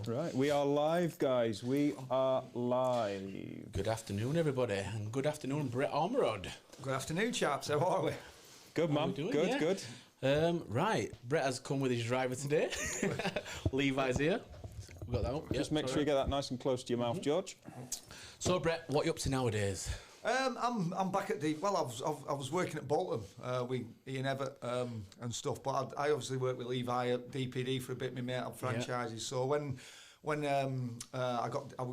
Right, we are live, guys. We are live. Good afternoon, everybody, and good afternoon, Ryan Ormerod. Good afternoon, chaps. How are we? Good, man. Good. Right, Brett has come with his driver today. Levi's here. We got that up. Just make sure you get that nice and close to your mouth, George. So, Brett, what are you up to nowadays? I'm back at the. Well, I was working at Bolton with Ian Everett and stuff, but I obviously worked with Levi at DPD for a bit. My mate had franchises. Yeah. So when I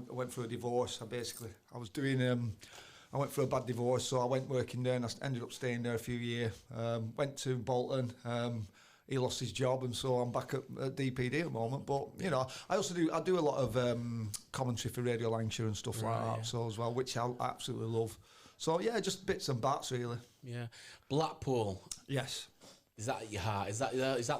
went through a divorce, I was doing. I went through a bad divorce, so I went working there, and I ended up staying there a few years. Went to Bolton. He lost his job, and so I'm back at DPD at the moment. But you know, I do a lot of commentary for Radio Lancashire and stuff like that, so as well, which I absolutely love. So yeah, just bits and bats really. Yeah, Blackpool. Yes. Is that your heart? Is that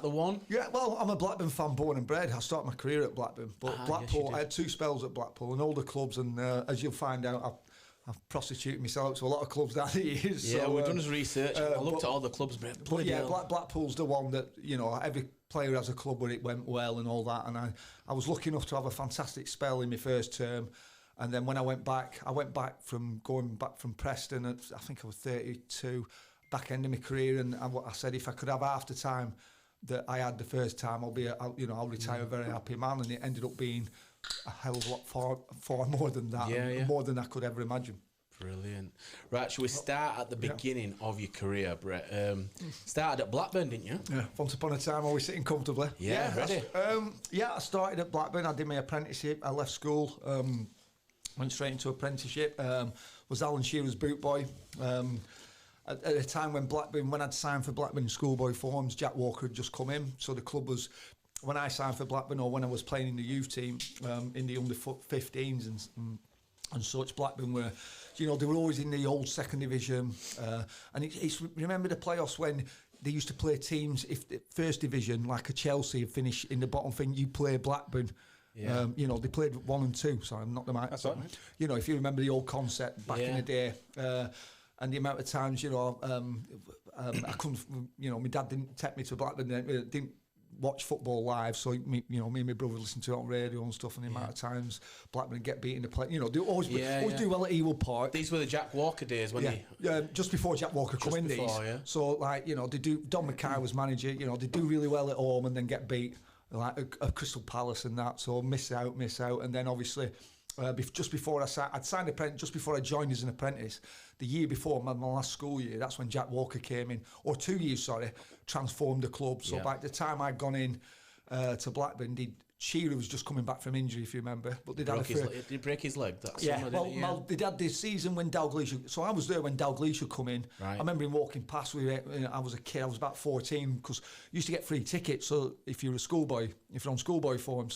the one? Yeah, well, I'm a Blackburn fan, born and bred. I started my career at Blackburn, but Blackpool. Yes, I had 2 spells at Blackpool and older clubs, and as you'll find out, I've prostituted myself to a lot of clubs down the years. Yeah, so, we've done his research. I looked at all the clubs, but yeah, Blackpool's the one that, you know, every player has a club where it went well and all that. And I was lucky enough to have a fantastic spell in my first term. And then when I went back from Preston at, I think I was 32, back end of my career, and I said if I could have half the time that I had the first time, I'll retire a very happy man. And it ended up being a hell of a lot far more than that, more than I could ever imagine. Brilliant. Right, shall we start at the beginning of your career, Brett? Started at Blackburn, didn't you? Yeah, once upon a time, always sitting comfortably. Yeah, ready. I started at Blackburn. I did my apprenticeship. I left school, went straight into apprenticeship. Was Alan Shearer's boot boy. At a time when I'd signed for Blackburn schoolboy forms, Jack Walker had just come in. So the club was, when I signed for Blackburn, or when I was playing in the youth team, in the under 15s and such, Blackburn were, you know, they were always in the old second division. And it's remember the playoffs when they used to play teams, if the first division, like a Chelsea, had finished in the bottom thing, you play Blackburn. Yeah. You know, they played 1 and 2, so I'm not the mic. That's right. You know, if you remember the old concept back in the day. And the amount of times, you know, I couldn't, you know, my dad didn't take me to Blackburn, didn't watch football live, so me and my brother listened to it on radio and stuff, and the amount of times Blackburn get beat in the play, you know, they always do well at Ewell Park. These were the Jack Walker days, weren't they? Just before Jack Walker come in these. So, like, you know, Don Mackay was manager, you know, they do really well at home and then get beat, like a Crystal Palace and that, so miss out, and then obviously... just before I'd signed apprentice, just before I joined as an apprentice, the year before my last school year, that's when Jack Walker came in, or 2 years, transformed the club. So by the time I'd gone in to Blackburn, Shearer was just coming back from injury, if you remember. But did he break his leg? They'd had this season when Dalglish. So I was there when Dalglish would come in. Right. I remember him walking past. I was a kid. I was about 14 because you used to get free tickets. So if you're a schoolboy, if you're on schoolboy form,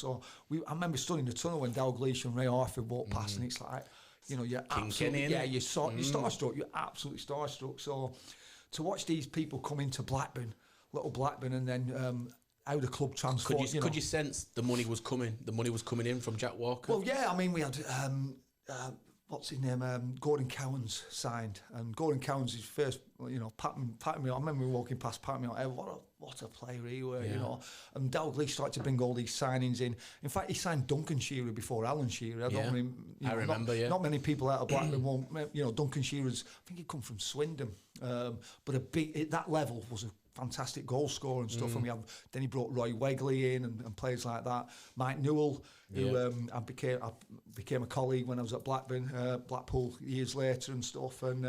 I remember stood in the tunnel when Dalglish and Ray Arthur walked past, and it's like, you know, you're absolutely you're starstruck. You're absolutely starstruck. So to watch these people come into Blackburn, little Blackburn, and then. How the club transformed. Could you sense the money was coming? The money was coming in from Jack Walker. Well, yeah. I mean, we had what's his name? Gordon Cowans signed, and Gordon Cowans is first. You know, patting me. I remember walking past, patting me on. Hey, what a player he were. You know, and Dalglish started to bring all these signings in. In fact, he signed Duncan Shearer before Alan Shearer. I remember. Not many people out of Blackburn won't. You know, Duncan Shearer's. I think he come from Swindon, but at that level was a fantastic goal scorer and stuff, and then he brought Roy Wegley in and players like that. Mike Newell, who I became a colleague when I was at Blackpool years later and stuff, and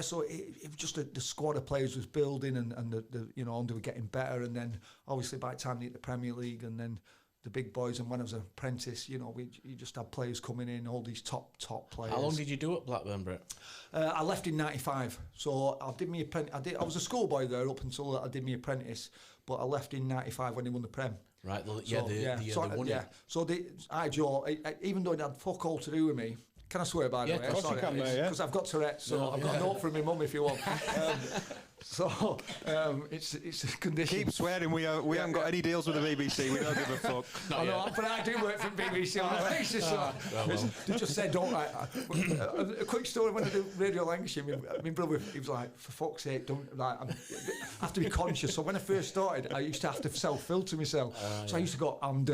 so it was just the squad of players was building, and the you know, and they were getting better, and then obviously by the time they hit the Premier League and then the big boys, and when I was an apprentice, you know, you just had players coming in, all these top players. How long did you do at Blackburn, Brett? I left in '95, so I did my apprentice. I was a schoolboy there up until I did my apprentice, but I left in '95 when they won the Prem. Right, they won it. So Joe, even though it had fuck all to do with me. Can I swear by the way? Of course you can, because I've got Tourette's, so I've got a note from my mum if you want. So it's a condition. Keep swearing. We haven't got any deals with the BBC. We don't give a fuck. I know, but I do work for BBC. It's just they just said, don't. A quick story when I do Radio Lancashire, my brother, he was like, for fuck's sake, don't. Like, I have to be conscious. So when I first started, I used to have to self-filter myself. So I used to go, and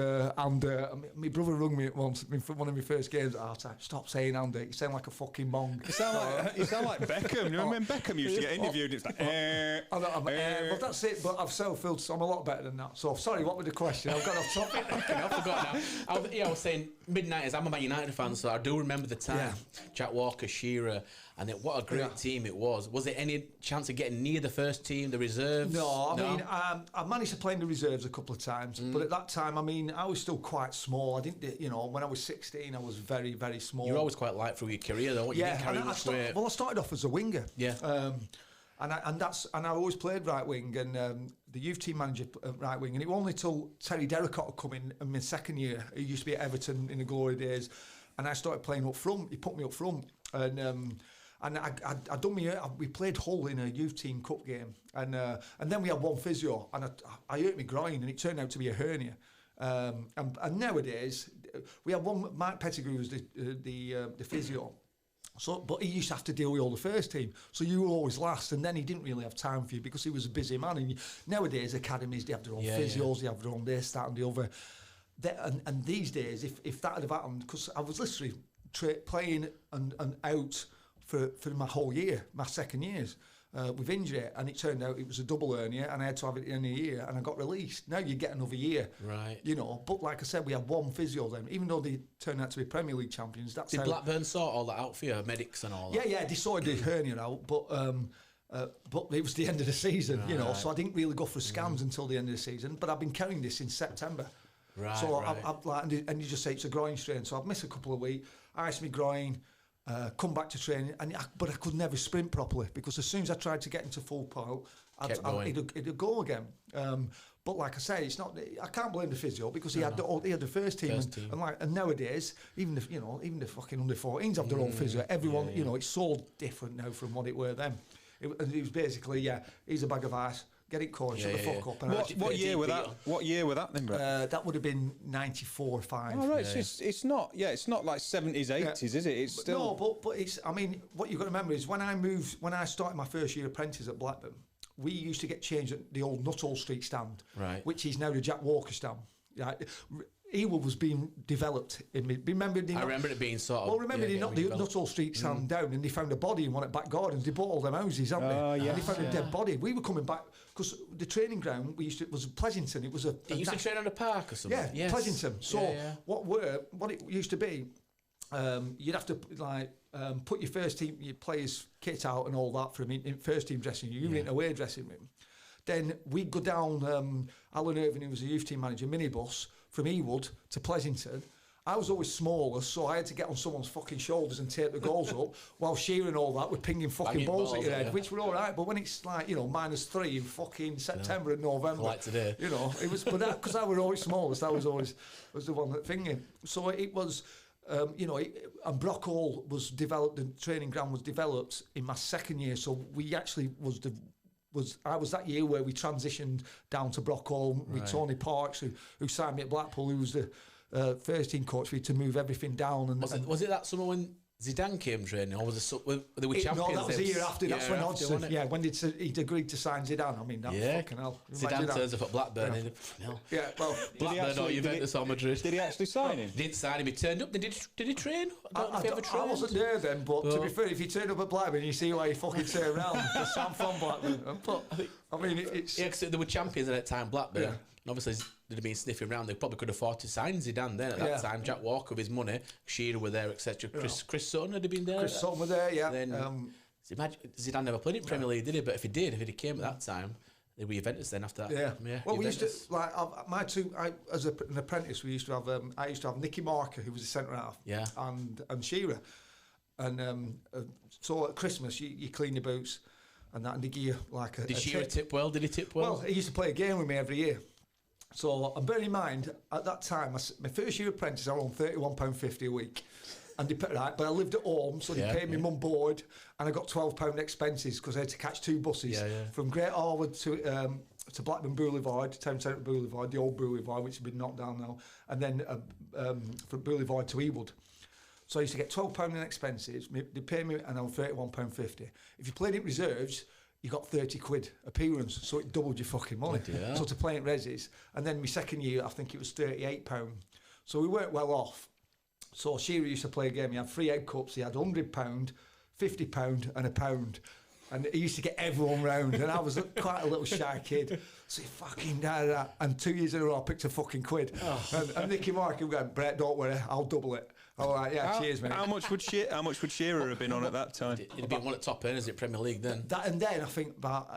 my brother rung me once for one of my first games at half time. Stop saying and. You sound like a fucking mong. You sound like Beckham. You remember when Beckham used to get interviewed? It's like, well, that's it. But I've self-filtered, so I'm a lot better than that. So sorry, what was the question? I've got off topic. I forgot now. I was saying mid-90s. I'm a Man United fan, so I do remember the time. Yeah. Jack Walker, Shearer, and what a great team it was. Was there any chance of getting near the first team, the reserves? No, I mean, I managed to play in the reserves a couple of times, but at that time, I mean, I was still quite small. I didn't, when I was 16, I was very, very small. You're always quite light through your career, though. You didn't carry much weight. Well, I started off as a winger. Yeah. And I always played right wing, and the youth team manager right wing, and it was only till Terry Derricott had come in my second year. He used to be at Everton in the glory days, and I started playing up front. He put me up front, and I done we played Hull in a youth team cup game, and then we had one physio, and I hurt my groin, and it turned out to be a hernia. And nowadays we have one. Mike Pettigrew was the physio. So, but he used to have to deal with all the first team, so you were always last, and then he didn't really have time for you because he was a busy man. And nowadays, academies, they have their own physios, they have their own this, that, and the other. And these days, if that had have happened, because I was literally playing and out for my whole year, my second years, with injury, and it turned out it was a double hernia, and I had to have it in a year, and I got released. Now you get another year, right? But like I said, we had one physio then, even though they turned out to be Premier League champions. Did Blackburn sort all that out for you, medics and all that? Yeah, they sorted the hernia out, but it was the end of the season, so I didn't really go for scans until the end of the season. But I've been carrying this since September. Right. So I've and you just say it's a groin strain, so I've missed a couple of weeks, iced my groin. Come back to training, but I could never sprint properly because as soon as I tried to get into full pile, it'd go again. But like I say, it's not. I can't blame the physio because he had the first team, and nowadays even the fucking under 14s have their own physio. Everyone, it's so different now from what it were then. It was basically he's a bag of ice. Get it caught, shut the fuck up. And what year were that? What year were that then, bro? That would have been 94, 5. Oh, right, it's not like 70s, 80s, is it? It's still... No, but it's, I mean, what you've got to remember is when I started my first year apprentice at Blackburn, we used to get changed at the old Nuttall Street stand, right, which is now the Jack Walker stand. Right? Ewell was being developed. I remember it being sort of... Well, remember they knocked the Nuttall Street stand down and they found a body in one at Back Gardens. They bought all them houses, haven't they? Yeah. And they found a dead body. We were coming back because the training ground was Pleasanton. It was a... It used to train on a park or something? Yeah, yes. Pleasanton. So what it used to be, you'd have to put your first team, your players' kit out and all that from in first team dressing room. You were in away dressing room. Then we'd go down, Alan Irving, who was a youth team manager, minibus from Ewood to Pleasanton. I was always smaller, so I had to get on someone's fucking shoulders and tape the goals up, while Shearer and all that were pinging fucking balls at your head, which were all right. But when it's like, -3 in fucking September and November, like today, it was. But because I was always smallest, I was always the one that thinking. So it was. And Brock Hall was developed. The training ground was developed in my second year. So we actually I was that year where we transitioned down to Brock Hall with Tony Parks, who signed me at Blackpool, who was the first team coach for me to move everything down. And was it that summer when Zidane came training, or was it they were champions? No, that was the year after. That's when Hodgson. When he'd agreed to sign Zidane. I mean, fucking hell. Zidane turns up at Blackburn. Blackburn or Juventus or Madrid. Did he actually sign him? Didn't sign him. He turned up. Did he train? I wasn't there then, but to be fair, if you turn up at Blackburn, you see why he fucking turn around. Because I'm from Blackburn. But I mean, it's they were champions at that time, Blackburn. Yeah. And obviously, they'd have been sniffing around. They probably could afford to sign Zidane then at that time. Jack Walker with his money, Shearer were there, etc. Chris Sutton had been there. Chris Sutton were there, yeah. Then imagine Zidane never played in Premier League, did he? But if he came at that time, they were Juventus then after that. Yeah. Well, Juventus. We used to as an apprentice, we used to have. I used to have Nicky Marker, who was a centre half. Yeah. And Shearer, and so at Christmas you clean your boots, and that, and they give you like a. Did Shearer tip well? Did he tip well? Well, he used to play a game with me every year. So, and bear in mind, at that time, my first year apprentice, I was on £31.50 a week. right, but I lived at home, so they paid me mum board, and I got £12 expenses because I had to catch 2 buses from Great Harwood to Blackburn Boulevard, Town Centre Boulevard, the old Boulevard, which has been knocked down now, and then from Boulevard to Ewood. So I used to get £12 in expenses. They paid me, and I was £31.50. If you played in reserves, you got 30 quid appearance, so it doubled your fucking money. So to play in resis, and then my second year, I think it was £38. So we weren't well off. So Shearer used to play a game. He had 3 egg cups. He had £100, £50, and £1. And he used to get everyone round, and I was quite a little shy kid. So he fucking died that. And 2 years in a row, I picked a fucking quid. And Nicky Mark, was going, Brett, don't worry, I'll double it. All right, cheers, mate. How much would Shearer have been on at that time? He'd been one of the top earners at Premier League then. And then I think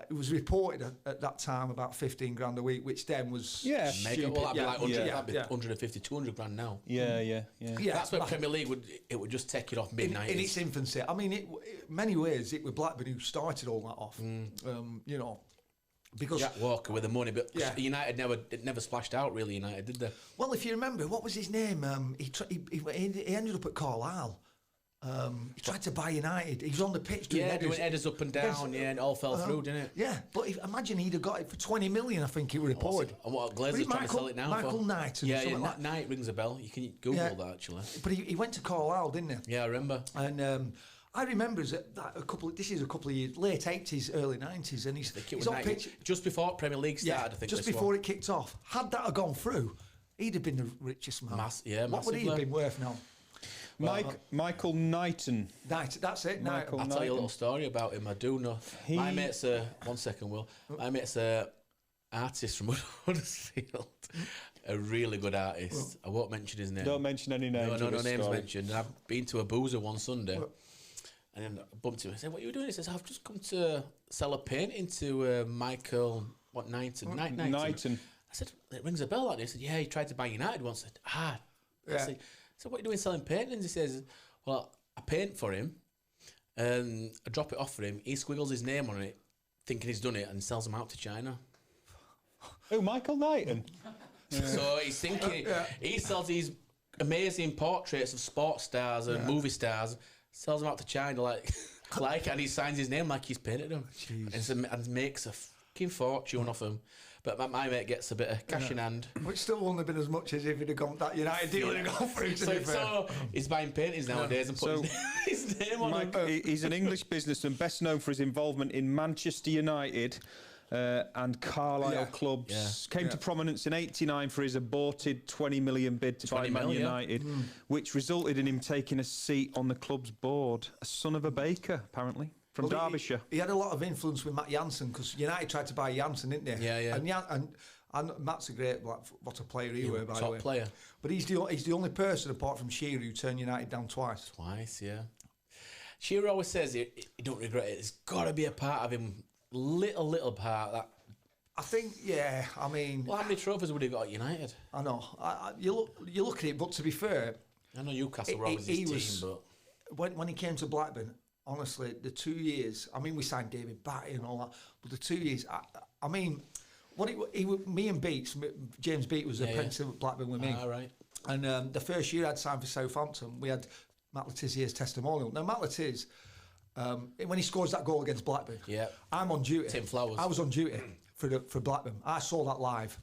it was reported at that time about 15 grand a week, which then was mega. Well, that'd be like 100, that'd be 150, 200 grand now. Yeah. That's where Premier League would just take it off mid-90s. In its infancy. I mean, in many ways, it was Blackburn who started all that off. You know. Because Jack Walker with the money, but United never splashed out really. United, did they? Well, if you remember, what was his name? He ended up at Carlisle. He tried to buy United. He was on the pitch doing headers up and down, and it all fell through, didn't it? Yeah, but imagine he'd have got it for 20 million. I think it was reported. And what Glazer's trying to sell it now Michael for? Knight. Knight rings a bell. You can Google that actually. But he went to Carlisle, didn't he? Yeah, I remember. And I remember that this is a couple of years, late 80s, early 90s, and he's on pitch. Just before Premier League started, I think. Just before it kicked off. Had that have gone through, he'd have been the richest man. What would he have been worth now? Michael Knighton. That's it. I'll tell you a little story about him. I do know. My mate's one second, Will. My mate's a artist from Huddersfield. A really good artist. I won't mention his name. Don't mention any names. No names mentioned. And I've been to a boozer one Sunday. And then I bumped him. I said, "What are you doing?" He says, "I've just come to sell a painting to Michael Knighton." Knighton. I said, "It rings a bell." That he said, "Yeah, he tried to buy United once." I said, "So what are you doing selling paintings?" He says, "Well, I paint for him, and I drop it off for him. He squiggles his name on it, thinking he's done it, and sells them out to China." Oh, Michael Knighton. So he's thinking he sells these amazing portraits of sports stars and movie stars. Sells them out to China and he signs his name like he's painted them and makes a fucking fortune off them. But my mate gets a bit of cash in hand. Which still wouldn't have been as much as if he'd have gone that United deal would have gone through. So he's buying paintings nowadays and putting his name on them. He's an English businessman best known for his involvement in Manchester United and Carlisle clubs. Came to prominence in '89 for his aborted 20 million bid to buy Man United, which resulted in him taking a seat on the club's board. A son of a baker, apparently, from Derbyshire. He had a lot of influence with Matt Jansen because United tried to buy Jansen, didn't they? Yeah. And Matt's a great, what a player he were, by the way. Top player. But he's the only person apart from Shearer who turned United down twice. Shearer always says he don't regret it. There's got to be a part of him. Little part that I think, I mean, well, how many trophies would he got at United? I know. You look at it, but to be fair, I know Newcastle were always his team, but when he came to Blackburn, honestly, the 2 years. I mean, we signed David Batty and all that, but the 2 years. I mean, me and Beats, James Beat was apprentice at Blackburn with me. Right. And the first year I'd signed for Southampton, we had Matt Letizier's testimonial. Now Matt Letiz. When he scores that goal against Blackburn, I'm on duty. Tim Flowers. I was on duty for Blackburn. I saw that live,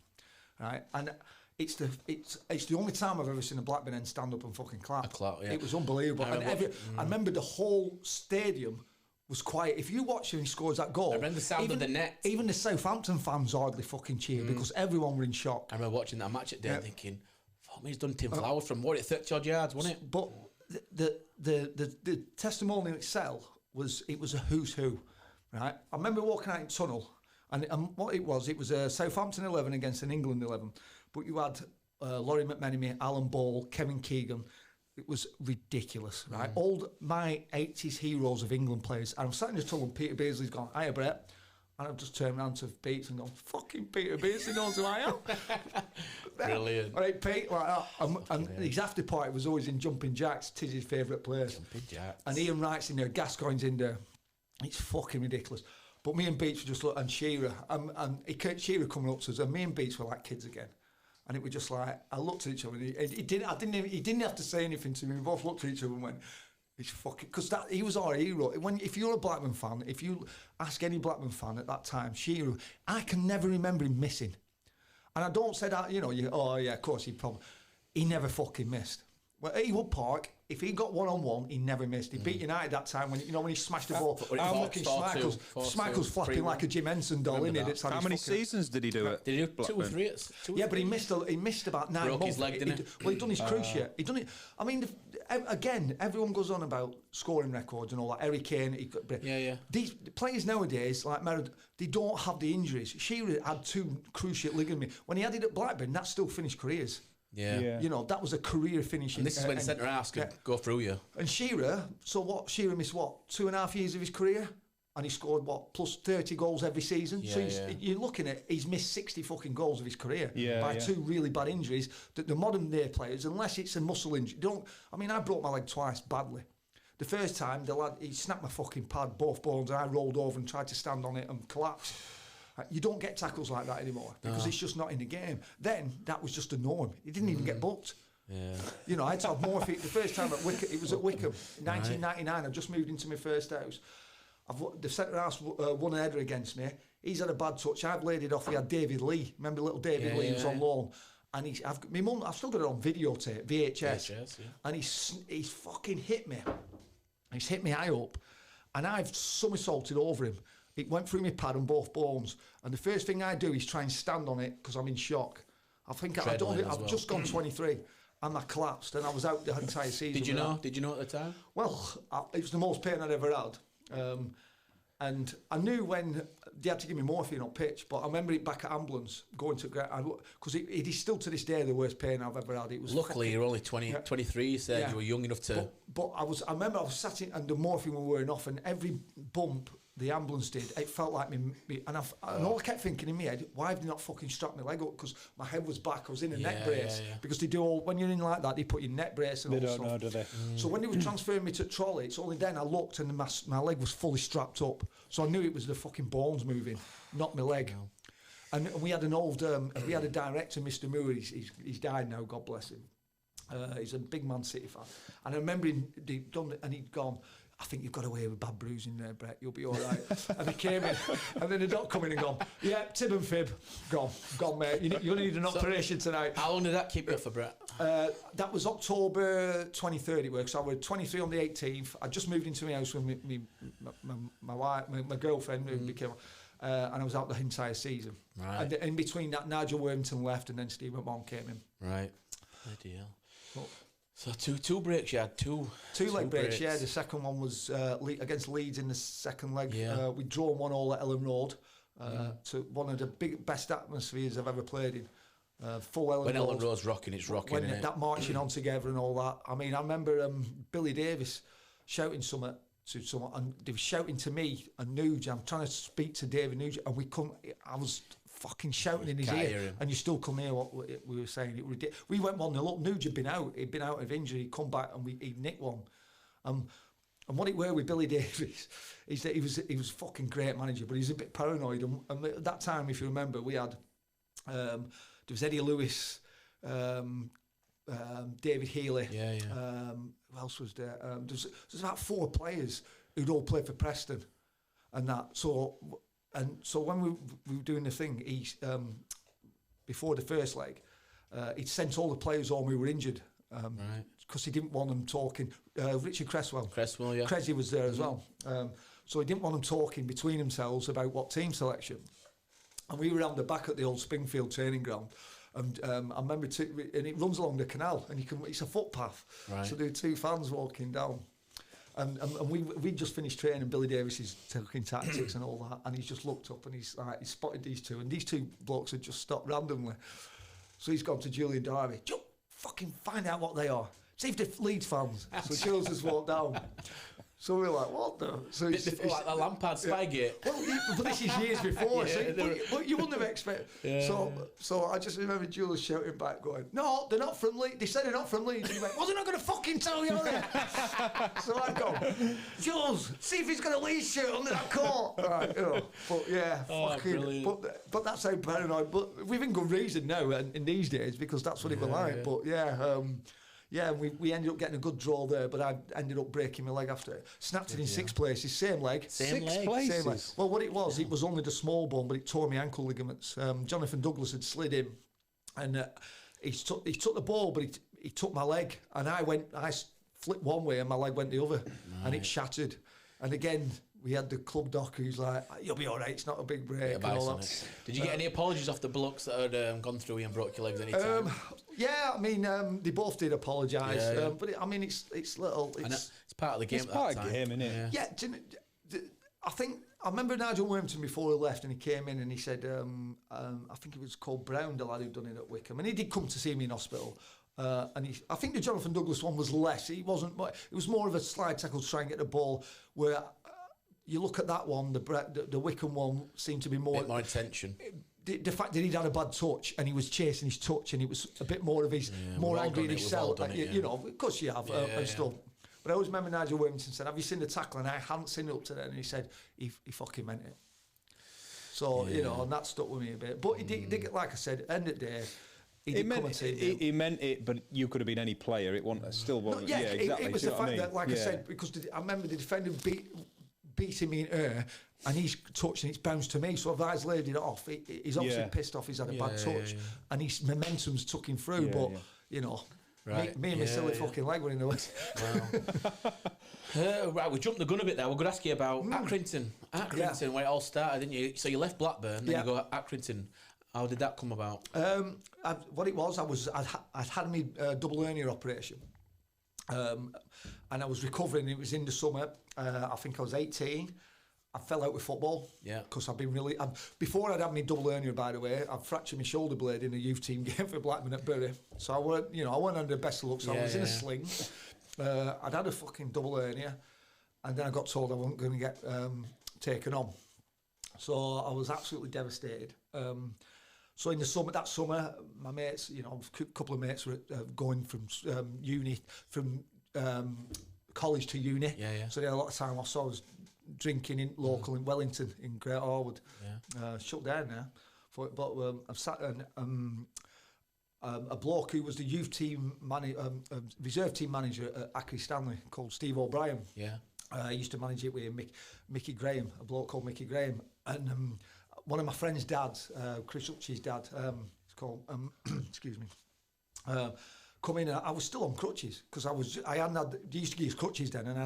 right? And it's the only time I've ever seen a Blackburn end stand up and fucking clap. It was unbelievable. I remember the whole stadium was quiet. If you watch him, he scores that goal. I remember the sound of the net. Even the Southampton fans hardly fucking cheered because everyone were in shock. I remember watching that match at day thinking, "Fuck me, he's done Tim Flowers from 30 odd yards, wasn't it?" But the testimonial itself was a who's who, right? I remember walking out in tunnel, and what it was a Southampton 11 against an England 11, but you had Laurie McMenemy, Alan Ball, Kevin Keegan. It was ridiculous, right? All my 80s heroes of England players. And I'm sat in the tunnel, and Peter Beardsley's gone, "Hiya, Brett." And I've just turned around to Beats and gone, "Fucking Peter Beardsley knows who I am." Brilliant. All right, Pete, like that. And his after party was always in Jumping Jacks, tis his favourite place. Jumping Jacks. And Ian Wright's in there, Gascoigne's in there. It's fucking ridiculous. But me and Beats were just and Shearer, and Shearer coming up to us, and me and Beats were like kids again. And it was just like, I looked at each other, and he didn't have to say anything to me. We both looked at each other and went, "It's fucking," because he was our hero. If you're a Blackburn fan, if you ask any Blackburn fan at that time, Shearer, I can never remember him missing. And I don't say that, oh yeah, of course he never fucking missed. Well, at Ewood Park, if he got 1-on-1, he never missed. He beat United that time when he smashed the ball. Schmeichel's flapping like a Jim Henson doll, isn't it? How many seasons did he do it? Did he do 2 or 3? But he missed about 9 months. Broke his leg, didn't he? Well, he'd done his cruciate. He'd done it. I mean, again, everyone goes on about scoring records and all that. Harry Kane. These players nowadays, like Merritt, they don't have the injuries. Shearer had 2 cruciate ligaments. When he had it at Blackburn, that still finished careers. Yeah. That was a career finishing. And this is when centre halves could go through you. And Shearer, Shearer missed 2.5 years of his career, and he scored plus 30 goals every season. So you're looking at, he's missed 60 fucking goals of his career by 2 really bad injuries. That the modern day players, unless it's a muscle injury, I broke my leg twice badly. The first time, the lad, he snapped my fucking pad, both bones, and I rolled over and tried to stand on it and collapsed. You don't get tackles like that anymore because it's just not in the game. Then that was just a norm. He didn't even get booked. Yeah. I had to have morphine. The first time at Wickham, it was at Wickham, 1999. I just moved into my first house. The centre house won a header against me. He's had a bad touch. I've laid it off. We had David Lee. Remember little David Lee? He was on loan. And my mum, I've still got it on videotape, VHS. And he's fucking hit me. He's hit me high up. And I've somersaulted over him. It went through my pad and both bones. And the first thing I do is try and stand on it because I'm in shock. I've just gone 23 and I collapsed and I was out the entire season. Did you know? Did you know at the time? Well, it was the most pain I'd ever had. And I knew when they had to give me morphine on pitch, but I remember it back at ambulance going to because it is still to this day the worst pain I've ever had. It was luckily you're only 23. You said you were young enough to. But I remember I was sat in and the morphine were wearing off, and every bump the ambulance did, it felt like me and all I kept thinking in my head, why have they not fucking strapped my leg up? Because my head was back, I was in a neck brace. Because they do when you're in like that, they put your neck brace and all that stuff. They don't know, do they? So when they were transferring me to trolley, it's only then I looked and my leg was fully strapped up. So I knew it was the fucking bones moving, not my leg. And we had a director, Mr. Moore, he's died now, God bless him. He's a big Man City fan. And I remember he'd done it and he'd gone, I think you've got away with bad bruising there, Brett. You'll be all right. And he came in, and then the doc come in and gone, yeah, tib and fib, gone, mate. You're going to need an operation tonight. How long did that keep you up for, Brett? That was October 23rd. It works. So I was 23 on the 18th. I just moved into my house with my wife, my girlfriend, who became, and I was out the entire season. Right. And in between that, Nigel Worthington left, and then Steve McMahon came in. Right. Ideal. So two breaks you had, two leg breaks, yeah. The second one was against Leeds in the second leg. Yeah. We'd drawn 1-1 at Ellen Road to one of the best atmospheres I've ever played in. Full Ellen Road. When Ellen Road's rocking, it's rocking, isn't it? That marching on together and all that. I mean, I remember Billy Davis shouting something to someone, and they were shouting to me and Nuge. I'm trying to speak to David Nuge, and I was fucking shouting in his ear, and you still couldn't hear what we were saying. We went 1-0 up. Nuge had been out of injury. He'd come back and he nicked one. And what it were with Billy Davis is that he was a fucking great manager, but he was a bit paranoid. And at that time, if you remember, we had there was Eddie Lewis, David Healy. Who else was there? There's about 4 players who'd all played for Preston, and that. So when we were doing the thing, before the first leg, he'd sent all the players home who were injured because he didn't want them talking. Richard Cresswell, yeah. Cressy was there as well. So he didn't want them talking between themselves about what team selection. And we were around the back at the old Springfield training ground. And I remember, and it runs along the canal, and it's a footpath. Right. So there were 2 fans walking down. And we just finished training. Billy Davis is talking tactics and all that, and he's just looked up and he spotted these 2, and these 2 blokes had just stopped randomly. So he's gone to Julian Darby. Fucking find out what they are. See if they're Leeds fans. So Jules has walked down. So we were like, what the? So Bit before, like the Lampard Spygate. Well, but this is years before, Yeah, but you wouldn't have expected. So I just remember Jules shouting back, going, "No, they're not from Leeds. They said they're not from Leeds." And he went, "Well, they're not going to fucking tell you, are they?" So I go, "Jules, see if he's got a Leeds shirt under that coat." Right, but yeah, fucking. But that's how paranoid. But within good reason now, and in these days, because that's what it was like. But yeah, we ended up getting a good draw there, but I ended up breaking my leg after it. Snapped it in 6 places, same leg. Six places? Same leg. Well, what it was only the small bone, but it tore my ankle ligaments. Jonathan Douglas had slid in, and he took the ball, but he took my leg, and I flipped one way, and my leg went the other, and it shattered. And again, we had the club doc who's like, "You'll be all right, it's not a big break." And all that. Did you get any apologies off the blokes that had gone through and broke your legs any time? Yeah, I mean, they both did apologise, but I mean, it's little. It's part of the game. It's part of the game, isn't it? Yeah, I remember Nigel Wormington before he left, and he came in and he said, I think it was called Brown, the lad who'd done it at Wickham, and he did come to see me in hospital. I think the Jonathan Douglas one was less. It was more of a slide tackle to try and get the ball. Where you look at that one, the Wickham one seemed to be more. Bit more intention. The fact that he'd had a bad touch and he was chasing his touch, and it was a bit more of his more angry in himself. You know, of course you have and stuff. But I always remember Nigel Wormington said, "Have you seen the tackle?" And I hadn't seen it up to then, and he said he fucking meant it. So you know, and that stuck with me a bit. But he did, like I said, end of the day. He meant it, but you could have been any player. It wasn't still wasn't. Yeah, exactly. It was the fact that, like I said, because I remember the defender beating me in air, and he's touched and it's bounced to me. So if I've laid it off, he's obviously pissed off. He's had a bad touch, and his momentum's took him through. But you know, me and my silly fucking leg were in the way. Wow. Right, we jumped the gun a bit there. We're going to ask you about Accrington. Accrington, where it all started, didn't you? So you left Blackburn, then you go to Accrington. How did that come about? What it was, I'd had my double hernia operation, and I was recovering. It was in the summer. I think I was 18. I fell out with football. Yeah. Because I've been really. Before I'd had my double hernia, by the way, I'd fractured my shoulder blade in a youth team game for Blackburn at Bury. So I weren't under the best of luck. So I was in a sling. I'd had a fucking double hernia, and then I got told I wasn't going to get taken on. So I was absolutely devastated. So in the summer, my mates, a couple of mates were going from uni, from college to uni. So they had a lot of time off. So I was drinking in local in Wellington, in Great Harwood. Shut down now. But I've sat and a bloke who was the youth team reserve team manager at Accrington Stanley, called Steve O'Brien. I used to manage it with Mickey Graham, a bloke called Mickey Graham, and one of my friend's dads, Chris Hutchie's dad, it's called, excuse me, come in, and I was still on crutches, because I hadn't had, they used to give us crutches then, and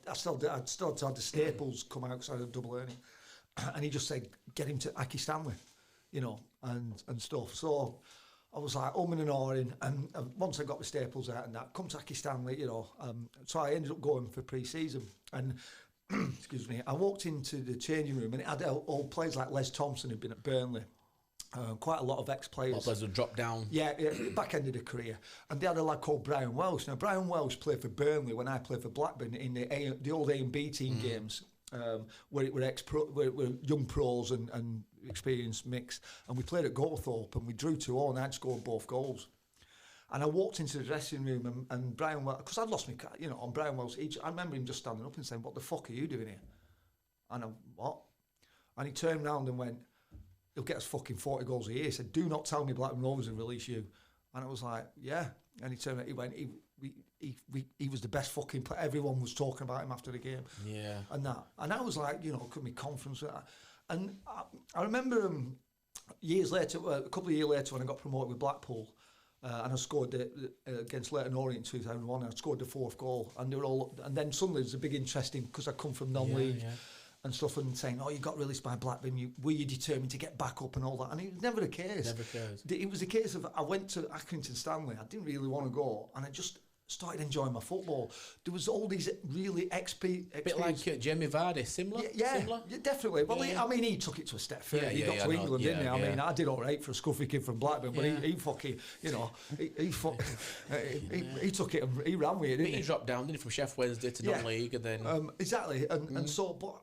I still had to have the staples come out because I had a double hernia, and he just said, get him to Accrington Stanley, and stuff. So I was like umming and ahhing, and once I got the staples out and that, come to Accrington Stanley, so I ended up going for pre-season, and excuse me, I walked into the changing room and it had old players like Les Thompson, who'd been at Burnley, quite a lot of ex-players. Players would drop down. Yeah, back end of the career. And they had a lad called Brian Welsh. Now, Brian Welsh played for Burnley when I played for Blackburn in the old A&B team games, where it were young pros and experienced mix. And we played at Goldthorpe and we drew 2-2 and I'd scored both goals. And I walked into the dressing room and Brian Welsh, because I'd lost my car, on Brian Welsh, I remember him just standing up and saying, "What the fuck are you doing here?" And I'm, "What?" And he turned round and went, "He'll get us fucking 40 goals a year." He said, "Do not tell me Blackburn Rovers will release you." And I was like, "Yeah." And he turned around, he went, he was the best fucking player. Everyone was talking about him after the game. Yeah. And that. And I was like, could be confidence with that. And I remember years later, a couple of years later, when I got promoted with Blackpool, and I scored against Leyton Orient in 2001. I scored the 4th goal, and they were all. And then suddenly there's a big interest in, because I come from non-league and stuff, and saying, "Oh, you got released by Blackburn. Were you determined to get back up and all that?" And it was never the case. Never cares. It was a case of I went to Accrington Stanley. I didn't really want to go, and started enjoying my football. There was all these really XP... A bit like Jamie Vardy, similar? Yeah, definitely. Well, I mean, he took it to a step further. He got to England, didn't he? I mean, I did all right for a scruffy kid from Blackburn, but he fucking, you know, he took it and he ran with it, didn't he? He dropped down, didn't he, from Sheffield Wednesday to non-league and then... Exactly, and so, but...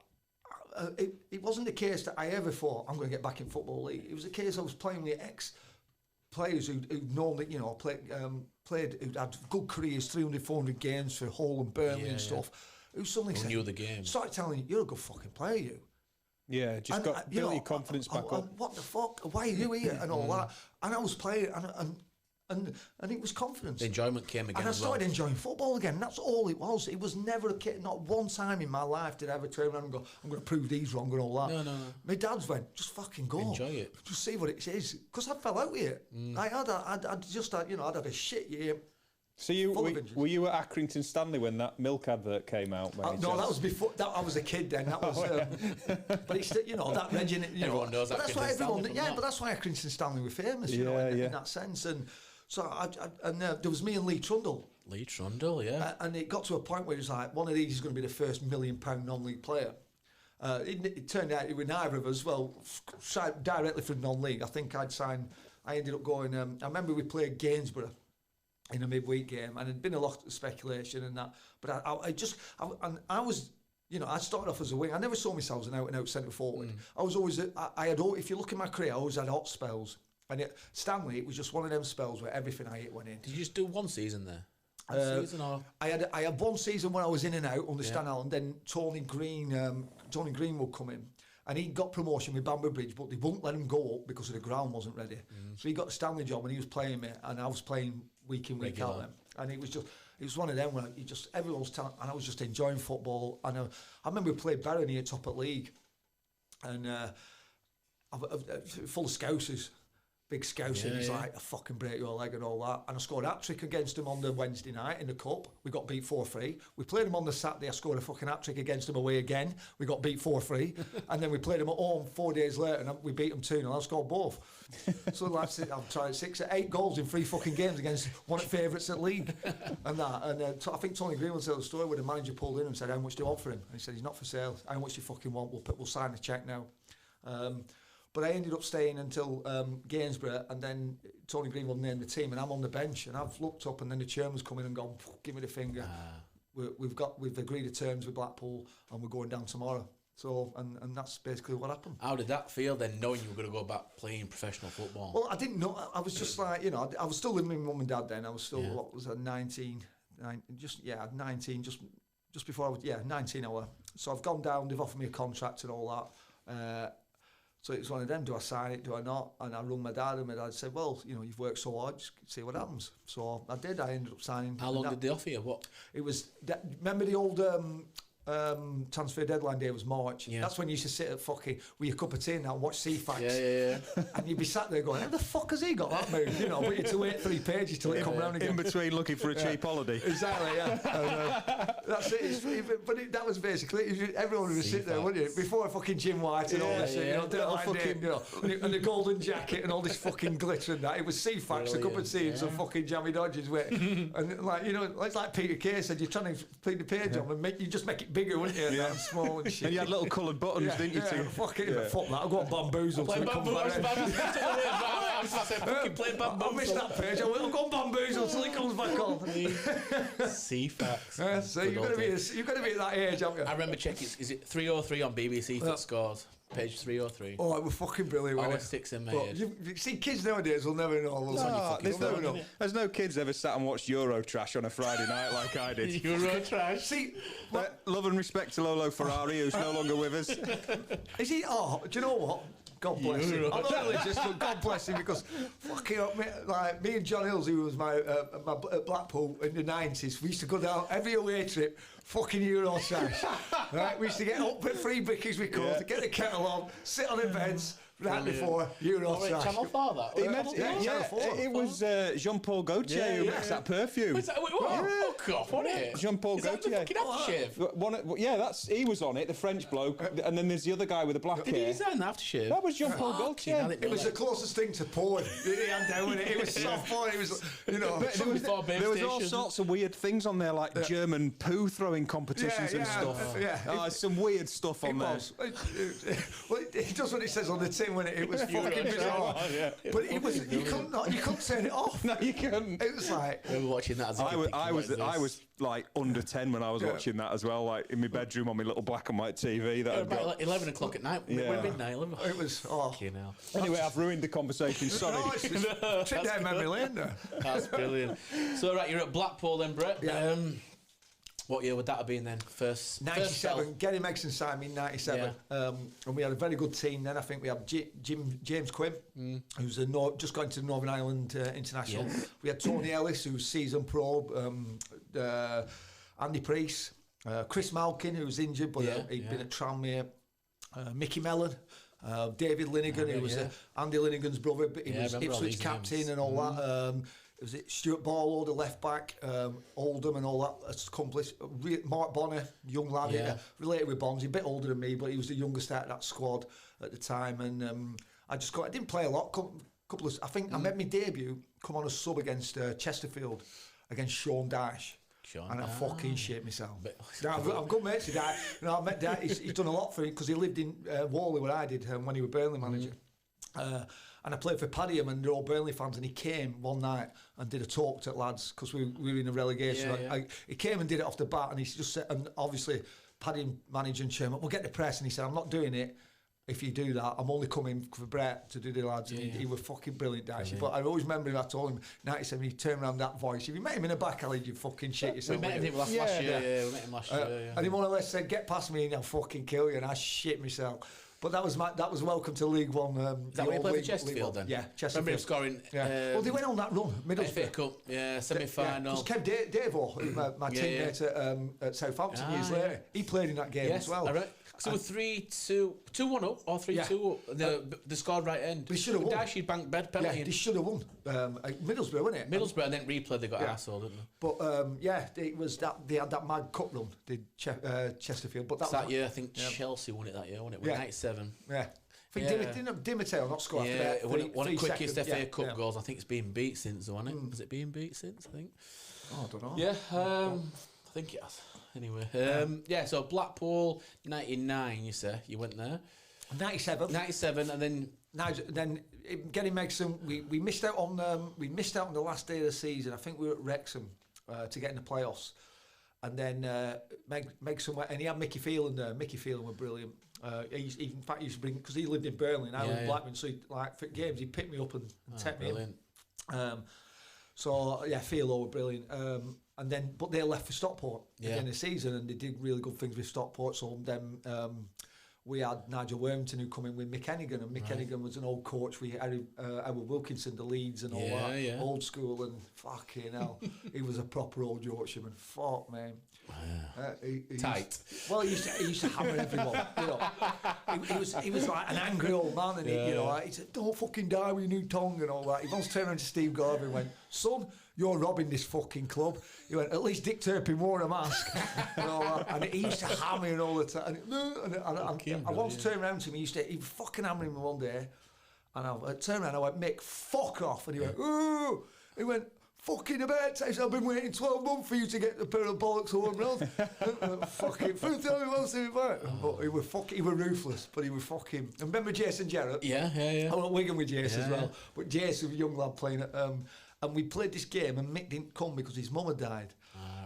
it wasn't the case that I ever thought I'm going to get back in Football League. It was a case I was playing with ex-players who normally, you know, played, who'd had good careers, 300, 400 games for Hull and Burnley and stuff, who suddenly said, knew the game. Started telling you, you're a good fucking player, you. Yeah, just got built your confidence back up. What the fuck? Why are you here? And all that. And I was playing, and it was confidence. The enjoyment came again. And I started enjoying football again. That's all it was. It was never a kid. Not one time in my life did I ever turn around and go, I'm going to prove these wrong and all that. No. My dad's went, just fucking go. Enjoy it. Just see what it is. Because I fell out with it. I'd had a shit year. So were you at Accrington Stanley when that milk advert came out? No, that was before. I was a kid then. That was, but it's still, you know, that Regin. Everyone knows that. That's why but that's why Accrington Stanley were famous. You know, in that sense. And so there was me and Lee Trundle. Lee Trundle, yeah. And it got to a point where it was like, one of these is going to be the first £1 million non-league player. It turned out it was neither of us. Well, directly from non-league. I think I ended up going. I remember we played Gainsborough in a midweek game, and there'd been a lot of speculation and that. But I was, you know, I started off as a wing. I never saw myself as an out-and-out centre forward. I was always, if you look at my career, I always had hot spells. And Stanley, it was just one of them spells where everything I hit went in. Did you just do one season there? I had one season when I was in and out under Stan Allen. Then Tony Green would come in, and he got promotion with Bamber Bridge, but they wouldn't let him go up because the ground wasn't ready. So he got the Stanley job, and he was playing me, and I was playing week in, week out then. And it was one of them where everyone was telling, and I was just enjoying football. And I remember we played Barony at top of league, and full of Scousers. Big Scouser, he's like, I fucking break your leg and all that. And I scored a hat-trick against him on the Wednesday night in the Cup. We got beat 4-3. We played him on the Saturday. I scored a fucking hat-trick against him away again. We got beat 4-3. And then we played him at home 4 days later and we beat him 2-0. I scored both. So like, I've tried 8 goals in 3 fucking games against one of the favourites at league. And that. And I think Tony Green will tell the story where the manager pulled in and said, how much do you want for him? And he said, he's not for sale. How much do you fucking want? We'll sign the cheque now. But I ended up staying until Gainsborough, and then Tony Green will name the team, and I'm on the bench, and I've looked up, and then the chairman's come in and gone, give me the finger. We've agreed to terms with Blackpool, and we're going down tomorrow. So, and that's basically what happened. How did that feel then, knowing you were going to go back playing professional football? Well, I didn't know. I was just like, you know, I was still living with my mum and dad then. I was still, what was I, 19, just before I was, 19 I were. So I've gone down, they've offered me a contract and all that. So it was one of them, do I sign it, do I not? And I rung my dad, and my dad said, well, you know, you've worked so hard, just see what happens. So I did, I ended up signing. How long did they offer you? What? It was, remember the old transfer deadline day was March. Yeah. That's when you used to sit at fucking with your cup of tea and watch CFAX. Yeah. And you'd be sat there going, how the fuck has he got that move? You know, but you had to wait 3 pages till it come round again. In between looking for a cheap holiday. Exactly, yeah. That's it. That was basically, everyone would sit there, wouldn't you? Before fucking Jim White and all this, you know, deadline day, you know, and the golden jacket and all this fucking glitter and that. It was CFAX, a cup of tea and some fucking jammy dodges with it. And like, you know, it's like Peter Kay said, you're trying to put the page on and you just make it bigger, wouldn't you? Yeah. Small and shit. And you had little coloured buttons, didn't you? Fuck that. I'll go on Bamboozle till it comes back. I missed that page. I'll go on Bamboozle till it comes back on. CFAX. So you've got to be at that age, haven't you? I remember checking. Is it 303 on BBC that scores? Page 303. Oh, it was fucking brilliant. Always sticks in my head. You see, kids nowadays will never know all those. There's no kids ever sat and watched Euro Trash on a Friday night like I did. Euro Trash. See, love and respect to Lolo Ferrari, who's no longer with us. Is he? Oh, do you know what? God bless him. I'm not religious, but God bless him because fucking like me and John Hills, who was my at Blackpool in the 90s, we used to go down every away trip, fucking Euro Trash. Right? We used to get up at 3 bickies we could, get the kettle on, sit on the beds, right before Euro trash. Channel 4 that? It was Jean-Paul Gaultier who makes that perfume. Fuck off, wasn't it? Jean-Paul Gaultier. He was on it, the French bloke, and then there's the other guy with the black hair. Did he design the aftershave? That was Jean-Paul Gaultier. It was the closest thing to porn. He had down with it. It was soft porn. It was, there was all sorts of weird things on there, like German poo throwing competitions and stuff. Some weird stuff on there. Well, it does what it says on the tin when it was fucking bizarre. But it was you couldn't turn it off. No, you couldn't. It was like we were watching that as I was like under 10 when I was watching that as well, like in my bedroom on my little black and white TV. That about like 11 o'clock at night. Midnight. 11 o'clock. It was Anyway, I've ruined the conversation. Sorry. No, it's just trip down memory lane there. That's brilliant. So right, you're at Blackpool then, Brett. Yeah. What year would that have been then? First 97. Gary Megson signed me in 97. And we had a very good team then. I think we had James Quinn, who's just going to the Northern Ireland International. Yeah. We had Tony Ellis, who's season pro. Andy Priest. Chris Malkin, who was injured, but he'd been at Tranmere. Mickey Mellon. David Linnigan, who was Andy Linnigan's brother, but he was Ipswich captain and all that. Was it Stuart Barlow, the left back, Oldham and all that accomplice. Mark Bonner, young lad, related with Bonds, a bit older than me, but he was the youngest out of that squad at the time. And I didn't play a lot. I think I made my debut come on a sub against Chesterfield against Sean Dash. And I fucking shit myself. I've got mates with Dash. I met Dash. He's done a lot for me because he lived in Whalley where I did when he was Burnley manager. And I played for Padiham and they're all Burnley fans, and he came one night and did a talk to lads because we were in a relegation. He came and did it off the bat, and he just said, and obviously Padiham manager and chairman, we'll get the press, and he said, I'm not doing it if you do that, I'm only coming for Brett to do the lads. And he was fucking brilliant, Dash. But I always remember him, I told him 97, he turned around that voice. If you met him in a back alley, you fucking shit yourself. We met him last year. We met him last year. And he more or less said, get past me and I'll fucking kill you, and I shit myself. But that was welcome to League One. That when he played for Chesterfield then? Yeah, Chesterfield. Remember him scoring... well, they went on that run, Middlesbrough. Cup, semi-final. Because Kev Davo, my teammate at Southampton years later, he played in that game as well. So 2-1 up or 3-2 up. The scored right end. They should have won. Dash, he banked bed penalty. Yeah, they should have won. Middlesbrough, wasn't it? Middlesbrough, and then replay, they got arsehole, didn't they? But it was that they had that mad cup run, did Chesterfield. But that year, I think Chelsea won it that year, wasn't it? 97. Yeah. I think Dimitero not scored after that. One of the quickest FA Cup goals. I think it's been beat since, wasn't it? Has it been beat since, I think? Oh, I don't know. Yeah, I think it has. Anyway, so Blackpool, 99, you say, you went there. 97, and then Gary Megson, we missed out on the last day of the season. I think we were at Wrexham to get in the playoffs. And then Megson went, and he had Mickey Phelan there. Mickey Phelan was brilliant. In fact, he used to bring, because he lived in Burnley and I lived in Blackburn, so for games he'd pick me up and take me in. So Phelan was brilliant. But they left for Stockport at the end of the season, and they did really good things with Stockport. So then we had Nigel Wormington who come in with Mick Hennigan, and Mick Hennigan was an old coach. We had Edward Wilkinson, the Leeds and all that, old school, and fucking hell, he was a proper old Yorkshireman. Fuck, man. Tight. He used to hammer everyone. You know, he was like an angry old man, and he said, "Don't fucking die with your new tongue" and all that. He once turned around to Steve Garvey and went, "Son, you're robbing this fucking club." He went, "At least Dick Turpin wore a mask." And all that. And he used to hammer him all the time. And I once turned around to him, he was fucking hammering me one day, and I turned around and I went, "Mick, fuck off." And he went, "Ooh." He went, "Fucking about taste, I've been waiting 12 months for you to get the pair of bollocks of Ormerod." Fucking, first time he wants to be back. But he was ruthless, but he was fucking... And remember Jason Jarrett? Yeah. I went Wigan with Jason as well. But Jason was a young lad playing at... and we played this game, and Mick didn't come because his mum had died.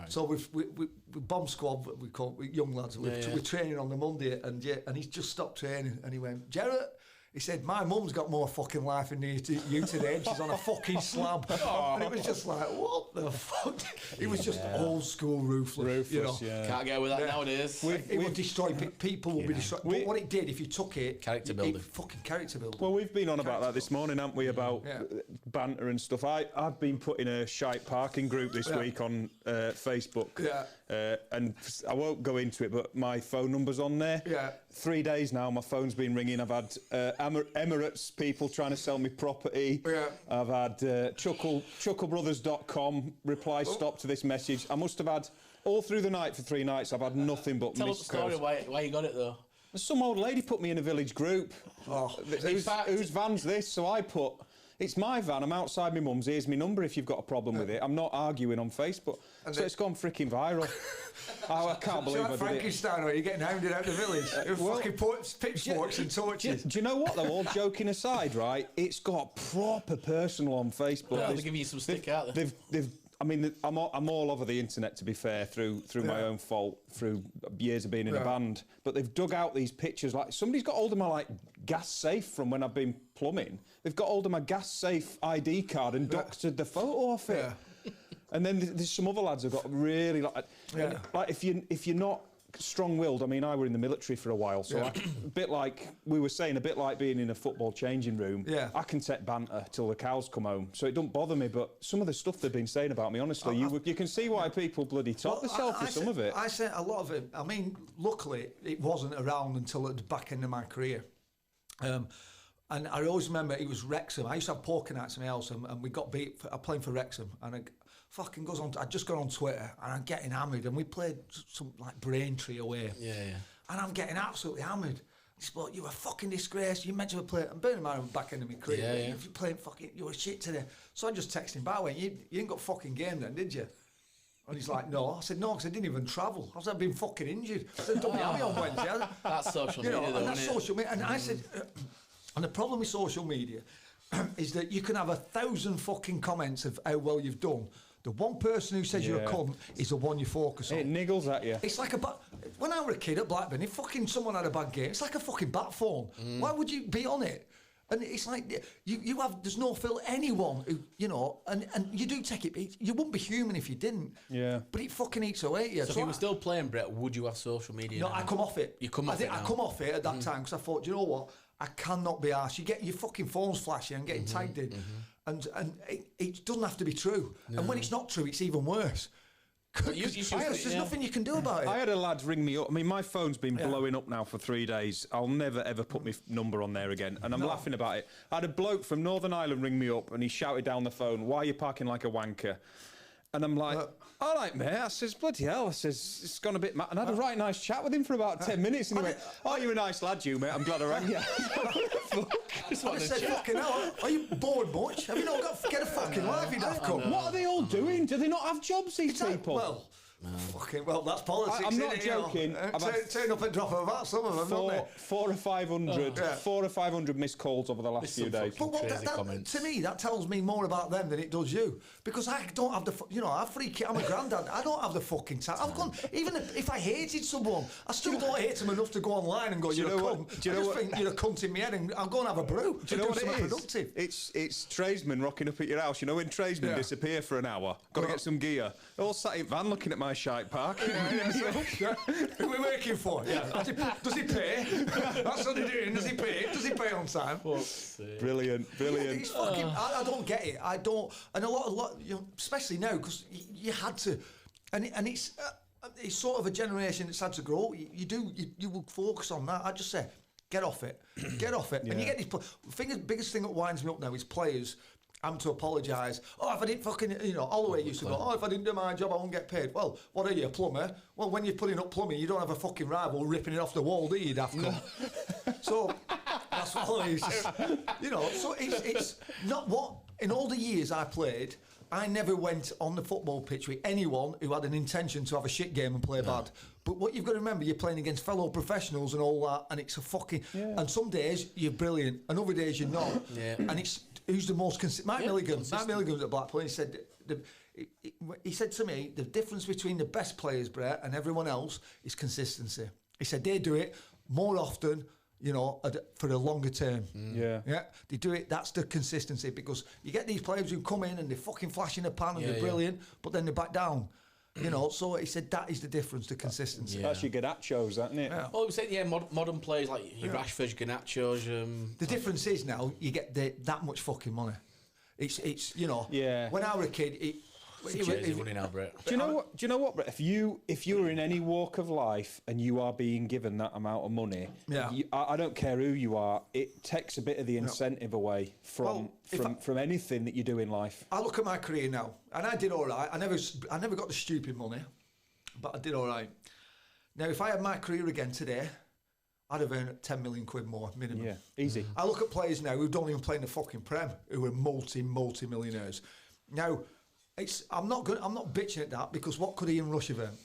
So we bomb squad, we call it, young lads, we're training on the Monday, and he's just stopped training, and he went, "Jarrett," he said, "My mum's got more fucking life than you today, and she's on a fucking slab." And it was just like, what the fuck? He was just old school ruthless. Can't go with that nowadays. It would destroy people. Will be destroyed. But what it did, if you took it, character building. Fucking character building. Well, we've been on about that this morning, haven't we? About banter and stuff. I've been put in a shite parking group this week on Facebook. and I won't go into it, but my phone number's on there. Yeah. 3 days now, my phone's been ringing. I've had Emirates people trying to sell me property. Yeah. I've had chucklebrothers.com reply stop to this message. I must have had, all through the night for 3 nights, I've had nothing but Tell us the story why you got it though. Some old lady put me in a village group. Whose van's this? So I put, it's my van, I'm outside my mum's, here's my number if you've got a problem with it. I'm not arguing on Facebook. And so it's gone freaking viral. I can't believe I did it. Frankenstein, are you getting hounded out of the village? Fucking pitchforks and torches. Do you know what though, all joking aside, right, it's got proper personal on Facebook. They're giving you some stick out there. I mean, I'm all over the internet, to be fair, through my own fault, through years of being in a band. But they've dug out these pictures. Like, somebody's got hold of my gas safe from when I've been plumbing. They've got hold of my gas safe ID card and doctored the photo off it. And then there's some other lads who've got really like if you're not strong-willed. I mean, I were in the military for a while, so a bit like we were saying, a bit like being in a football changing room. I can take banter till the cows come home, so it don't bother me. But some of the stuff they've been saying about me, honestly, you can see why people bloody top themselves for some of it. I say a lot of it. I mean, luckily, it wasn't around until at the back end of my career. And I always remember it was Wrexham. I used to have poker nights in my house, and we got beat. I playing for Wrexham, and fucking goes on. I'd just gone on Twitter and I'm getting hammered, and we played some like Braintree away. And I'm getting absolutely hammered. He said, "You're a fucking disgrace. You meant to have played." And bearing in mind, I'm back end of my career. If you're playing fucking, you're a shit today. So I just texted him back. I went, "You ain't got fucking game then, did you?" And he's like, "No." I said, "No, because I didn't even travel. I've been fucking injured." I said, "Don't be happy on Wednesday." That's social media, though, and that's social media. And I said, and the problem with social media is that you can have 1,000 fucking comments of how well you've done. The one person who says you're a cunt is the one you focus on. It niggles at you. It's like when I was a kid at Blackburn, if fucking someone had a bad game, it's like a fucking bat phone. Why would you be on it? And it's like you have. There's no feel anyone who and you do take it. You wouldn't be human if you didn't. Yeah. But it fucking eats away at you. So if you were still playing, Brett, would you have social media? No, I come off it. You come off it. I come off it at that time because I thought, do you know what? I cannot be arsed. You get your fucking phones flashing and getting tagged in, and it doesn't have to be true. No. And when it's not true, it's even worse. There's nothing you can do about it. I had a lad ring me up. I mean, my phone's been blowing up now for 3 days. I'll never, ever put my number on there again. And I'm laughing about it. I had a bloke from Northern Ireland ring me up and he shouted down the phone, "Why are you parking like a wanker?" And I'm like, "All right, mate." I says, "Bloody hell." I says, "It's gone a bit mad." And I had a right nice chat with him for about 10 minutes. And he went, "Oh, you're a nice lad, you, mate. I'm glad I rang you." I said, "Fucking hell, are you bored much? Have you not got get a fucking life, you daft cunt?" What are they all doing? Do they not have jobs, these people? Well, that's politics. I'm not joking. Turn up and drop a vat, some of them, don't they? 400 or 500 missed calls over the last few days. But to me, that tells me more about them than it does you. Because I don't have the, I have 3 kids, I'm a granddad, I don't have the fucking time. I've gone, even if I hated someone, I still don't hate them enough to go online and go, "You're a cunt." I just think you're a cunt in my head and I'll go and have a brew. Do you know what it is? Productive. It's tradesmen rocking up at your house. You know when tradesmen disappear for an hour, got to get some gear. They're all sat in van looking at my shite park. Who are we working for? Does he pay? That's what they're doing. Does he pay? Does he pay on time? Brilliant. It's fucking, I don't get it. I don't. And a lot, especially now, because you had to, and it's sort of a generation that's had to grow. You will focus on that. I just say, get off it. And you get these. Biggest thing that winds me up now is players. I'm to apologise. "Oh, if I didn't fucking, Holloway used to go, "Oh, if I didn't do my job, I won't get paid." Well, what are you, a plumber? Well, when you're putting up plumbing, you don't have a fucking rival ripping it off the wall, do you, daft cunt? So, that's what Holloway used to say. So it's not what, in all the years I played, I never went on the football pitch with anyone who had an intention to have a shit game and play bad. But what you've got to remember, you're playing against fellow professionals and all that, and it's a fucking... And some days, you're brilliant, and other days, you're not. And it's... Who's the most consistent? Mike Milligan was at Blackpool, and he said to me, the difference between the best players, Brett, and everyone else is consistency. He said they do it more often, for a longer term. They do it. That's the consistency, because you get these players who come in and they're fucking flashing the pan and they're brilliant, but then they back down. So he said that is the difference, the consistency. That's your Garnachos, isn't it? Well, we said, modern players like your Rashfords, Garnachos. The difference is now you get that much fucking money. It's when I was a kid, Brett. Do you know what, Brett? If you're in any walk of life and you are being given that amount of money, I don't care who you are, it takes a bit of the incentive away from anything that you do in life. I look at my career now, and I did all right. I never got the stupid money, but I did all right. Now, if I had my career again today, I'd have earned 10 million quid more minimum. Yeah, easy. I look at players now who don't even play in the fucking Prem, who are multi-millionaires. Now, I'm not bitching at that, because what could Ian Rush have earned?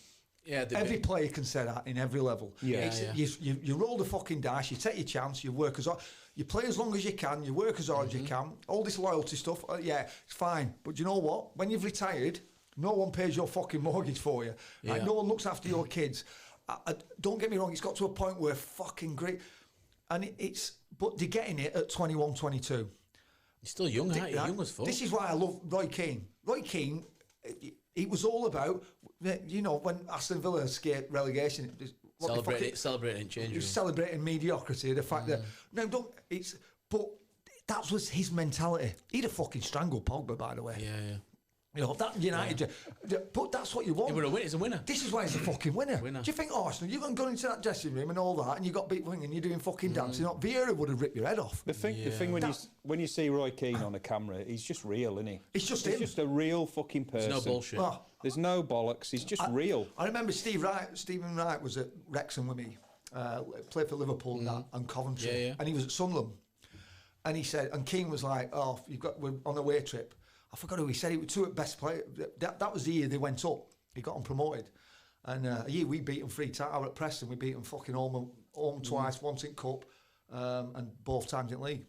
Yeah, every player can say that in every level. You roll the fucking dice, you take your chance, you work as hard, you play as long as you can, you work as hard as you can. All this loyalty stuff, it's fine. But you know what? When you've retired, no one pays your fucking mortgage for you. Yeah. Right? No one looks after your kids. Don't get me wrong, it's got to a point where fucking great, and but they're getting it at 21, 22. You're still young, aren't you? Young as fuck. This is why I love Roy Keane. Roy Keane, it was all about, when Aston Villa escaped relegation. Celebrating change. He was celebrating mediocrity, the fact that but that was his mentality. He'd have fucking strangled Pogba, by the way. Yeah. That United, but that's what you want. He's a winner. This is why he's a fucking winner. Do you think Arsenal, you've gone into that dressing room and all that, and you got beat wing and you're doing fucking dancing? Vieira would have ripped your head off. The thing when you see Roy Keane on a camera, he's just real, isn't he? He's just a real fucking person. There's no bullshit. There's no bollocks. He's just real. I remember Stephen Wright was at Wrexham with me, played for Liverpool and Coventry, and he was at Sunderland, and he said, and Keane was like, we're on a away trip. I forgot who he said. He was two at best player. That was the year they went up. He got them promoted. And a year we beat them 3-0 at Preston. We beat them fucking home twice, once in Cup, and both times in league.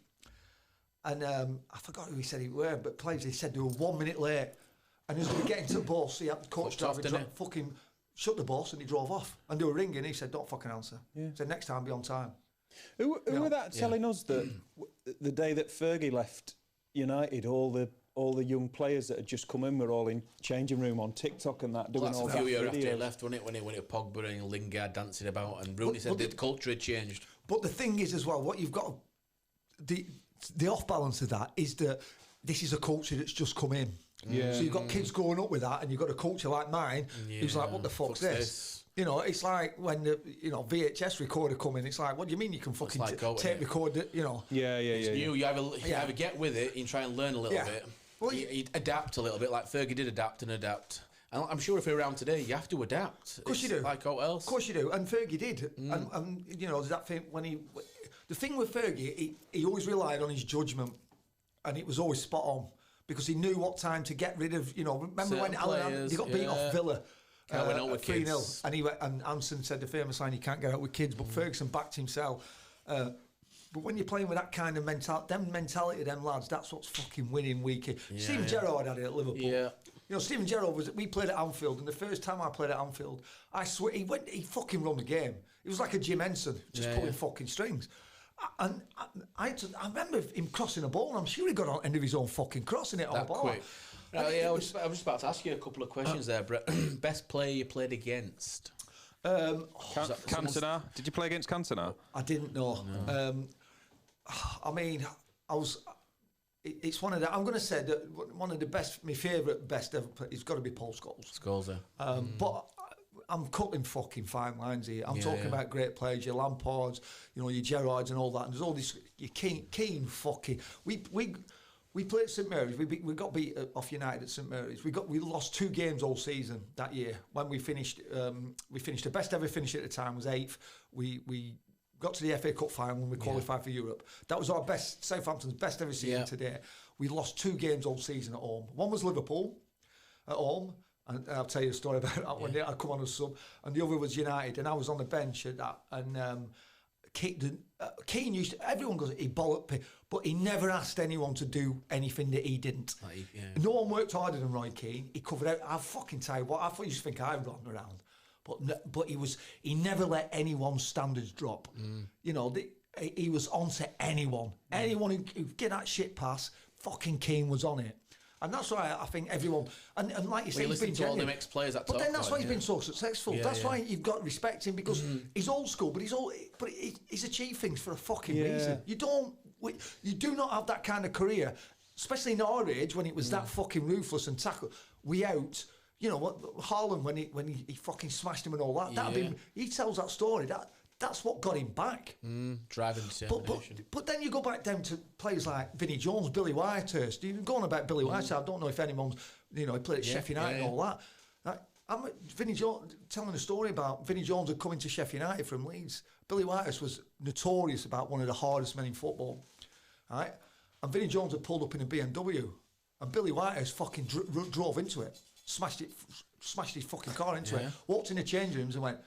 And I forgot who he said he were, but players, he said they were 1 minute late. And as we were getting to the bus, he had the coach fucking shut the bus and he drove off. And they were ringing. He said, don't fucking answer. Yeah. He said, next time, be on time. Who were that telling us that the day that Fergie left United, all the young players that had just come in were all in changing room on TikTok and that, doing all that. A few years after he left, wasn't it? When he went to Pogba and Lingard dancing about, and Rooney said the culture had changed. But the thing is as well, what you've got, the off balance of that is that this is a culture that's just come in. Yeah. So you've got kids growing up with that, and you've got a culture like mine who's like, what the fuck's this? It's like when the VHS recorder come in. It's like, what do you mean you can fucking tape record it? Yeah. It's new. You either get with it and try and learn a little bit. Well, you adapt a little bit, like Fergie did adapt. And I'm sure if you're around today, you have to adapt. Of course you do. Like what else? Of course you do. And Fergie did. And there's that thing the thing with Fergie, he always relied on his judgment, and it was always spot on because he knew what time to get rid of. Remember certain when Alan, he got beat off Villa. Went out with 3-0, and Anson said the famous line, "You can't get out with kids," but Ferguson backed himself. But when you're playing with that kind of mentality, them lads, that's what's fucking winning week in. Yeah, Steven Gerrard had it at Liverpool. Yeah. Steven Gerrard we played at Anfield, and the first time I played at Anfield, I swear he fucking run the game. It was like a Jim Henson, just pulling fucking strings. And I remember him crossing a ball, and I'm sure he got on end of his own fucking crossing it all quick. I was just about to ask you a couple of questions there, Brett. Best player you played against? Cantona. Did you play against Cantona? I didn't know. No. I mean, it's one of the. I'm going to say that one of the best, my favourite best ever. It's got to be Paul Scholes. Scholes, yeah. But I'm cutting fucking fine lines here. I'm talking about great players, your Lampards, your Gerrards and all that. And there's all this. Your Keane fucking. We played at St Mary's. We got beat off United at St Mary's. We lost 2 games all season that year. When we finished the best ever finish at the time was 8th. We got to the FA Cup final when we qualified for Europe. That was our best, Southampton's best ever season today. We lost 2 games all season at home. One was Liverpool at home, and I'll tell you a story about that one day. I come on as sub, and the other was United, and I was on the bench at that. And Keane used to, everyone goes, he bollocked me, but he never asked anyone to do anything that he didn't. No one worked harder than Roy Keane. He covered out. I'll fucking tell you what, I thought you used to think I ran around. But he never let anyone's standards drop. He was on to anyone. Anyone who get that shit pass, fucking Keane was on it. And that's why I think everyone, and like you say, he's been to all them ex-players that but then that's why he's been so successful. That's why you've got to respect him, because he's old school, but he's achieved things for a fucking reason. You do not have that kind of career especially in our age when it was that fucking ruthless and tackle. We out. You know what, Haaland when he fucking smashed him and all that. That'd been, he tells that story. That's what got him back. Driving determination. But then you go back down to players like Vinnie Jones, Billy Whitehurst. You're going about Billy Whitehurst. I don't know if anyone's, he played at Sheffield United and all that. I'm Vinnie Jones telling a story about Vinnie Jones had come into Sheffield United from Leeds. Billy Whitehurst was notorious about one of the hardest men in football, right? And Vinnie Jones had pulled up in a BMW, and Billy Whitehurst fucking drove into it, smashed his fucking car into it, walked in the changing rooms and went,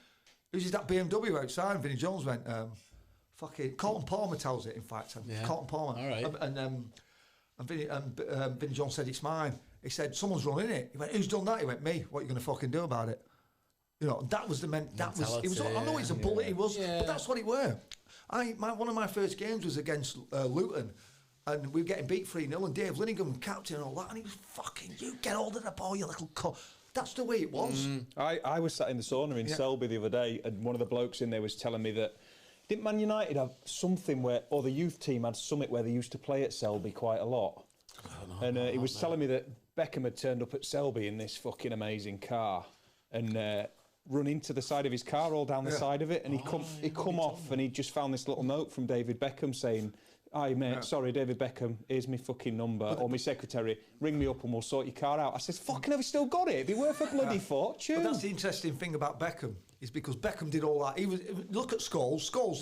"Who's that BMW outside?" And Vinnie Jones went, "Fucking Colton Palmer tells it." In fact, Colton Palmer. All right. And Vinnie Jones said, "It's mine." He said, "Someone's running it." He went, "Who's done that?" He went, "Me." "What are you going to fucking do about it?" That was the mentality. It was. I know it's a bullet. It was, but that's what it were. One of my first games was against Luton, and we were getting beat 3-0, and Dave Linningham, captain and all that, and he was fucking, "You get hold of the ball, you little cunt." That's the way it was. I was sat in the sauna in Selby the other day, and one of the blokes in there was telling me that didn't Man United have something or the youth team had something where they used to play at Selby quite a lot. And he was telling me that Beckham had turned up at Selby in this fucking amazing car and run into the side of his car, all down the side of it, and he come off and he just found this little note from David Beckham saying, "Hi mate, sorry David Beckham, here's my fucking number, or my secretary, ring me up and we'll sort your car out." I said, "Fucking have you still got it? It'd be worth a bloody fortune." But that's the interesting thing about Beckham, is because Beckham did all that. Look at Scholes. Scholes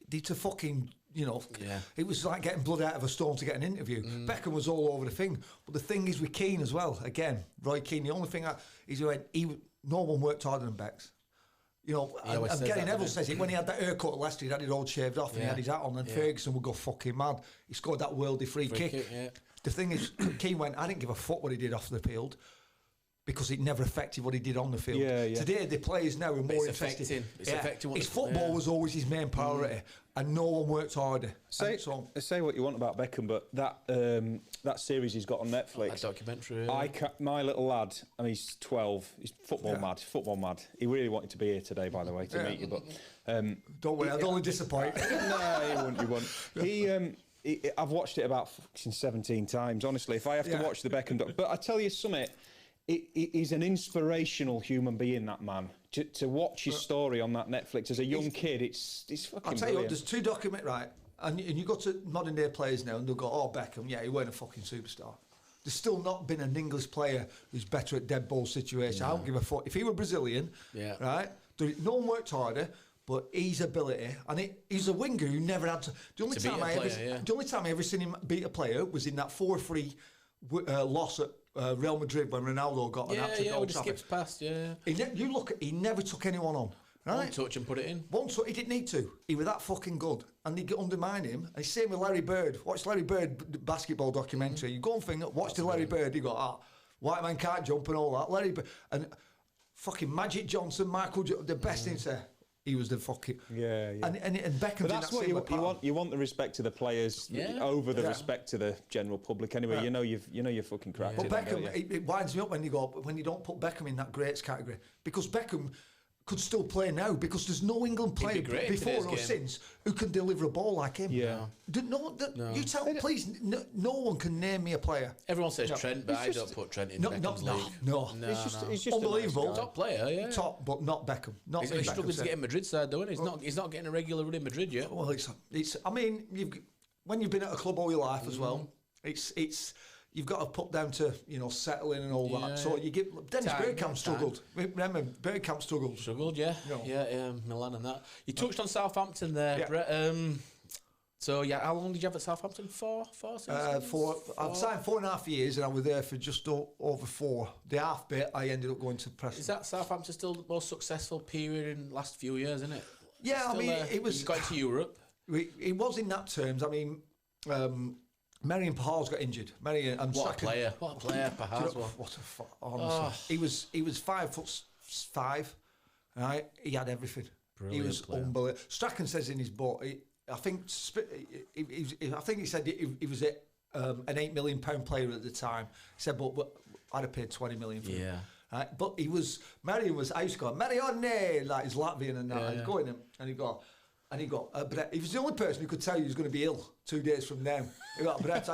did to fucking, it was like getting blood out of a stone to get an interview. Beckham was all over the thing. But the thing is with Keane as well, again, Roy Keane, the only thing is no one worked harder than Becks. And Gary Neville says it when he had that haircut at Leicester, he had it all shaved off and he had his hat on, and Ferguson would go fucking mad. He scored that worldly free kick. The thing is, Keane went, "I didn't give a fuck what he did off the field," because it never affected what he did on the field. Today, the players now are more interested. It's affecting what his football was always his main priority, and no one worked harder. Say what you want about Beckham, but that series he's got on Netflix, that documentary. My little lad, and he's 12. He's football mad. He really wanted to be here today, by the way, to meet you. But don't worry, I'd only disappoint. No, he won't. I've watched it about 17 times. Honestly, if I have to watch the Beckham but I tell you something. He's an inspirational human being, that man. To watch his story on that Netflix as a young kid, it's fucking I'll tell you what, there's two documentaries, right? And you go to modern day players now and they'll go, "Oh, Beckham, he weren't a fucking superstar." There's still not been an English player who's better at dead ball situation. I don't give a fuck. If he were Brazilian, right, no one worked harder, but his ability, and he's a winger who never had to. The only time I ever seen him beat a player was in that 4-3 loss at Real Madrid when Ronaldo got an hat-trick. He skips past, He never took anyone on. Right? One touch and put it in. One touch, he didn't need to. He was that fucking good. And they undermine him. And same with Larry Bird. Watch Larry Bird basketball documentary. You go and think, watch the Larry Bird. You go, white man can't jump and all that. Larry Bird. And fucking Magic Johnson, Michael Johnson, the best thing to he was the fucking And Beckham. But that's what you want. You want the respect to the players over the respect to the general public. Anyway, you know you're fucking cracked. But Beckham, it winds me up when you don't put Beckham in that greats category, because Beckham could still play now, because there's no England player before or since who can deliver a ball like him. No. You tell, please, no one can name me a player. Everyone says Trent, but I don't put Trent in Beckham's league. No. He's just unbelievable. Top player, Top, but not Beckham. He's struggling to get in Madrid side, though, isn't he? He's not getting a regular run in Madrid yet. Well, it's. I mean, when you've been at a club all your life as well, it's. You've got to put down to, settling and all that. So you give... Dennis Bergkamp struggled. Remember, Bergkamp struggled. Milan and that. You touched on Southampton there, Brett. So, how long did you have at Southampton? 4 seasons? 4. I've signed 4.5 years, and I was there for just over 4. The half bit, I ended up going to Preston. Is that Southampton still the most successful period in the last few years, isn't it? Yeah, it was... You got to Europe. It was in that terms. I mean... Marion Pahal's got injured. What a player, Pahal's was. What a honestly. He was 5'5", right? He had everything. Brilliant he was player. unbelievable. Strachan says in his book, I think he said he was an £8 million player at the time. He said, but I'd have paid 20 million for him. Right? But Marion was, I used to go, Marione, like he's Latvian and that. I'd go in and he'd go, And he got, Brett, he was the only person who could tell you he was going to be ill 2 days from now. He got, Brett,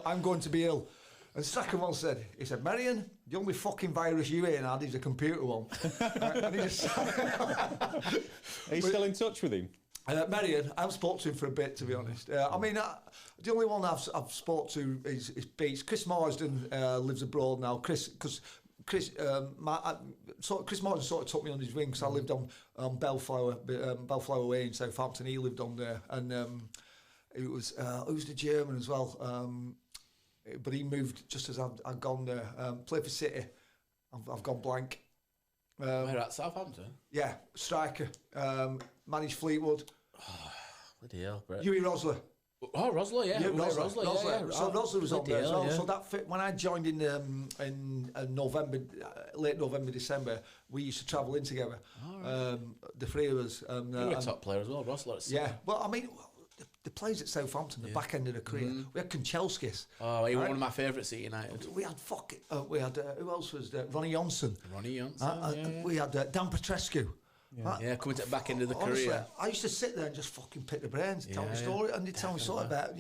I'm going to be ill. And the second one said, Marion, the only fucking virus you ain't had is a computer one. And he just... Are you still in touch with him? Marion, I've spoken to him for a bit, to be honest. I mean, the only one I've spoken to is Beats. Chris Marsden lives abroad now. Chris Marsden sort of took me on his wing because I lived on Bellflower Way in Southampton. He lived on there, and it was the German as well. But he moved just as I'd gone there. Played for City. I've gone blank. Where at Southampton? Yeah, striker. Managed Fleetwood. Oh, bloody hell, Brett. Huey Rosler. Oh, Rosler, yeah. Rosler. Yeah. So Rosler was on there as well. Yeah. So that fit, when I joined in November, late November, December, we used to travel in together. Right. The three of us. You were a top player as well, Rosler. Yeah, well, I mean, the players at Southampton, the back end of the career, we had Kanchelskis. Oh, he was one of my favourites at United. We had who else was there? Ronnie Johnson. We had Dan Petrescu. Coming to the back end of the honestly, career. I used to sit there and just fucking pick the brains, tell me story, and they tell me sort of about,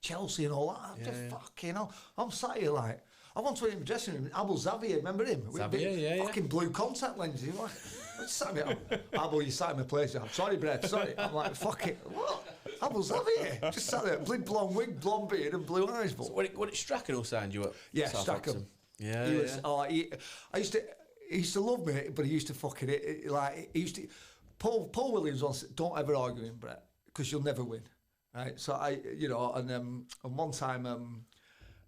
Chelsea and all that. Just fucking hell. I'm sat here like, I went to him in the dressing room, Abel Xavier, remember him? Fucking blue contact lenses. Abel, you sat in my place. I'm sorry, Brett, sorry. I'm like, fuck it, what? Abel Xavier? Just sat there, blonde wig, blonde beard and blue eyes. But so what it Strachan who signed you up? Yeah, Strachan. Yeah, he was, he used to love me, but he used to fucking Paul Williams once said, don't ever argue with him, Brett, because you'll never win, right? So and one time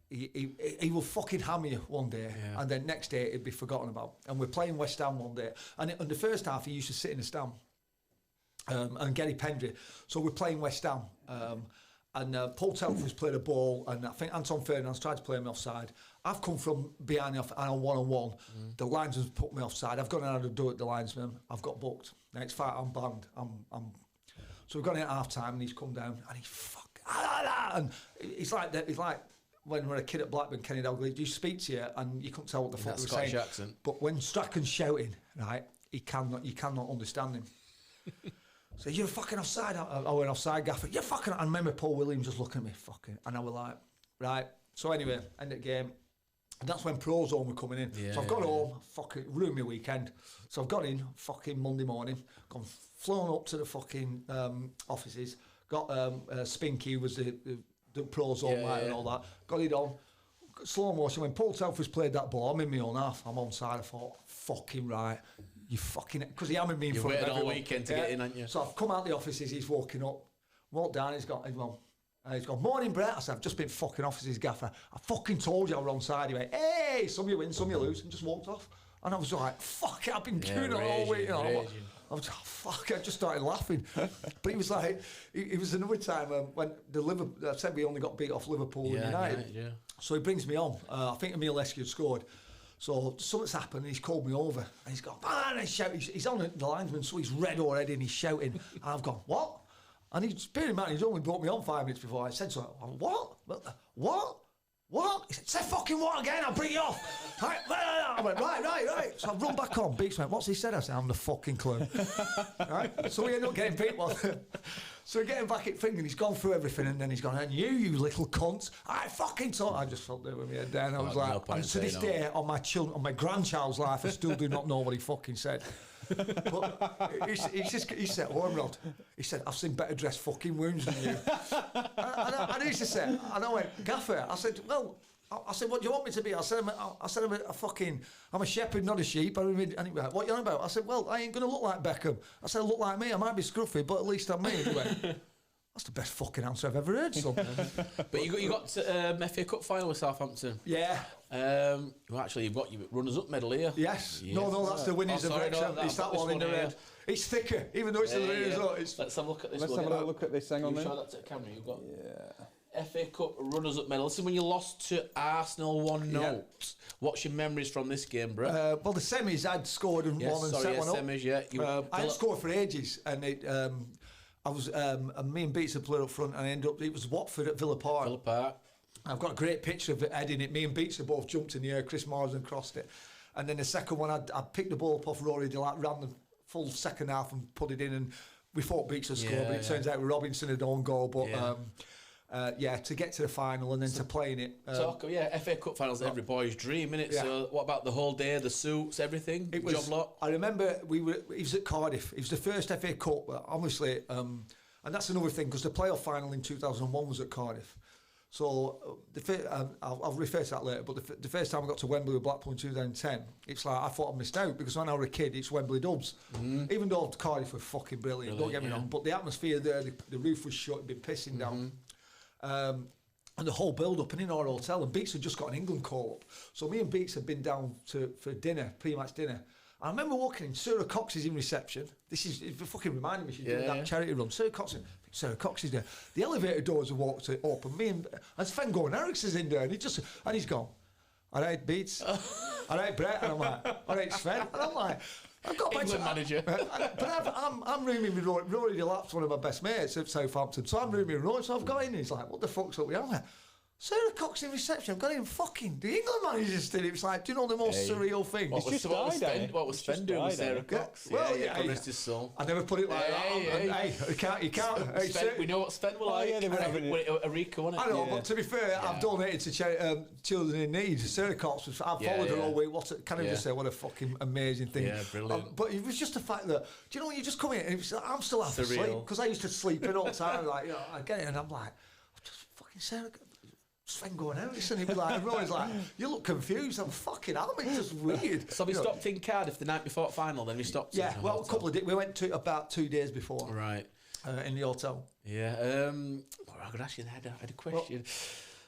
he will fucking hammer you one day, and then next day it'd be forgotten about. And we're playing West Ham one day, and in the first half he used to sit in the stand, and Gary Pendry. So we're playing West Ham. And Paul Telford's played a ball, and I think Anton Ferdinand's tried to play me offside. I've come from behind the off, and on one-on-one, the linesman's put me offside. I've gone out to do it, the linesman. I've got booked. Next fight, I'm banned. So we've gone in at half-time, and he's come down, and and he's like that. He's like when we were a kid at Blackburn, Kenny Dalglish, you speak to you, and you couldn't tell what the fuck he was saying. Accent. But when Strachan's shouting, right, you cannot understand him. So you're fucking offside. I went offside, gaffer. You're fucking. I remember Paul Williams just looking at me, fucking, and I was like, right. So anyway, end of the game, and that's when Prozone were coming in. So I've got home, fucking ruined my weekend. So I've got in fucking Monday morning, flown up to the fucking offices. Got Spinky, who was the Prozone light and all that. Got it on. Slow motion. When Paul Telford's played that ball, I'm in my own half. I'm on side. I thought, fucking right. You fucking... Because he hammered me in front of everyone. You waited all weekend to get in, haven't you? So I've come out the offices, he's walking up, walked down, he's gone, morning, Brett. I said, I've just been fucking offices, gaffer. I fucking told you I was wrong side. He went, hey, some you win, some you lose, and just walked off. And I was like, fuck it, I've been doing it all week. I was like, fuck it, I just started laughing. But he was like, it was another time when I said we only got beat off Liverpool and United. Yeah. So he brings me on. I think Emile Escu had scored. So something's happened, and he's called me over, and he's gone, man, and he's on the linesman, so he's red already, and he's shouting, and I've gone, what? And he's, bearing in mind, he's only brought me on 5 minutes before I said so. I went, what? He said, say fucking what again, I'll bring you off. I went, right. So I've run back on. Beats went, what's he said? I said, I'm the fucking clue. Right? So we end up getting beat. So we're getting back at thing, and he's gone through everything, and then he's gone, and you little cunt, I fucking thought. I just felt there with my head down. I was like, and to this day, on my grandchild's life, I still do not know what he fucking said. But he said, Ormerod, he said, I've seen better dressed fucking wounds than you. and he used to say, and I went, Gaffer, I said, well, what do you want me to be? I said, I'm a shepherd, not a sheep. And he went, what are you on about? I said, well, I ain't going to look like Beckham. I said, I look like me. I might be scruffy, but at least I'm me. He went, that's the best fucking answer I've ever heard, son. But you got FA Cup final with Southampton. Yeah. Well, actually, you've got your runners-up medal here. Yes. No, that's the winners of Wrexham. It's that one in the red. It's thicker, even though it's in the red as well. Let's have a look at this. Let's have a look at this. Hang on then. Show that to the camera. You've got FA Cup runners-up medal. Listen, when you lost to Arsenal 1-0, what's your memories from this game, bro? Well, the semis I'd scored and won and set one up. Semis, yeah. I hadn't scored for ages, and I was me and Beats had played up front, and I ended up. It was Watford at Villa Park. I've got a great picture of it heading it. Me and Beats had both jumped in the air. Chris Marsden crossed it, and then the second one, I picked the ball up off Rory Delatte, ran the full second half and put it in, and we thought Beats would score, but it turns out Robinson had own goal. But to get to the final and then to play in it. FA Cup finals, every boy's dream, innit? Yeah. So what about the whole day, the suits, everything? It was, job lot? I remember it was at Cardiff. It was the first FA Cup, obviously, and that's another thing, because the playoff final in 2001 was at Cardiff. So I'll refer to that later, but the first time I got to Wembley with Blackpool in 2010, it's like I thought I missed out, because when I was a kid, it's Wembley Dubs. Even though Cardiff were fucking brilliant, don't get me wrong, but the atmosphere there, the roof was shut, it'd been pissing down. And the whole build-up, and in our hotel, and Beats had just got an England call-up. So me and Beats had been down for dinner, pre-match dinner. I remember walking in, Sarah Cox is in reception. It fucking reminded me she's doing that charity run. Sarah Cox is there. The elevator doors have walked open. Me and Sven Goran Eriksson's in there, and he's gone, all right, Beats, all right, Brett, and I'm like, all right, Sven, and I'm like, I've got England manager. But I'm rooming with Rory Delap's one of my best mates at Southampton, so I'm rooming with Rory, so I've got in, he's like, what the fuck's up with you? I'm like, Sarah Cox in reception, I've got in fucking the England manager still. It was like, do you know the most surreal thing? What was Sven doing with Sarah Cox? Rest his soul. I never put it like that. You can't. We know what Sven will like. They were having a Rico, wasn't it? I know, but to be fair, I've donated to children in need. Sarah Cox, I've followed her all the way. Can I just say, what a fucking amazing thing. Yeah, brilliant. But it was just the fact that, do you know, when you just come in, and I'm still half asleep, because I used to sleep in all the time, like, I get it, and I'm like, just fucking Sarah Sven going out, and he'd be like, everyone's like, you look confused. I'm fucking hell, it's just weird. So we stopped in Cardiff the night before final, then we stopped. Yeah, well, a couple of days. We went to about 2 days before. Right. In the hotel. Yeah. I'm going to ask you, I had a question.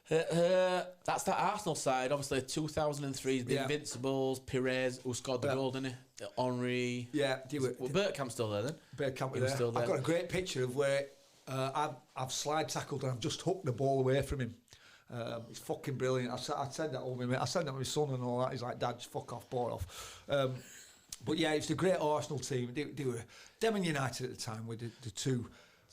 That's that Arsenal side, obviously 2003, the Invincibles, Pires, who scored the goal, didn't he? Henri. Yeah. Well, Bergkamp's still there then? Bergkamp was still there. I've got a great picture of where I've slide tackled and I've just hooked the ball away from him. It's fucking brilliant. I said that over me. I said that to my son and all that. He's like, Dad, just fuck off, ball off. But yeah, it's the great Arsenal team. They were them and United at the time with the two.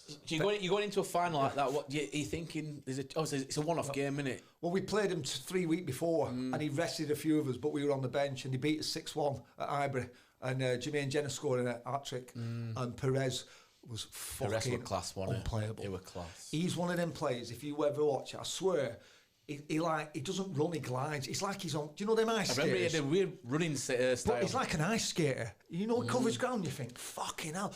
So you're going into a final like that. What are you thinking? It's a one-off game, isn't it? Well, we played him 3 weeks before, and he rested a few of us, but we were on the bench, and he beat us 6-1 at Highbury, and Jermaine Jenner scored an hat-trick, and Perez was fucking class, unplayable. He was class. He's one of them players, if you ever watch it, I swear, he doesn't run, he glides. It's like he's on, do you know them ice skaters? I remember he had a weird running style. But he's like an ice skater. You know, he covers ground, you think, fucking hell.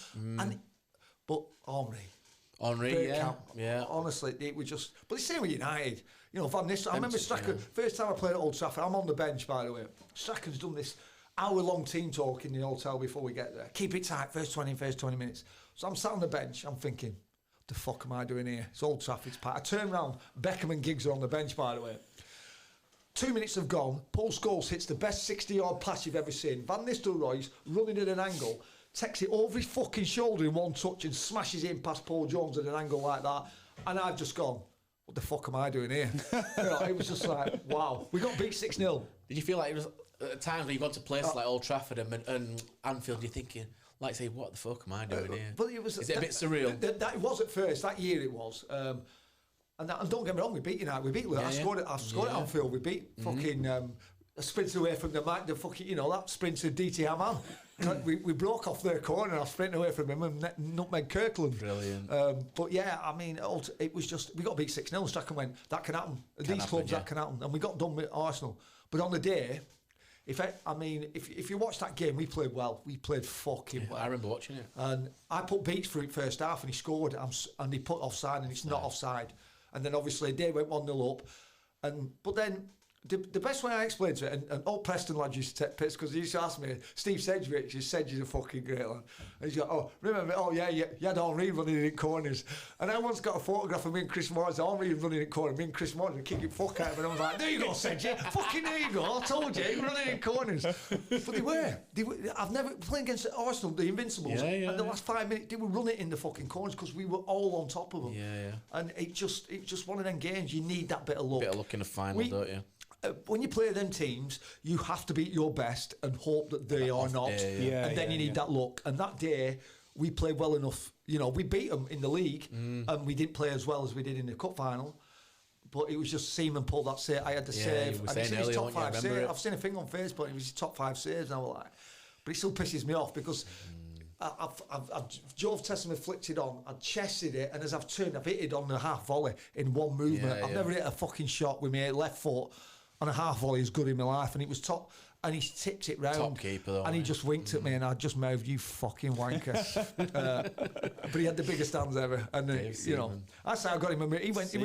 But Henri, yeah. Honestly, it was just, but the same with United. You know, Van Nistelrooy, I remember Strachan, first time I played at Old Trafford, I'm on the bench, by the way. Strachan's done this hour-long team talk in the hotel before we get there. Keep it tight, first 20 minutes. So I'm sat on the bench, I'm thinking, what the fuck am I doing here? It's Old Trafford's part. I turn round, Beckham and Giggs are on the bench, by the way. 2 minutes have gone, Paul Scholes hits the best 60-yard pass you've ever seen. Van Nistelrooy's running at an angle, takes it over his fucking shoulder in one touch and smashes it in past Paul Jones at an angle like that. And I've just gone, what the fuck am I doing here? It was just like, wow. We got beat 6-0. Did you feel like it was at times when you got to places like Old Trafford and Anfield, you're thinking, like, say, what the fuck am I doing here? But it was, is it a bit surreal? That it was at first. That year it was. And don't get me wrong, we beat United. We beat Liverpool. I scored at Anfield. We beat fucking sprinted away from the fucking, that sprinter DT Haman. we broke off their corner. I sprinted away from him and nutmeg Kirkland. Brilliant. But yeah, I mean, it was just, we got beat 6-0. Strachan went, that can happen. These clubs, that can happen. And we got done with Arsenal. But on the day, if you watch that game, we played well. We played fucking well. I remember watching it. And I put Beach for it first half, and he scored, and he put offside, and it's not offside. And then obviously they went 1-0 up, but then the best way I explained it, and old Preston lad used to take piss because he used to ask me, Steve Sedgwick, Sedgwick's a fucking great lad. And he's like, you had Henri running in corners. And I once got a photograph of me and Chris Morris, Henri running in corners, me and Chris Morris kicking fuck out of him. And I was like, there you go, Sedgwick, fucking there you go, I told you, running in corners. But they were. I've never played against Arsenal, the Invincibles, and the last 5 minutes, they were running in the fucking corners because we were all on top of them. Yeah. And it's just one of them games, you need that bit of luck. Bit of luck in the final, don't you? When you play them teams, you have to be at your best and hope that they are not. And then you need that luck. And that day, we played well enough. We beat them in the league, and we didn't play as well as we did in the cup final. But it was just Seaman pulled that save. I had the save. And it's his top 5 saves. I've seen a thing on Facebook, it was his top 5 saves, and I was like, but it still pisses me off because I've Jove Testament flicked it on, I chested it, and as I've turned, I've hit it on the half volley in one movement. I've never hit a fucking shot with my left foot on a half volley as good in my life, and it was top. And he tipped it round. Top keeper, though. And he just winked at me, and I just mouthed, "You fucking wanker." But he had the biggest hands ever. And, you know, that's how I got him a move. He meant to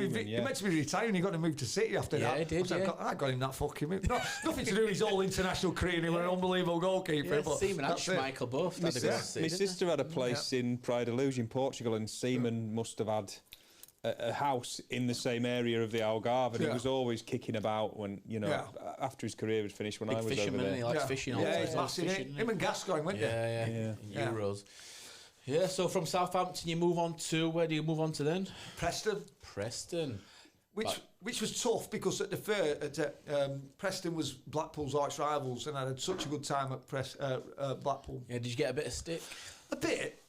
be retiring, he got to move to City after that. Yeah, he did, I got him that fucking move. Nothing to do with his whole international career, and he was an unbelievable goalkeeper. But Seaman and Schmeichel both. My sister had a place in Praia da Luz in Portugal, and Seaman must have had a house in the same area of the Algarve, and he was always kicking about when, you know, after his career was finished, when I was over there. He likes fishing all the time. Yeah, he's massive. Him and Gascoigne, weren't you? Yeah. Euros. Yeah, so from Southampton you move on to, where do you move on to then? Preston. Which was tough, because at the fair, Preston was Blackpool's arch rivals, and I had such a good time at Blackpool. Yeah, did you get a bit of stick? A bit,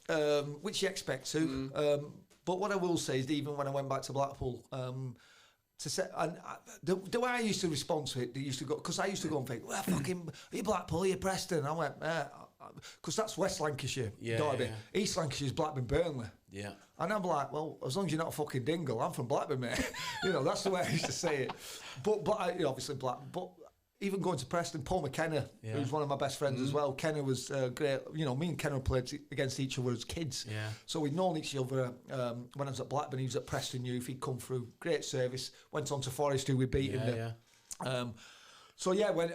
which you expect to. But what I will say is, even when I went back to Blackpool, to say, the way I used to respond to it, they used to go, because I used to go and think, well, fucking, are you Blackpool, are you Preston? I went, because that's West Lancashire, Derby. Yeah. East Lancashire's Blackburn, Burnley. Yeah. And I'm like, well, as long as you're not a fucking dingle, I'm from Blackburn, mate. You know, that's the way I used to say it. But obviously but even going to Preston, Paul McKenna, who's one of my best friends as well. Kenna was great. You know, me and Kenna played against each other as kids. Yeah. So we'd known each other when I was at Blackburn. He was at Preston Youth. He'd come through. Great service. Went on to Forest, who we beat in the... So yeah, when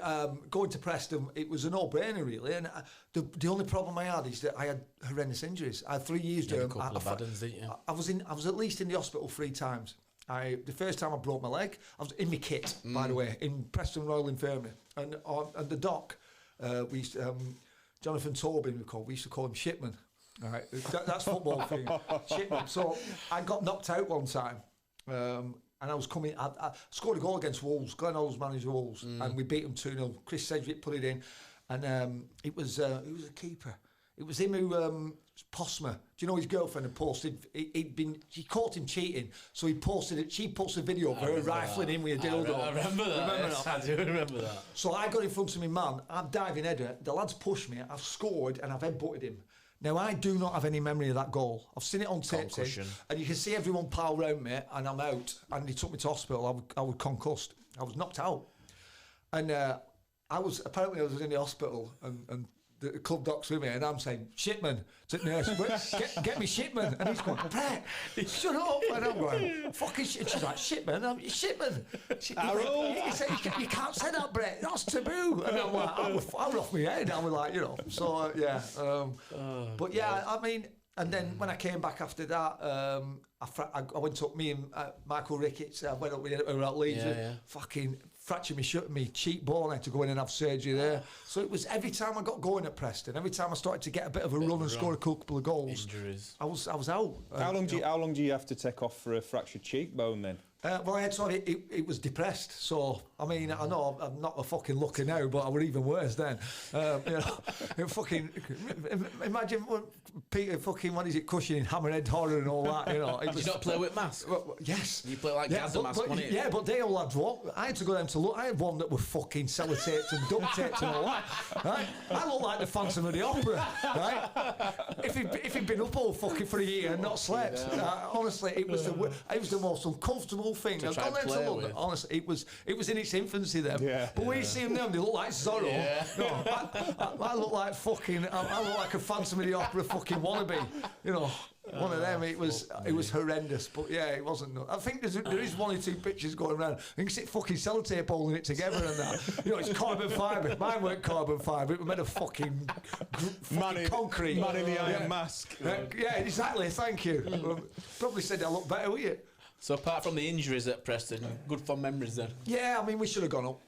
going to Preston, it was a no-brainer really. And the only problem I had is that I had horrendous injuries. I had 3 years there. A couple of bad ones, didn't you? I was at least in the hospital 3 times. The first time I broke my leg, I was in my kit, by the way, in Preston Royal Infirmary, and the doc, we used to, Jonathan Tobin, we used to call him Shipman. All right, that's football thing, Shipman. So I got knocked out one time, and I was coming. I scored a goal against Wolves. Glenn Olds managed Wolves, and we beat them 2-0. Chris Sedgwick put it in, and it was a keeper. It was him who Posma. Do you know his girlfriend had posted? She caught him cheating, so he posted it. She posted a video of her rifling him with a dildo. I remember that. I do remember that. So I got in front of me, man. I'm diving header. The lad's pushed me. I've scored and I've headbutted him. Now I do not have any memory of that goal. I've seen it on tape, and you can see everyone pile round me, and I'm out. And he took me to hospital. I was concussed. I was knocked out, and I was in the hospital, and the club doc's with me, and I'm saying, Shipman, to the nurse, get me Shipman. And he's going, Brett, shut up. And I'm going, fucking shit. She's like, Shipman? I'm Shipman. He said, you can't say that, Brett. That's taboo. And I'm like, I was off my head. I was like, you know, so yeah. But yeah, I mean, and then when I came back after that, I went up, me and Michael Ricketts, I went up with him at Leeds, fucking fractured me cheekbone. I had to go in and have surgery there. So it was every time I got going at Preston, every time I started to get a bit of a run and score a couple of goals, injuries. I was out. How long do you have to take off for a fractured cheekbone then? Well, I had it was depressed. So I mean, I know I'm not a fucking looker now, but I was even worse then. You know, fucking imagine Peter fucking what is it, cushioning, hammerhead horror and all that. You know, did you not play with mask? Well, yes, you play like Gaza mask, wasn't it? Yeah, but they all had what? I had to go down to look. I had one that was fucking sellotaped and duct taped and all that. Right? I look like the Phantom of the Opera. Right? If he'd been up all fucking for a year and not slept, honestly, it was the most uncomfortable thing. I've gone down to London. Honestly, it was in its infancy then. Yeah, but when you see them now, they look like Zorro. Yeah. No, I look like fucking. I look like a Phantom of the Opera fucking wannabe. You know. One of them, it was horrendous, but yeah, it wasn't. I think there is 1 or 2 pictures going around. You can see fucking sellotape holding it together and that. You know, it's carbon fibre. Mine weren't carbon fibre. It was made of fucking concrete. Man in the iron mask. Yeah, exactly. Thank you. Probably said I look better with it. So apart from the injuries at Preston, good fun memories then? Yeah, I mean, we should have gone up.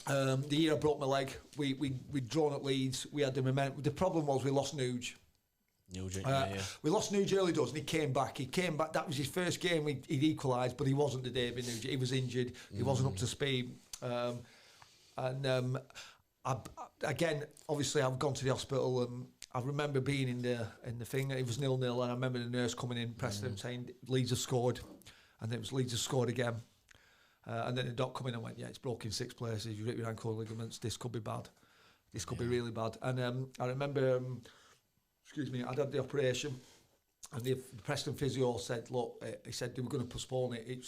The year I broke my leg, we'd drawn at Leeds. We had the momentum. The problem was we lost Nuge. We lost Nuge early doors, and he came back. That was his first game. He'd equalised, but he wasn't the David Nuge. He was injured. He wasn't up to speed. Again, obviously, I've gone to the hospital, and I remember being in the thing. It was 0-0, and I remember the nurse coming in, Preston, saying Leeds have scored, and it was Leeds have scored again. And then the doc come in and went, yeah, it's broken in 6 places. You rip your ankle ligaments. This could be bad. This could be really bad. And I remember. excuse me, I'd had the operation. And the Preston physio said, look, he said they were going to postpone it.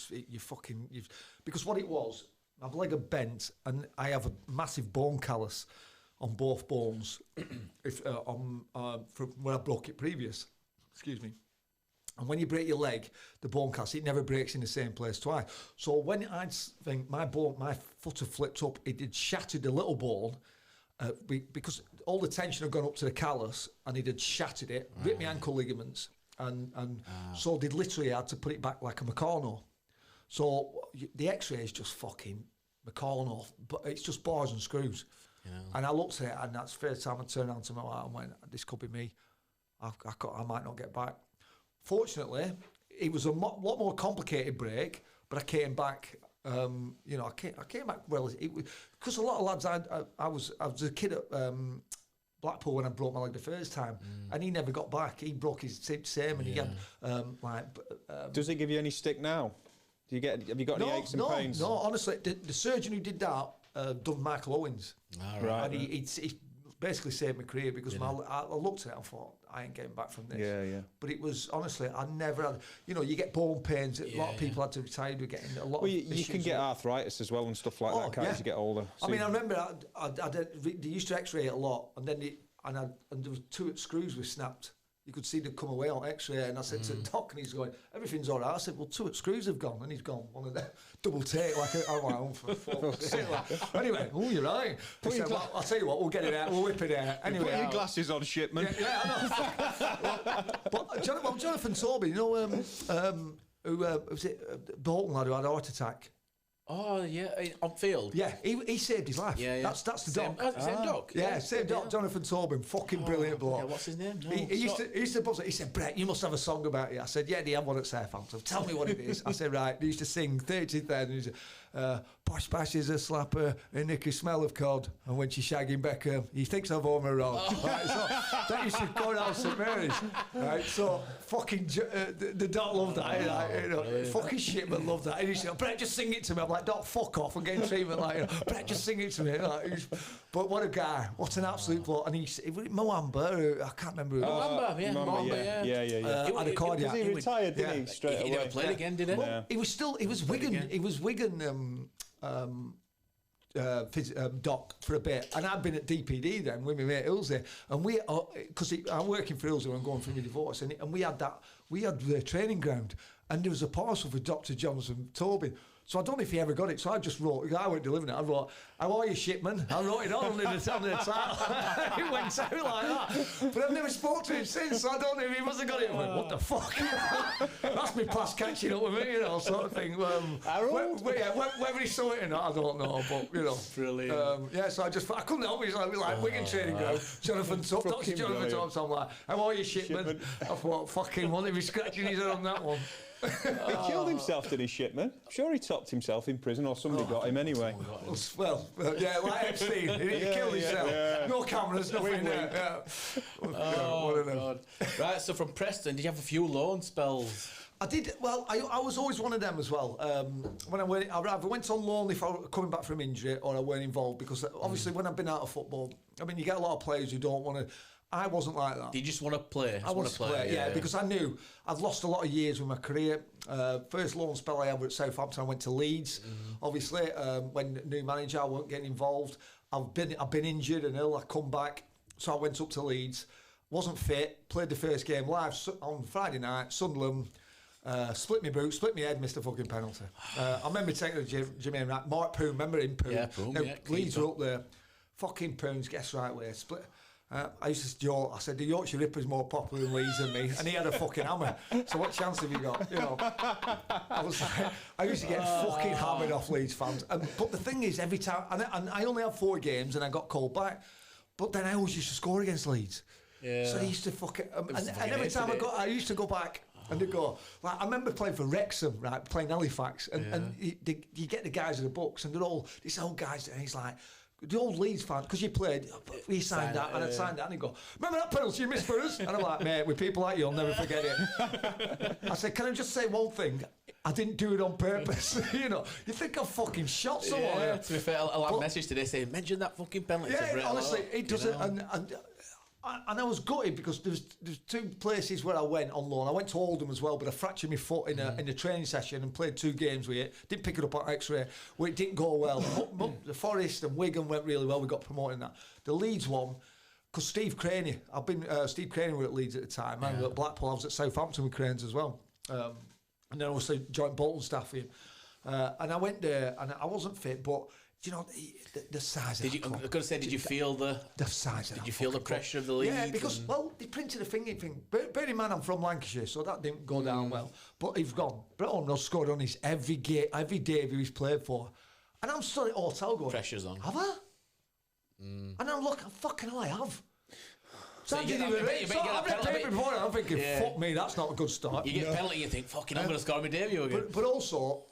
Because what it was, my leg had bent and I have a massive bone callus on both bones from where I broke it previous. Excuse me. And when you break your leg, the bone callus, it never breaks in the same place twice. So when I think my foot had flipped up, it had shattered a little bone because all the tension had gone up to the callus and it had shattered it, ripped my ankle ligaments. And so they literally had to put it back like a Meccano. So the X-ray is just fucking Meccano, but it's just bars and screws. Yeah. And I looked at it, and that's the first time I turned around to my wife and went, "This could be me. I might not get back." Fortunately, it was a lot more complicated break, but I came back. I came back well. Because a lot of lads, I was a kid at Blackpool when I broke my leg the first time, and he never got back. He broke his same, and he had Does it give you any stick now? Have you got any aches and pains? No, honestly, the surgeon who did that done Michael Owens, right? And he basically saved my career because I looked at it and thought I ain't getting back from this. Yeah. But it was honestly, I never had. You get bone pains. A lot of people had to retire. We're getting a lot. Well, you can get arthritis as well and stuff like that. Can't as you get older. I mean, I remember they used to X-ray it a lot, and then and there was 2 screws were snapped. You could see them come away on X-ray, and I said to the doc, and he's going, "Everything's all right." I said, "Well, 2 screws have gone," and he's gone, one of them, double take, like I'm like, "Oh, for fuck's sake." Anyway, you're right. He said, "Well, I'll tell you what, we'll get it out, we'll whip it out." Anyway, put your glasses on, Shipman. Yeah, I know. But Jonathan Torby, who was it, Bolton lad who had a heart attack. Oh yeah, on field. Yeah, he saved his life. Yeah. That's the same, doc. Same doc. Yeah, same doc. Jonathan Tobin, fucking brilliant bloke. Yeah, what's his name? No, he used to buzz it. He said, "Brett, you must have a song about it." I said, "Yeah, they have one at Southampton. Tell me what it is." I said, "Right." They used to sing 30,000. He said, "Posh Pash is a slapper, and Nicky smell of cod. And when she's shagging Beckham, he thinks of Ormerod." Right, so that used to go down St Mary's. Right, so fucking the doc loved that. Fucking shit, but loved that. And he said, "Brett, just sing it to me." I'm like, "Doc, fuck off." I'm getting treatment like, "Brett, just sing it to me." But what a guy! What an absolute bloke! And he Moamba, I can't remember who it was. Moamba, yeah. Had a cardiac. He retired, didn't he? Straight away. He never played again, did he? Well, he was Wigan doc for a bit, and I'd been at DPD then with my mate Ilse, and because I'm working for Ilse and I'm going through my divorce, and we had the training ground, and there was a parcel for Dr. Jonathan Tobin. So I don't know if he ever got it. So I just wrote. I went delivering it. I wrote, "How are you, Shipman?" I wrote it on the title. It went out like that. But I've never spoke to him since. So I don't know if he must have got it. I went, "What the fuck?" That's me past catching up with me, sort of thing. Whether he saw it or not, I don't know. But brilliant. So I couldn't help it. Like Wigan training ground. Jonathan Thompson. So I'm like, "How are you, Shipman?" I thought, fucking, won't he be scratching his head on that one? He killed himself, did he, Shipman? I'm sure he topped himself in prison, or somebody got him anyway. Well, like Epstein. He killed himself. Yeah. No cameras, nothing there. Oh, God. Right, so from Preston, did you have a few loan spells? I did. Well, I was always one of them as well. When I either went on loan if I were coming back from injury, or I weren't involved, because obviously when I've been out of football, I mean, you get a lot of players who don't want to. I wasn't like that. Did you just want to play? I wanted to play, yeah, because I knew I'd lost a lot of years with my career. First loan spell I had was at Southampton. I went to Leeds. Obviously, when new manager, I weren't getting involved. I've been injured and ill. I come back, so I went up to Leeds. Wasn't fit. Played the first game live on Friday night. Sunderland. Split my boot, split my head, missed a fucking penalty. I remember taking the Jermaine right. Mark Poon, remember him? Poon. Yeah, Poon. Leeds were up there. Fucking Poons, guess right way. Split. I used to joke. I said the Yorkshire Ripper's more popular in Leeds than me, and he had a fucking hammer. So what chance have you got? I used to get fucking hammered off Leeds fans. But the thing is, every time, and I only had 4 games, and I got called back. But then I always used to score against Leeds. Yeah. So I used to fucking, and every time I used to go back. And they go, like, I remember playing for Wrexham, right, playing Halifax, and you get the guys in the books, and they're all these old guys, and he's like, the old Leeds fan, because you played, we signed that, and I signed that, and he go, "Remember that penalty you missed for us?" And I'm like, "Mate, with people like you, I'll never forget it." I said, "Can I just say one thing? I didn't do it on purpose." You think I fucking shot someone. Yeah, to be fair, I'll have a message today saying, "Mention that fucking penalty." Yeah, honestly, it doesn't, and And I was gutted because there's 2 places where I went on loan. I went to Oldham as well, but I fractured my foot in a training session and played 2 games with it. Didn't pick it up on X-ray. Well, it didn't go well. The Forest and Wigan went really well. We got promoted in that. The Leeds one, because Steve Craney, Steve Craney were at Leeds at the time. I was at Blackpool. I was at Southampton with Cranes as well. And then I was joint Bolton staff with him. And I went there, and I wasn't fit, but you know the size of the club. I've got to say, did you feel the size of Did you feel the pressure of the Leeds? Yeah, because, they printed a thing. Bear in mind, I'm from Lancashire, so that didn't go down well. But he's gone. Brett Ormerod scored on his every day he's played for. And I'm still at hotel going, pressure's on. Have I? And I'm looking, fucking hell, I have. So I've read paper before, and I'm thinking, fuck me, that's not a good start. You get a penalty, you think, fucking, I'm going to score my debut again. But also,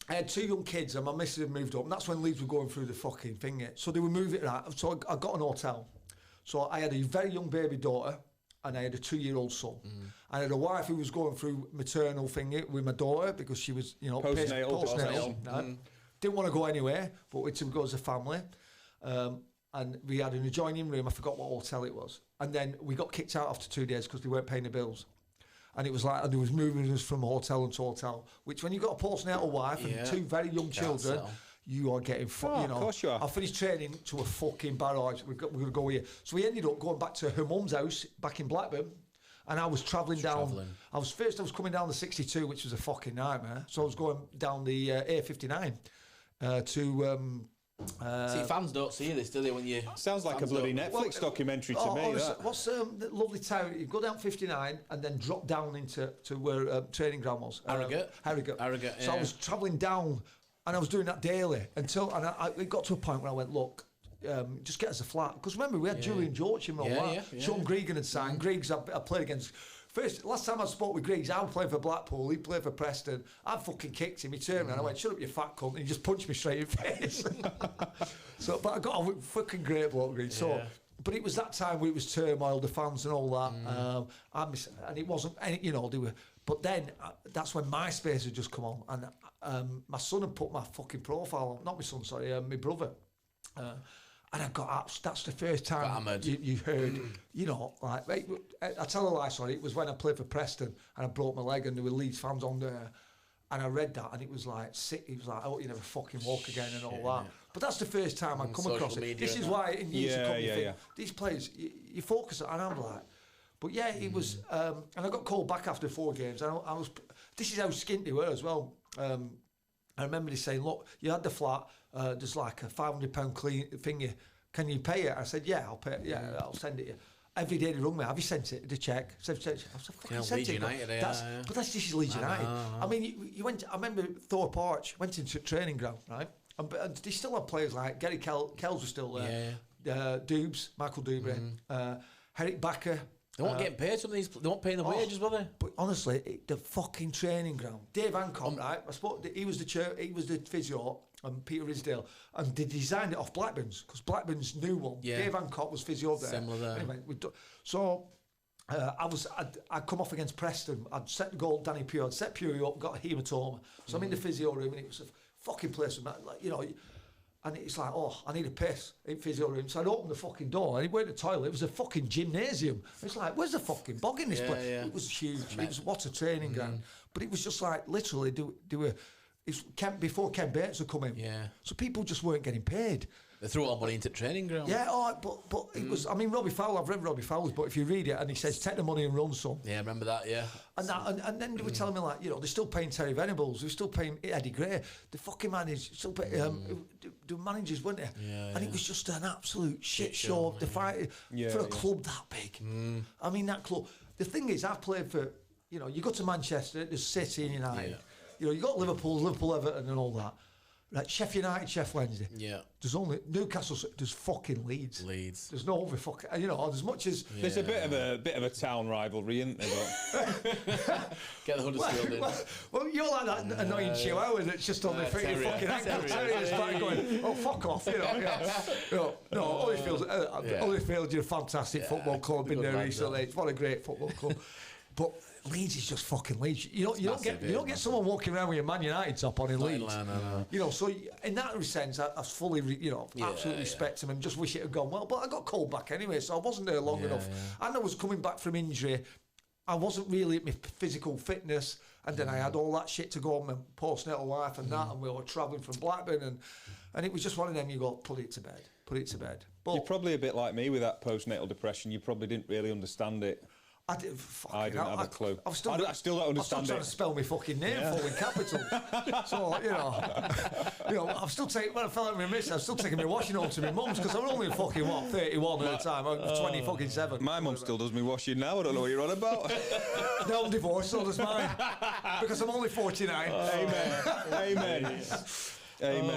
I had 2 young kids and my missus had moved up, and that's when Leeds were going through the fucking thing. So they were moving it right. So I got an hotel. So I had a very young baby daughter and I had a 2-year-old son. I had a wife who was going through maternal thing with my daughter because she was, postnatal. Didn't want to go anywhere, but we had to go as a family. And we had an adjoining room. I forgot what hotel it was. And then we got kicked out after 2 days because they weren't paying the bills. And it was like, and there was moving us from hotel to hotel, which when you've got a postnatal wife and 2 very young children, you are getting, Of course you are. I finished training to a fucking barrage. We're going to go here. So we ended up going back to her mum's house back in Blackburn. And I was travelling down. I was coming down the 62, which was a fucking nightmare. So I was going down the A59 to... see, fans don't see this, do they? When you sounds like a bloody Netflix documentary to me. What's the lovely town? You go down 59 and then drop down into where training ground was. Harrogate. So I was travelling down, and I was doing that daily until it got to a point where I went, look, just get us a flat, because remember we had Julian George and all that. Sean Gregan had signed. Griggs I played against. Last time I spoke with Griggs, I was playing for Blackpool, he played for Preston. I fucking kicked him, he turned around, I went, shut up you fat cunt, and he just punched me straight in the face. But I got a fucking great bloke, Griggs. But it was that time where it was turmoil, the fans and all that. And it wasn't, they were. But then, that's when MySpace had just come on, and my son had put my fucking profile on, not my son, sorry, my brother. And I got that's the first time you heard, I tell a lie, sorry, it was when I played for Preston and I broke my leg and there were Leeds fans on there, and I read that and it was like sick. It was like, I hope you never fucking walk again and all that. But that's the first time I'd come across it. This is why in years to come you think, these players, you focus on, and I'm like, but it was, and I got called back after 4 games. I was, this is how skint they were as well. I remember they saying, look, you had the flat, there's like a £500 clean thingy. Can you pay it? I said, yeah, I'll pay it. Yeah, I'll send it to you. Every day they rung me, have you sent it? The check. I said, fucking sent it. But this is Leeds United. I mean, you went, I remember Thorpe Arch, went into training ground, right? And they still had players like Gary Kells was still there. Doobs, Michael Dubry, Herrick Backer. They weren't getting paid. Some of these, they weren't paying the wages, were they? But honestly, the fucking training ground. Dave Hancock, right? I spoke. He was the physio, and Peter Risdale, and they designed it off Blackburn's because Blackburn's new one. Dave Hancock was physio there. Similar there. Anyway, I'd come off against Preston. I'd set the goal, Danny Pure. I'd set Pure up, got a hematoma. So I'm in the physio room, and it was a fucking place, and it's like, I need a piss in physio room. So I'd open the fucking door and he went to the toilet. It was a fucking gymnasium. It's like, where's the fucking bog in this place? It was huge. It was what a training ground. But it was just like, literally, before Ken Bates had come in. So people just weren't getting paid. They threw all money into training ground. Yeah, but it was, I mean, Robbie Fowler, I've read Robbie Fowler's, but if you read it, and he says, take the money and run some. Yeah, I remember that, And then they were telling me, like, they're still paying Terry Venables, they're still paying Eddie Gray, the fucking managers, still pay, the managers, weren't they? And it was just an absolute shit show of the fight for a club that big. I mean, that club, the thing is, I've played for, you go to Manchester, there's City and United, you got Liverpool, Everton and all that. Right, Sheffield United, Sheffield Wednesday. There's only Newcastle. There's fucking Leeds. There's no other fucking. As much as there's a bit of a town rivalry, isn't there? Get the Huddersfield in. Well, you're like that annoying chihuahua that's just on the fucking ankle terrier back going, oh fuck off, No, Huddersfield, you're a fantastic football club. Been there recently. What a great football club. But Leeds is just fucking Leeds. You don't get someone walking around with a Man United top on in Leeds. No. You know, so in that sense, I fully, absolutely respect him and just wish it had gone well. But I got called back anyway, so I wasn't there long enough. And I was coming back from injury. I wasn't really at my physical fitness, and then I had all that shit to go on my postnatal life and that, and we were travelling from Blackburn, and it was just one of them. You go, put it to bed. But you're probably a bit like me with that postnatal depression. You probably didn't really understand it. I didn't have a clue. I still don't understand I'm still trying to spell my fucking name full in capitals. So, I'm still taking, when I fell out with my miss, I was still taking my washing home to my mum's because I was only fucking, 31 at the time. I was 27. My mum still does me washing now. I don't know what you're on about. No, I'm divorced, so does mine. Because I'm only 49. Amen.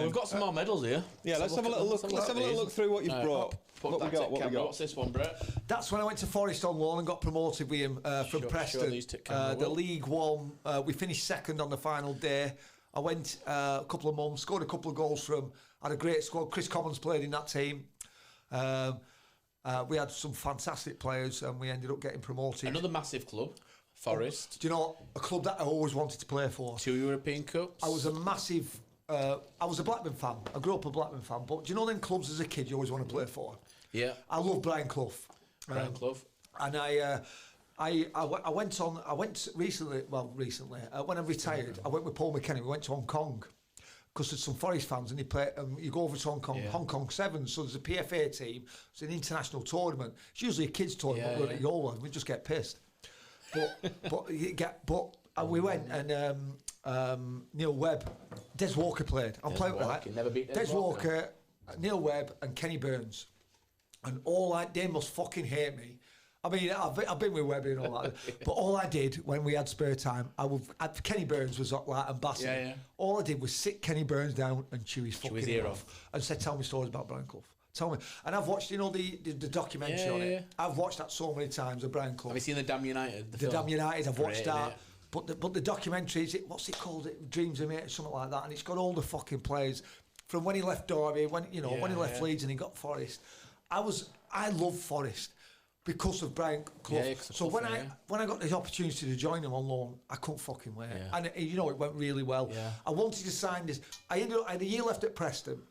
We've got some more medals here. Yeah, let's have a little look. Let's have a little look through what you've brought. What we got? What's this one, Brett? That's when I went to Forest on loan and got promoted with him from Preston. The League One. We finished second on the final day. I went a couple of months, scored a couple of goals from. Had a great squad. Chris Commons played in that team. We had some fantastic players, and we ended up getting promoted. Another massive club, Forest. Do you know, a club that I always wanted to play for? 2 European Cups. I was a massive. I was a Blackburn fan. I grew up a Blackburn fan. But do you know them clubs as a kid you always want to play for? Yeah. I love Brian Clough. And I went recently, when I retired, I went with Paul McKenna. We went to Hong Kong because there's some Forest fans, and you go over to Hong Kong, Hong Kong Sevens. So there's a PFA team. It's an international tournament. It's usually a kids' tournament. We're at Yola, and we just get pissed. We went, and Neil Webb, Des Walker played. I'm playing with that. Never beat Des Walker, Neil Webb, and Kenny Burns. And they must fucking hate me. I mean, I've been with Webby and all that, but all I did when we had spare time, Kenny Burns was like ambassador. All I did was sit Kenny Burns down and chew his fucking ear off and said, "Tell me stories about Brian Clough. Tell me." And I've watched, the documentary on it. I've watched that so many times of Brian Clough. Have you seen the Damn United? The Damn United. I've watched that. But the documentary, what's it called? Dreams of Mate, something like that. And it's got all the fucking players from when he left Derby, when he left Leeds and he got Forest. I love Forest because of Brian Clough. So when I got the opportunity to join him on loan, I couldn't fucking wait. And it went really well. I wanted to sign this. I had a year left at Preston,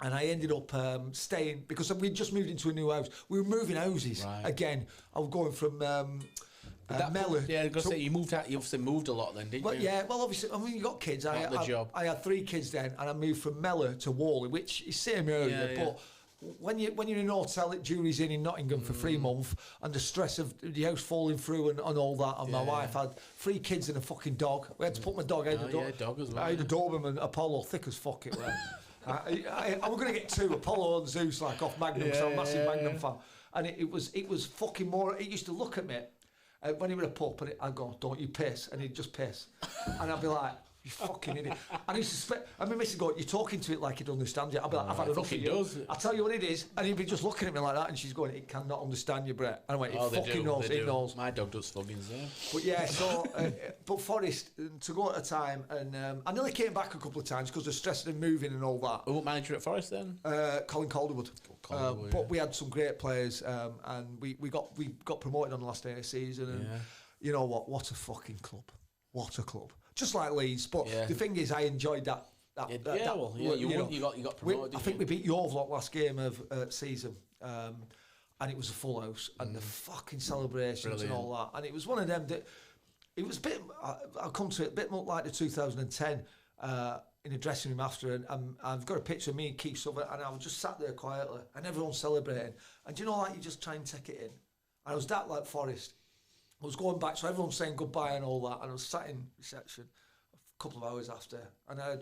and I ended up staying because we just moved into a new house. We were moving houses again. I was going from Mellor. Yeah, I was going to say you moved out. You obviously moved a lot then, didn't you? Yeah, well, obviously, I mean, you got kids. I had 3 kids then, and I moved from Mellor to Whalley, which is same area, but. When you're in an hotel at Jury's Inn in Nottingham for 3 months and the stress of the house falling through and all that, and my wife had 3 kids and a fucking dog. We had to put my dog. I had dog as well. I had a Doberman Apollo, thick as fuck it was. I was going to get 2, Apollo and Zeus, like off Magnum, because I'm a massive Magnum fan. And it was fucking more. It used to look at me when he was a pup, and I'd go, "Don't you piss," and he'd just piss, and I'd be like, "You fucking idiot." And he suspect. I mean, Mr. Go, you're talking to it like he'd understand you. I'll be like, "I've had enough of you." I'll tell you what it is. And he'd be just looking at me like that, and she's going, "It cannot understand you, Brett." And I went, "It fucking knows, it knows." My dog does fucking so. But yeah, so, but Forest, to go at a time, and I nearly came back a couple of times because of stress of moving and all that. Who manager at Forest then? Colin Calderwood. But we had some great players, and we got promoted on the last day of the season. And you know what a fucking club. What a club. Just like Leeds, but the thing is, I enjoyed that. You got promoted. I think we beat Yeovil last game of season, and it was a full house, and the fucking celebrations and all that. And it was one of them that it was a bit. I'll come to it a bit more like the 2010 in a dressing room after, and I've got a picture of me and Keith Southern, and I was just sat there quietly, and everyone's celebrating, and you you just try and take it in. And I was that like Forest. I was going back, so everyone's saying goodbye and all that, and I was sat in reception a couple of hours after, and I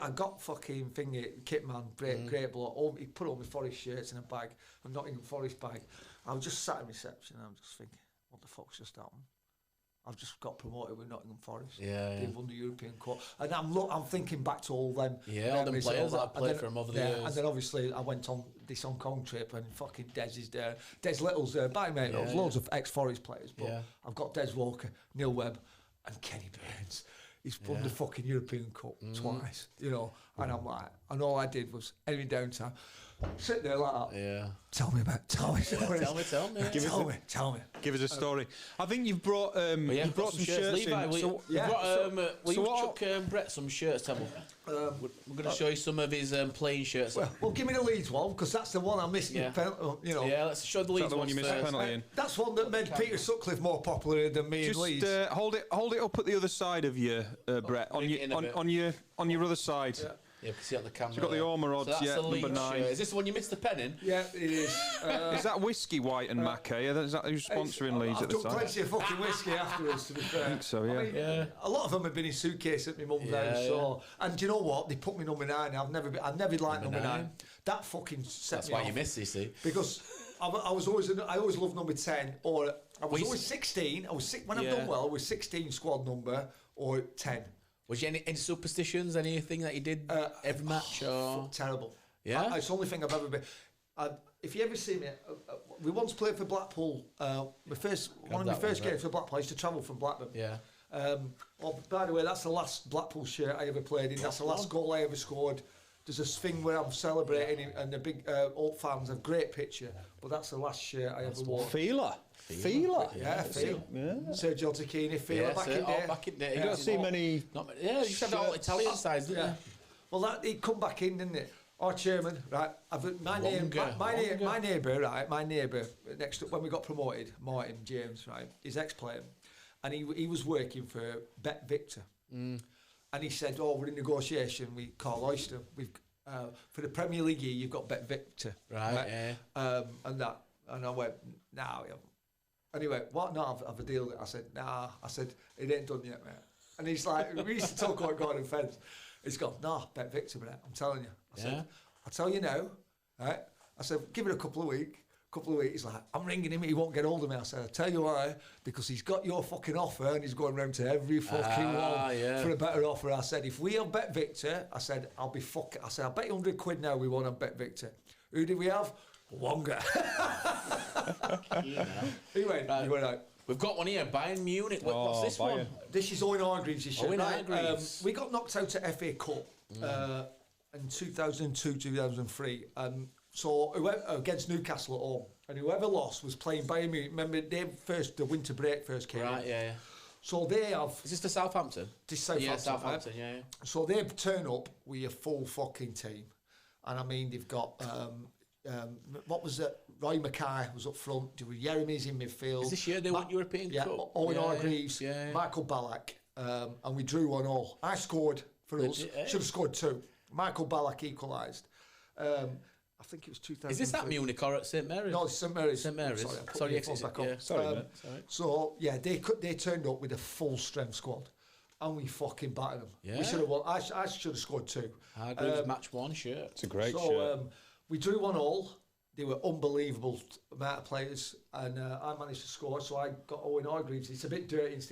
got fucking kit man, great bloke. He put all my Forest shirts in a bag, a Nottingham Forest bag. I was just sat in reception, and I'm just thinking, what the fuck's just happened? I've just got promoted with Nottingham Forest. They've won the European Cup, and I'm thinking back to all them. All them players that I played for them over the years. And then obviously I went on this Hong Kong trip, and fucking Des is there. Des Little's there. By mate, there's loads of ex-Forest players, but I've got Des Walker, Neil Webb, and Kenny Burns. He's won the fucking European Cup twice, And I'm like, and all I did was any downtime, sit there like that. Yeah. Tell me. Tell me. Tell me. Give us a story. I think you've brought you've brought some shirts Levi, in. Will you chuck Brett some shirts, Temple? We're going to show you some of his playing shirts. Well, give me the Leeds one, because that's the one I missed. Yeah. Yeah, let's show the Leeds the one you missed the penalty in. That's one that made Peter Sutcliffe more popular than me in Leeds. Just hold it up at the other side of you, Brett. On your other side. Yeah, you can see it on the camera. So you've got the Ormerods, number 9. Is this the one you missed the pen in? Yeah, it is. Is that Whiskey White and Mackay? Is that who's sponsoring Leeds at the time? I've done plenty of fucking whiskey afterwards, to be fair. I think so, yeah. I mean, a lot of them have been in suitcase at my mum's house. So, and do you know what? They put me number 9. I've never liked number 9. That fucking set me off. That's why you missed, you see. Because I always loved number 10, or I was always 16. When I've done well, I was 16 squad number or 10. Was you any superstitions? Anything that you did every match? Or? Terrible. Yeah? It's the only thing I've ever been. If you ever see me, we once played for Blackpool. One of my first games for Blackpool, I used to travel from Blackburn. Yeah. By the way, that's the last Blackpool shirt I ever played in. That's the last goal I ever scored. There's this thing where I'm celebrating, and the big old fans have a great picture. But that's the last shirt I ever wore. Feeler. Yeah, Feel. Yeah. Sergio Tacchini, Feeler, back in day. You don't see many. You used to have all Italian sides, didn't you? Well, he'd come back in, didn't it? Our chairman, right? My neighbour, my neighbour next to when we got promoted, Martin James, right? He's ex-player, and he was working for Bet Victor, and he said, "Oh, we're in negotiation with Carl Oyster. For the Premier League year, you've got Bet Victor, right? Yeah. And I went, nah, we haven't. Anyway, what? No, I've a deal. I said, nah. I said, it ain't done yet, mate. And he's like, we used to talk about garden fence. He's gone, nah, Bet Victor, mate. I'm telling you. I said, I'll tell you now. Right? I said, give it a couple of weeks. He's like, I'm ringing him. He won't get hold of me. I said, I'll tell you why. Because he's got your fucking offer and he's going round to every fucking one for a better offer. I said, if we have Bet Victor, I said, I'll bet you £100 now we won't have Bet Victor. Who did we have? Wonga. He went out. We've got one here, Bayern Munich. What's this one? This is Owen Hargreaves' shirt. Owen Hargreaves. We got knocked out at FA Cup in 2002, 2003. So against Newcastle at home. And whoever lost was playing Bayern Munich. Remember, the winter break first came. Right, yeah. So they have... Is this the Southampton? This Southampton. Yeah, Southampton, yeah. So they've turned up with a full fucking team. And I mean, they've got... what was it? Roy Mackay was up front. There were Jeremy's in midfield. Is this year they won European Cup? Owen Hargreaves, Michael Ballack, and we drew 1-1. I scored for us. Should have scored 2. Michael Ballack equalised. I think it was 2000. Is this at Munich or at St Mary's? No, it's St Mary's. St Mary's. Sorry, Sorry, mate. So yeah, they turned up with a full strength squad. And we fucking battered them. Yeah. We should have won. I should have scored 2. Hargreaves match 1 shirt. It's a great shirt. We drew 1-1. They were unbelievable amount of players, and I managed to score. So I got Owen Hargreaves. It's a bit dirty, it's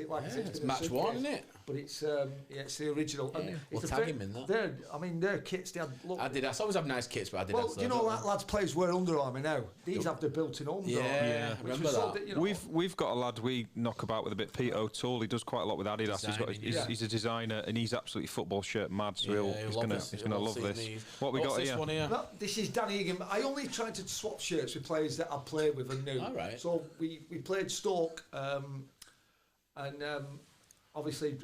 match 1, isn't it? But it's it's the original. Yeah. We'll tag him in that. Their kits. They had. Look, Adidas. I always have nice kits, but Adidas. Well, do you know that lads' players wear Under Armour now? These have the built-in Under Armour. Yeah, remember that. We've got a lad we knock about with a bit. Pete O'Toole. He does quite a lot with Adidas. He's a designer, and he's absolutely football shirt mad. So he's gonna love this. What we got here? One here? No, this is Danny Egan. I only tried to swap shirts with players that I played with and knew. All right. So we played Stoke, and obviously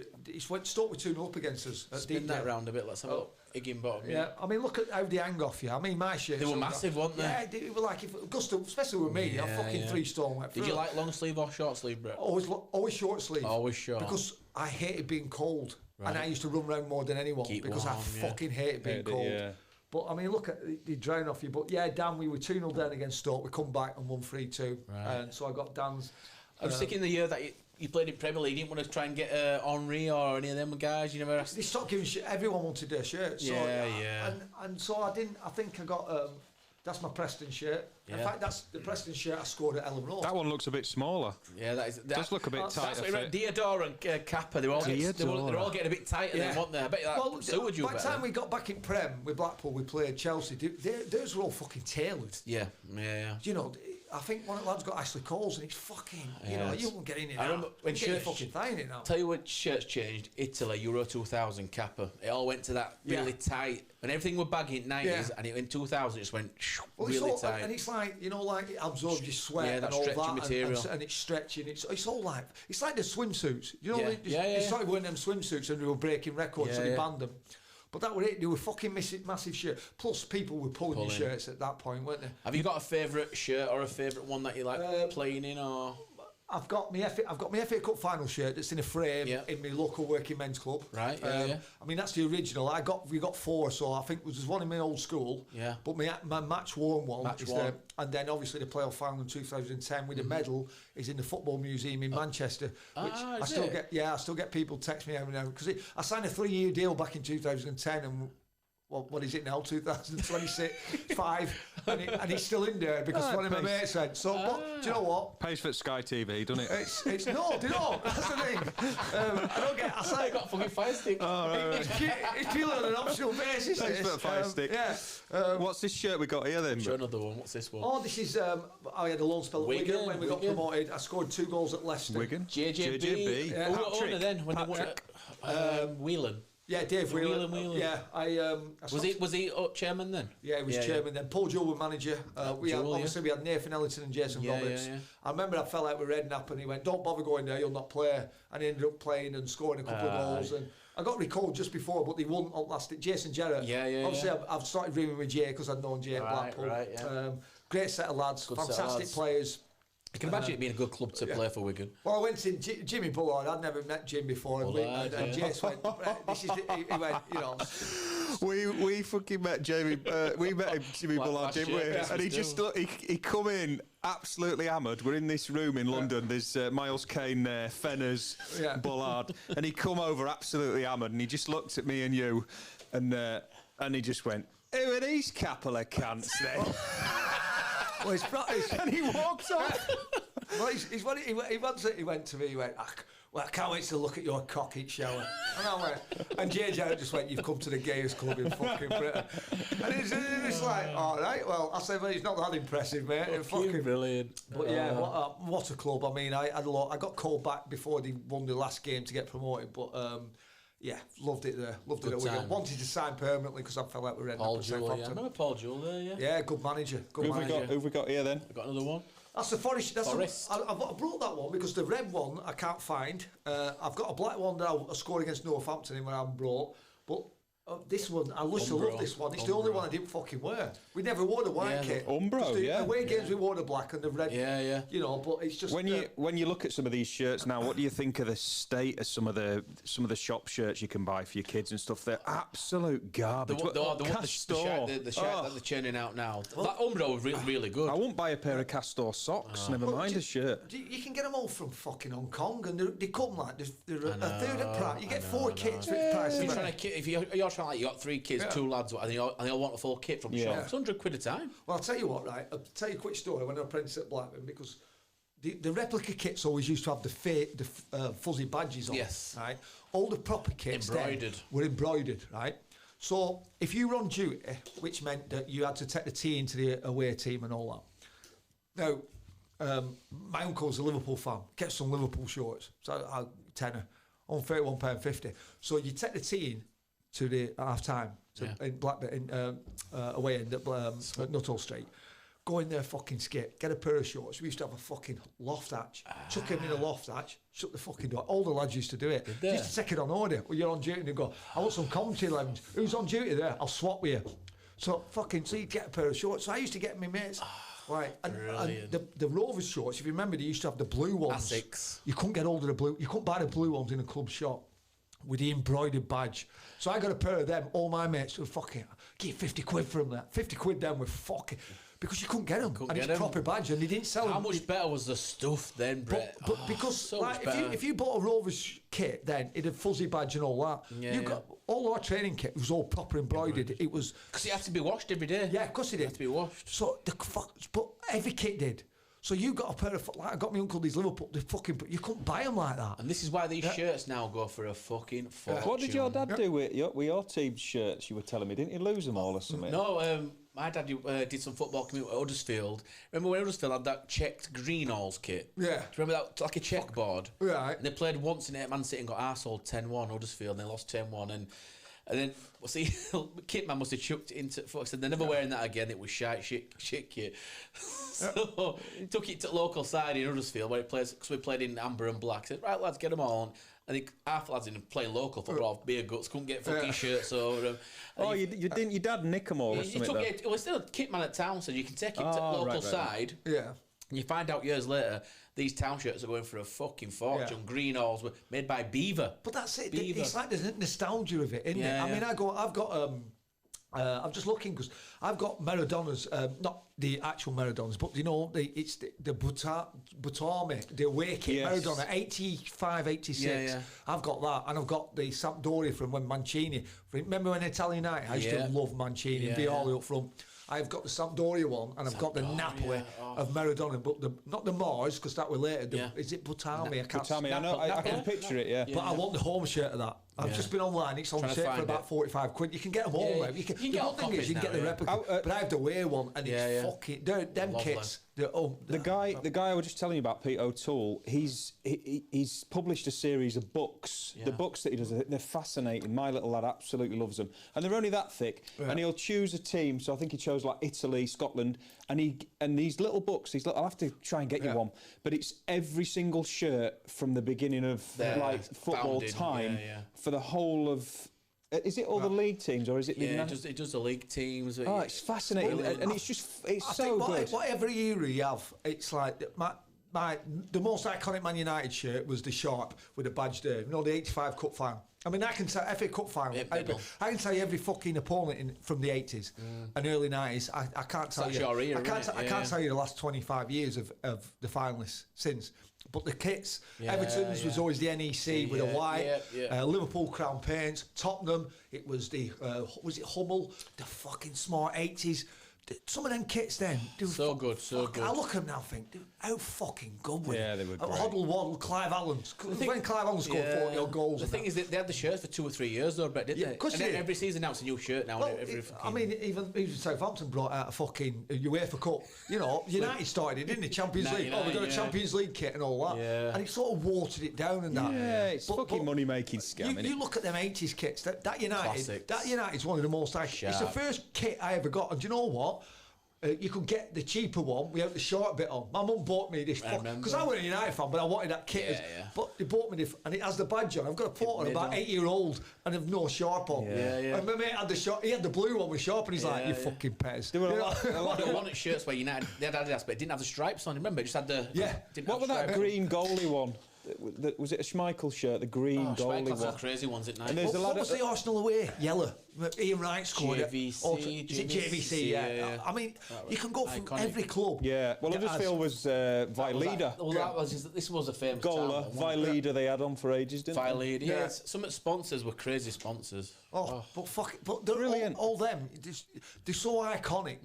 Stoke were 2-0 up against us. Spin that round a bit. Let's have a look. Higginbottom. Yeah, I mean, look at how they hang off you. I mean, my shirts. They were massive, weren't they? Yeah, they were like, Gustav, especially with me, I'm fucking 3 stone wet. Did you like long sleeve or short sleeve, Brett? Always short sleeve. Always short. Because I hated being cold, and I used to run around more than anyone because I fucking hated being cold. But I mean, look at they drain off you. But yeah, Dan, we were 2-0 down against Stoke. We come back and won 3-2. Right. And so I got Dan's. I was thinking the year that you played in Premier League, you didn't want to try and get Henry or any of them guys. You never asked. They stopped giving shit. Everyone wanted their shirts. So, yeah. And so I didn't. I think I got. That's my Preston shirt. Yeah. In fact, that's the Preston shirt I scored at Ellen Road. That one looks a bit smaller. Yeah, that does look a bit tighter. Diodor and Kappa, they're all getting a bit tighter then, weren't they? I bet that suited you by the time we got back in Prem with Blackpool, we played Chelsea. Theirs were all fucking tailored. Yeah. You know, I think one of the lads got Ashley Coles, and it's fucking, you won't get in it. I remember when shirts fucking thing in now. Tell you when shirts changed. Italy Euro 2000 Kappa. It all went to that really tight, and everything were baggy in 90s, and in 2000 it just went really tight. And it's like like it absorbs your sweat and all that, material. And it's stretching. It's all like it's like the swimsuits. They started wearing them swimsuits and they were breaking records, so they banned them. But that were it. They were fucking massive shirts. Plus, people were pulling your shirts at that point, weren't they? Have you got a favourite shirt or a favourite one that you like playing in, or? I've got my FA Cup final shirt that's in a frame in my local working men's club. Right, I mean, that's the original. We got 4, so I think there's one in my old school. Yeah. But my match worn one is there, and then obviously the playoff final in 2010 with the medal is in the Football Museum in Manchester. Which I still get people text me every now because I signed a 3-year deal back in 2010 and. Well, what is it now? 2026, 5, and it's still in there because one of my mates said. So, do you know what? Pays for Sky TV, doesn't it? It's no, do you know? That's the thing. I don't get. I got a fucking fire stick. It's purely on an optional basis. Thanks for the fire stick. Yeah. What's this shirt we got here then? Show another one. What's this one? Oh, this is. I had a loan spell at Wigan when we got promoted. I scored 2 goals at Leicester. Wigan. JJB. Who owner then when they won? Whelan. Yeah, Dave Whelan. Yeah, was he chairman then? Yeah, he was chairman then. Paul Jewell was manager. We had Nathan Ellington and Jason Roberts. Yeah. I remember I fell out with Redknapp and he went, "Don't bother going there, you'll not play." And he ended up playing and scoring a couple of goals. And I got recalled just before, but they won last. Jason Jarrett. Obviously, I've started rooming with Jay because I'd known Jay at Blackpool. Great set of lads, fantastic players. I can imagine it being a good club to play for Wigan. Well, I went to Jimmy Bullard. I'd never met Jim before, and Jace went. This is he went. We fucking met Jamie. We met Jimmy Bullard, didn't we? And he just he come in absolutely hammered. We're in this room in London. There's Miles Kane there, Fenners, Bullard, and he come over absolutely hammered, and he just looked at me and you, and he just went, "Who are these couple of cunts then?" And he walked off. Well, he went to me. He went, "Well, I can't wait to look at your cock each shower." And I went, and Jay Jarrett just went, "You've come to the gayest club in fucking Britain." And it's like, all right, well, I said, "Well, he's not that impressive, mate." Fucking brilliant. But what a club. I mean, I got called back before they won the last game to get promoted, but. Loved it there. Loved it at Wigan. Wanted to sign permanently because I fell out with Redknapp. Paul Jewell, I remember Paul Jewell there, Yeah, good manager. Who've we got here then? I've got another one. That's the Forest. I brought that one because the red one I can't find. I've got a black one that I scored against Northampton in when I brought, but. This one, I used to love this one. It's the only one I didn't fucking wear. We never wore the white kit. Umbro, away games we wore the black and the red. You know, but it's just when you look at some of these shirts now, what do you think of the state of some of the shop shirts you can buy for your kids and stuff? They're absolute garbage. The shirt that they're churning out now. That Umbro was really good. I won't buy a pair of Castor socks. Never mind a shirt. You can get them all from fucking Hong Kong, and they come like they're a third of price. You get 4 kits for the price. If you're trying, you got 3 kids, 2 lads, and they all want a full kit from the shop. It's £100 a time. Well, I'll tell you what, right? I'll tell you a quick story. When I apprenticed at Blackburn, because the replica kits always used to have the fuzzy badges on. Yes. Right. All the proper kits were embroidered. Right. So if you were on duty, which meant that you had to take the tea into the away team and all that. Now, my uncle's a Liverpool fan. Get some Liverpool shorts. So I tenner on £31.50. So you take the tea in to the half time in Blackburn away end at Nuttall Street. Go in there, fucking skip, get a pair of shorts. We used to have a fucking loft hatch. Chuck him in a loft hatch, shut the fucking door. All the lads used to do it. They used to take it on order. Well, you're on duty and they go, "I want some commentary 11s. Who's on duty there? I'll swap with you." So you'd get a pair of shorts. So I used to get my mates. Right, and the Rovers shorts, if you remember, they used to have the blue ones. Asics. You couldn't get hold of the blue. You couldn't buy the blue ones in a club shop with the embroidered badge. So I got a pair of them. All my mates were fucking, give 50 quid for them. That 50 quid then were fucking, because you couldn't get them. It's proper badge, and they didn't sell them. How much better was the stuff then, Brett? But because if you bought a Rovers kit then, it had fuzzy badge and all that. Got all our training kit was all proper embroidered. It was because it had to be washed every day. Yeah, of course it did. It had to be washed. So but every kit did. So you got a pair of, like I got my uncle these Liverpool, you couldn't buy them like that. And this is why these shirts now go for a fucking fortune. What did your dad do with your team's shirts? You were telling me, didn't he lose them all or something? No, My dad did some football community at Huddersfield. Remember when Huddersfield had that checked Greenhalls kit? Yeah. Do you remember that? Like a checkboard. Right. And they played once in it, Man City, and got arseholed 10-1 Huddersfield, and they lost 10-1. And then, well, see, kit man must have chucked it into fuck. Said they're never wearing that again. It was shit kit. So took it to local side in Huddersfield where it plays, because we played in amber and black. Said, right, lads, get them all on. I think half lads didn't play local football, beer guts, couldn't get fucking shirts over them. You didn't? Your dad nick them all or something? Took it. Well, still a kit man at town, so you can take it to local side. Yeah. And you find out years later, these town shirts are going for a fucking fortune. Yeah. Greenhalls were made by Beaver. But that's it. Beaver. It's like there's a nostalgia of it, isn't it? I mean, I've got. I'm just looking because I've got Maradona's, not the actual Maradonas, but it's the Butami, the away kit, Yes. Maradona, 85, 86. Yeah. I've got that, and I've got the Sampdoria from when Mancini. Remember when Italian United? I used to love Mancini and Violi up front. I've got the Sampdoria one, and I've got the Napoli of Maradona, but not the Mars, because that was later. Is it Butami? Butami, I know, I can picture it, yeah. But I want the home shirt of that. I've just been online. It's on sale for about 45 quid. You can get them all now. You can get the all good thing is you can get the replica. But I have the away one, and it's fucking them kits. The guy I was just telling you about, Pete O'Toole, he's published a series of books. The books that he does, they're fascinating. My little lad absolutely loves them, and they're only that thick. And he'll choose a team. So I think he chose like Italy, Scotland, and these little books. I'll have to try and get you one. But it's every single shirt from the beginning of football time for the whole of. Is it all the league teams, or is it? It does the league teams. Oh, it's fascinating, and it's so good. Whatever era you have, it's like the most iconic Man United shirt was the sharp with the badge there. The 85 Cup final. I mean, I can tell FA Cup final. I can tell you every fucking opponent from the 80s and early 90s. I can't tell you. I can't tell you the last 25 years of the finalists since. But the kits, Everton's was always the NEC with a white, Liverpool crown paints, Tottenham, it was the, was it Hummel, the fucking smart 80s. Some of them kits then, dude, so good. I look at them now and think, dude, how fucking good were they? Yeah, they were great. Hoddle Waddle, Clive Allen. When Clive Allen scored 40 odd goals. The thing is that they had the shirts for 2 or 3 years though, Brett, didn't they? And then every season now it's a new shirt now. I mean, even Southampton brought out a fucking UEFA Cup. United started it, didn't they? Champions League. We've got a Champions League kit and all that. Yeah. And it sort of watered it down and that. Yeah, it's fucking money-making scam, You look at them 80s kits, that United's one of the most iconic. It's the first kit I ever got, and do you know what? You could get the cheaper one without the short bit on. My mum bought me this because I wasn't a United fan, but I wanted that kit. But they bought me this, and it has the badge on. I've got a photo of about 8-year-old and have no sharp on. And my mate had the sharp. He had the blue one with sharp, and he's like, "You fucking pez." There were a lot of wanted shirts where United they had Adidas, but it didn't have the stripes on. Remember, it just had the What was that green goalie one? Was it a Schmeichel shirt? The green goalie one. Crazy ones at night. And there's a lot what was the Arsenal away? Yellow. Ian Wright scored JVC, Is it JVC? Yeah. I mean, you can go from every club. Yeah. Well, Huddersfield was Vailida. This was a famous goaler. Vailida they had on for ages, didn't they? Vailida. Yeah. Some of the sponsors were crazy sponsors. But they're brilliant. All them, they're so iconic,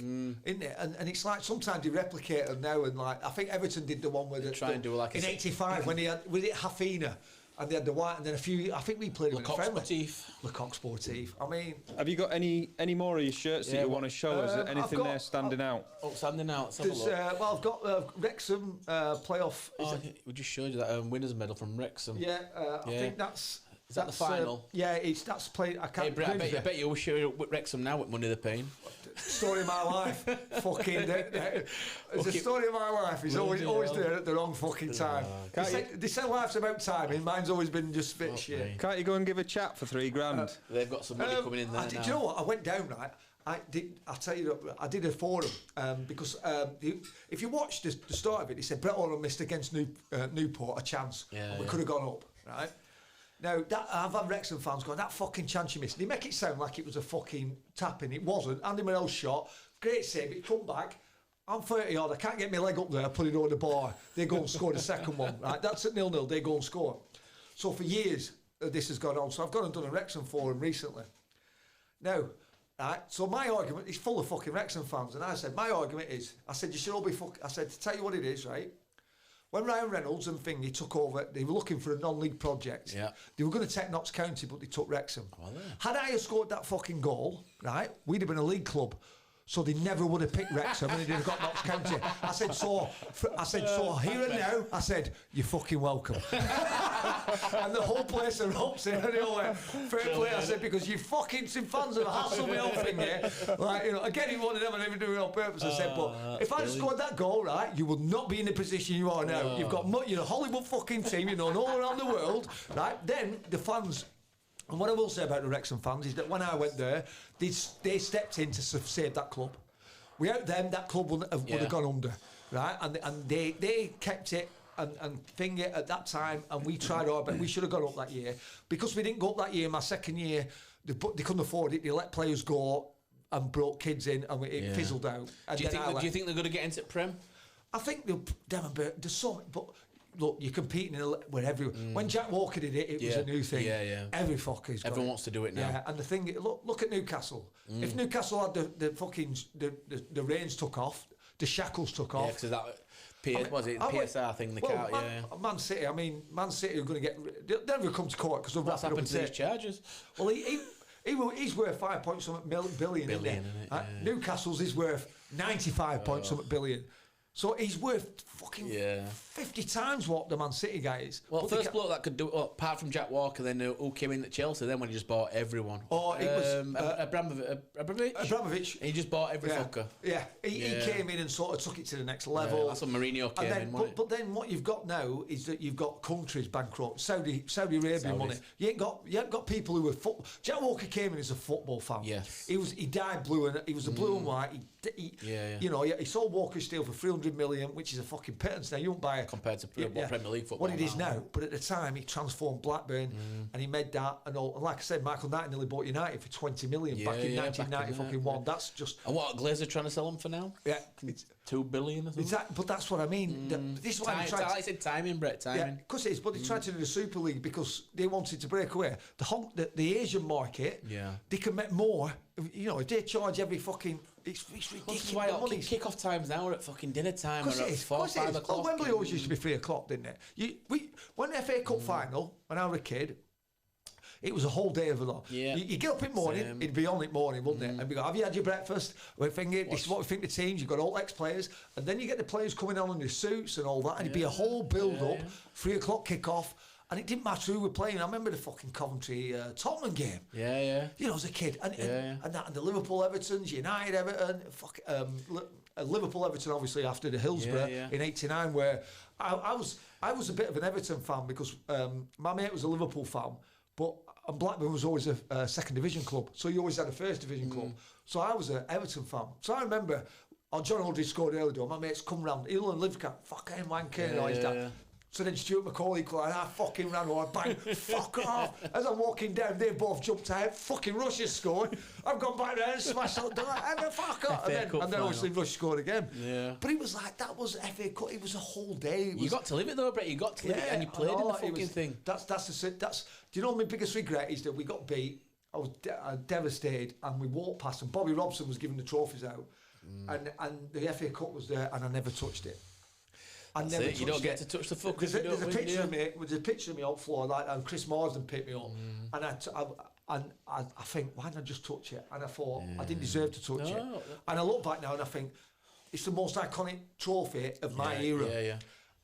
isn't it? And it's like sometimes they replicate them now. And like I think Everton did the one with in '85 when they had with it Hafina. And they had the white, and then a few. I think we played with Lecoq Sportif. I mean, have you got any more of your shirts that you want to show us? Anything there standing out? Standing out. Let's have a look. Well, I've got Wrexham playoff. We just showed you that winners' medal from Wrexham. Yeah, I think that's. Is that the final? That's played. I can't. Hey, Brett, I bet you wish you were at Wrexham now. What money they're paying? Story of my life. Fucking. It's a story of my life. He's always there at the wrong fucking time. They say life's about timing. Mine's always been just a bit shit. Can't you go and give a chat for $3,000? They've got some money coming in there now. Do you know what? I went down, right? I'll tell you, I did a forum because if you watch the start of it, he said Brett Oram missed against Newport a chance. We could have gone up, right? Now, I've had Wrexham fans going, that fucking chance you missed. They make it sound like it was a fucking tapping. It wasn't. Andy Morell's shot, great save, it come back. I'm 30 odd, I can't get my leg up there, put it over the bar. They go and score the second one, right? That's at 0-0, they go and score. So for years, this has gone on. So I've gone and done a Wrexham forum recently. Now, right, so my argument is full of fucking Wrexham fans. And I said, my argument is, I said, you should all be I said, to tell you what it is, right? When Ryan Reynolds and Thingy took over, they were looking for a non-league project. Yeah. They were going to take Notts County, but they took Wrexham. Had I scored that fucking goal, right, we'd have been a league club. So they never would have picked Wrexham and they'd have got Notts County. I said, so here and now, I said, you're fucking welcome. And the whole place erupts in anyway. Fair play, I said, because you fucking some fans have hassled me off in here. Like, you know, again, he wanted them and even doing it on purpose. I said, but if I'd scored that goal, right, you would not be in the position you are now. You've got, you're a Hollywood fucking team, you know, all around the world, right? Then the fans. And what I will say about the Wrexham fans is that when I went there, they stepped in to save that club. Without them, that club would have gone under, right? And they kept it and thing it at that time, and we tried hard, but we should have gone up that year. Because we didn't go up that year, my second year, they couldn't afford it. They let players go and brought kids in, and it fizzled out. And do you think they're going to get into Prem? I think there's so, but. Look, you're competing with everyone. When Jack Walker did it, it was a new thing. Every fucker's everyone wants to do it now. Yeah, and the thing, look at Newcastle. If Newcastle had the fucking the reins took off, the shackles took off. Yeah, because was it PSR thing? Man City. I mean, Man City are going to get. They'll never come to court because of what's happened to these charges. Well, he's worth 5 point something billion, isn't it? Newcastle's is worth 95 point something billion. So he's worth fucking 50 times what the Man City guy is. Well, first bloke that could do it, apart from Jack Walker, then who came in at Chelsea, then when he just bought everyone. Oh, it was Abramovich. Abramovich. He just bought every fucker. Yeah, he came in and sort of took it to the next level. That's when Mourinho came in, wasn't it? But then what you've got now is that you've got countries bankrupt. Saudi Arabian money. You ain't got people who are Jack Walker came in as a football fan. Yes. He died blue and he was a blue and white. You know, he sold Walker Steel for 300 million, which is a fucking pittance now. You won't buy it compared to Premier League football. What it is now, but at the time he transformed Blackburn and he made that and all. And like I said, Michael Knight nearly bought United for 20 million back in 1991. That's just. And what Glazer trying to sell them for now? Yeah, it's 2 billion or something. But that's what I mean. This is why I said timing, Brett. Timing. Yeah, of course it is. But they tried to do the Super League because they wanted to break away the Asian market. Yeah, they can make more. You know, if they charge every fucking. It's ridiculous. That's why kick-off times now are at fucking dinner time or at 4, 5 o'clock. Well, Wembley always used to be 3 o'clock, didn't it? When the FA Cup final, when I was a kid, it was a whole day of a lot. Yeah. You get up in the morning, it'd be on in the morning, wouldn't it? And we go, have you had your breakfast? This is what we think the teams, you've got all ex-players, and then you get the players coming on in their suits and all that, and it'd be a whole build-up, 3 o'clock kick-off. And it didn't matter who were playing. I remember the fucking Coventry Tottenham game. Yeah. You know, as a kid, and the Liverpool Evertons, United Everton, Liverpool Everton obviously after the Hillsborough in '89, where I was a bit of an Everton fan because my mate was a Liverpool fan, and Blackburn was always a second division club, so you always had a first division club. So I was an Everton fan. So I remember, John Aldridge scored early door. My mates come round, he'll live fucking wanker, and all his dad. So then Stuart McCall equalised, I fucking ran over, bang, fuck off. As I'm walking down, they both jumped out, fucking Rush has scored. I've gone back there and smashed out the fuck off. And then obviously Rush scored again. Yeah. But it was like, that was FA Cup, it was a whole day. You got to live it though, Brett, you got to live it, and you played in the fucking thing. Do you know my biggest regret is that we got beat, I was devastated, and we walked past, and Bobby Robson was giving the trophies out, and the FA Cup was there, and I never touched it. You don't get to touch the fuck. There's a picture of me. There's a picture of me on the floor, like, and Chris Marsden picked me up, and I think, why didn't I just touch it? And I thought I didn't deserve to touch it. And I look back now and I think it's the most iconic trophy of my era. Yeah.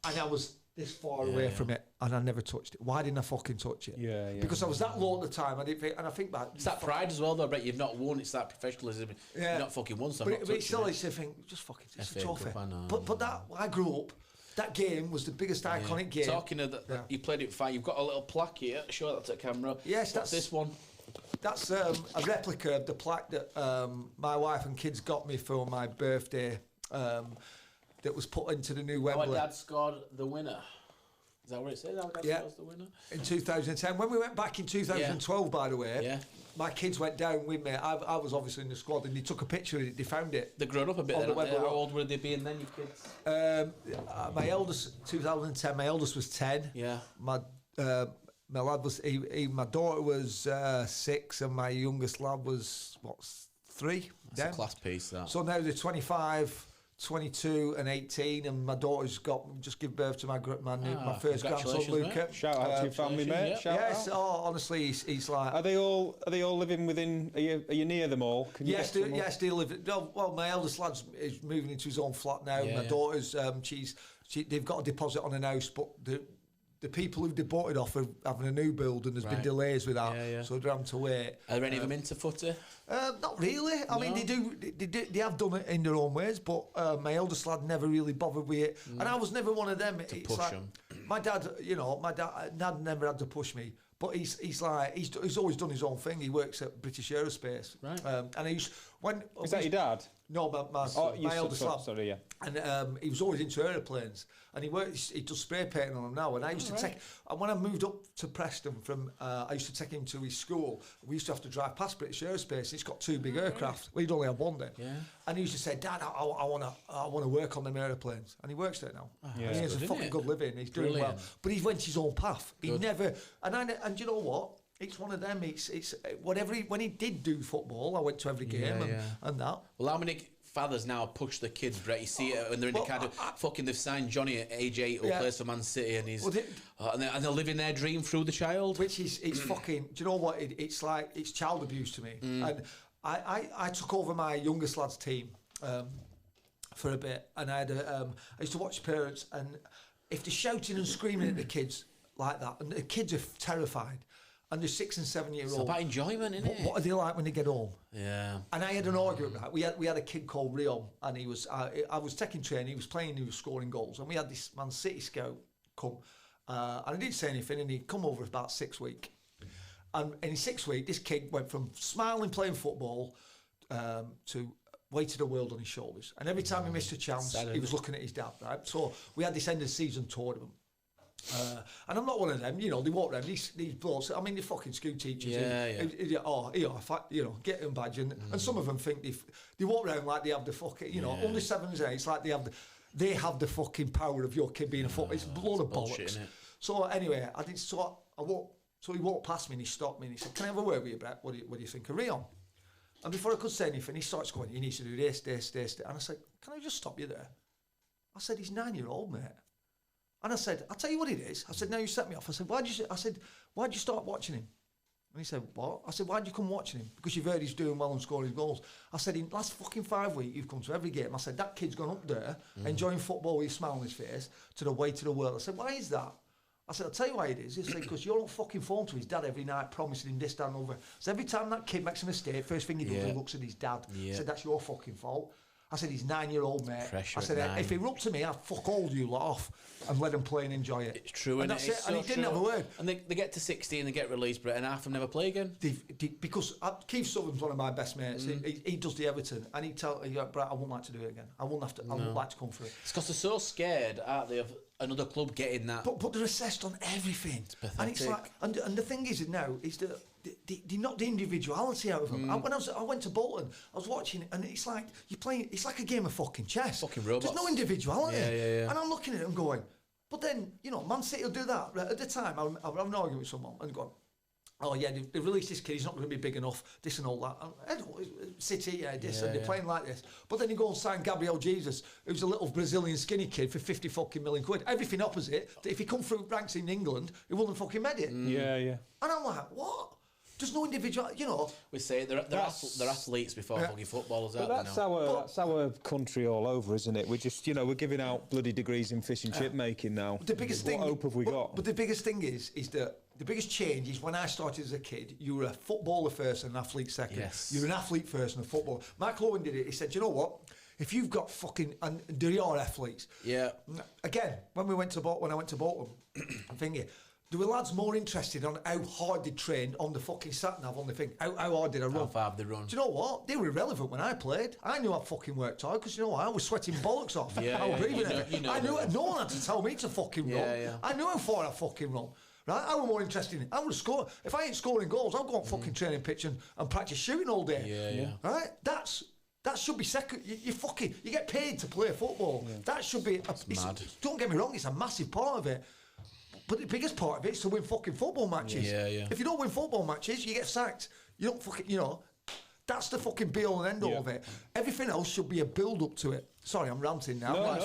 And I was this far away from it, and I never touched it. Why didn't I fucking touch it? Yeah. Because I was that low at the time. I didn't think, and I think back. It's that pride as well, though, Brett. You've not won. It's that professionalism. Yeah. You've not fucking won. So but it's still, it's a thing. Just fucking, it's a trophy. But that I grew up. That game was the biggest iconic game. Talking of that, you played it fine. You've got a little plaque here. Show that to the camera. Yes, that's this one. That's a replica of the plaque that my wife and kids got me for my birthday. That was put into the new Wembley. Our dad scored the winner. Is that what it says? Our dad scores the winner in 2010. When we went back in 2012, by the way. My kids went down with me. I was obviously in the squad, and they took a picture of it. They found it. They're grown up a bit. How old were they being then, your kids? My eldest, 2010. My eldest was 10. Yeah. My lad was. My daughter was 6, and my youngest lad was 3. That's a class piece. That. So now they're 25, 22 and 18, and my daughter's just give birth to my first grandson, Luca. Mate. Shout out to your family, mate. Yep. Yes, honestly, he's like. Are they all living within? Are you near them all? Yes, they live. Well, my eldest lad's is moving into his own flat now. My daughter's they've got a deposit on an house, but the people who've deported off are having a new build, and there's been delays with that, so they're having to wait. Are there any of them into footy? Not really. I mean, they have done it in their own ways, but my eldest lad never really bothered with it, and I was never one of them. To push him. My dad never had to push me. But he's always done his own thing. He works at British Aerospace, right? And is that your dad? No, my eldest lad. Sorry, yeah. And he was always into aeroplanes, and he does spray painting on them now. And I used to take. And when I moved up to Preston from, I used to take him to his school. We used to have to drive past British Aerospace. It's got 2 big aircraft. We'd only have one then. Yeah. And he used to say, "Dad, I want to work on them airplanes." And he works there now. Yeah. And he has a fucking good living. He's doing well. But he went his own path. He never. And you know what? It's one of them. It's whatever. When he did do football, I went to every game and that. Well, how many fathers now push the kids, Brett? You see it when they're in the kind of fucking. They've signed Johnny at age 8 who plays for Man City, and he's and they're living their dream through the child. Which is it's fucking. Do you know what? It's like it's child abuse to me. And I took over my youngest lad's team for a bit, and I used to watch parents, and if they're shouting and screaming at the kids like that, and the kids are terrified. And they're 6 and 7 year old. It's about enjoyment, isn't it? What are they like when they get home? Yeah. And I had an argument with that. We had a kid called Ryan, and he was I was taking training. He was playing. He was scoring goals, and we had this Man City scout come, and I didn't say anything, and he'd come over for about 6 weeks. And in 6 weeks, this kid went from smiling playing football to weight of the world on his shoulders. And every time he missed a chance, he was looking at his dad. Right. So we had this end of season tournament. And I'm not one of them, they walk around, these blokes, I mean, they're fucking school teachers. Get them badge. And some of them think they walk around like they have the fucking, under 7s, 8s, like they have the fucking power of your kid being a footballer. It's a load of bollocks. So anyway, so he walked past me and he stopped me and he said, "Can I have a word with you, Brett? What do you think of Ryan?" And before I could say anything, he starts going, "You need to do this. And I said, "Can I just stop you there?" I said, "He's 9-year-old, mate." And I said, "I'll tell you what it is." I said, "Now you set me off." I said, why'd you start watching him? And he said, "What?" I said, "Why'd you come watching him?" "Because you've heard he's doing well and scoring goals." I said, "In the last fucking 5 weeks, you've come to every game." I said, "That kid's gone up there, enjoying football with a smile on his face, to the weight of the world." I said, "Why is that?" I said, "I'll tell you why it is." He said, "Because you're on fucking phone to his dad every night, promising him this, that, and over." So every time that kid makes a mistake, first thing he does, he looks at his dad. I said, "That's your fucking fault." I said, "He's 9-year-old, mate." Pressure I said, "If he were up to me, I'd fuck all you lot off and let him play and enjoy it." It's true, and that's it. And he didn't have a word. And they get to 16 and get released, Brett, and half of them never play again. Because Keith Southern's one of my best mates. He does the Everton, and he goes, "Brett, I wouldn't like to do it again. I wouldn't like to come through it." It's because they're so scared, aren't they, of another club getting that. But they're assessed on everything. It's pathetic. And it's like, and the thing is now is that they knock the individuality out of them. When I went to Bolton, I was watching it, and it's like you're playing. It's like a game of fucking chess. Fucking robots. There's no individuality. Yeah. And I'm looking at it and going, but then Man City will do that. Right, at the time, I'll have an argument with someone and going, "Oh yeah, they've released this kid. He's not going to be big enough. This and all that." And City, and they're playing like this. But then you go and sign Gabriel Jesus, who's a little Brazilian skinny kid for 50 fucking million quid. Everything opposite. If he come through ranks in England, he wouldn't fucking made it. Yeah. And I'm like, what? There's no individual, We say they're athletes before fucking footballers out there now. That's our country all over, isn't it? We're just, we're giving out bloody degrees in fish and chip making now. The biggest thing. What hope have we got? But the biggest thing is that the biggest change is when I started as a kid, you were a footballer first and an athlete second. Yes. You're an athlete first and a footballer. Mark Lowen did it. He said, "You know what? If you've got fucking..." And they are athletes. Yeah. Again, when I went to Bolton, I'm thinking, there were lads more interested on how hard they trained on the fucking sat-nav on the thing. How hard did I run? How far they run? Do you know what? They were irrelevant when I played. I knew I fucking worked hard because, I was sweating bollocks off. I was breathing it. I knew no one had to tell me to fucking run. Yeah. I knew how far I fucking run. Right? I was more interested in it. I would score. If I ain't scoring goals, I'll go on fucking training pitch and practice shooting all day. Yeah. Right? That should be second. You get paid to play football. Yeah. That should be. Mad. Don't get me wrong. It's a massive part of it. But the biggest part of it is to win fucking football matches. Yeah. If you don't win football matches, you get sacked. You don't fucking, that's the fucking be all and end all of it. Everything else should be a build up to it. Sorry, I'm ranting now.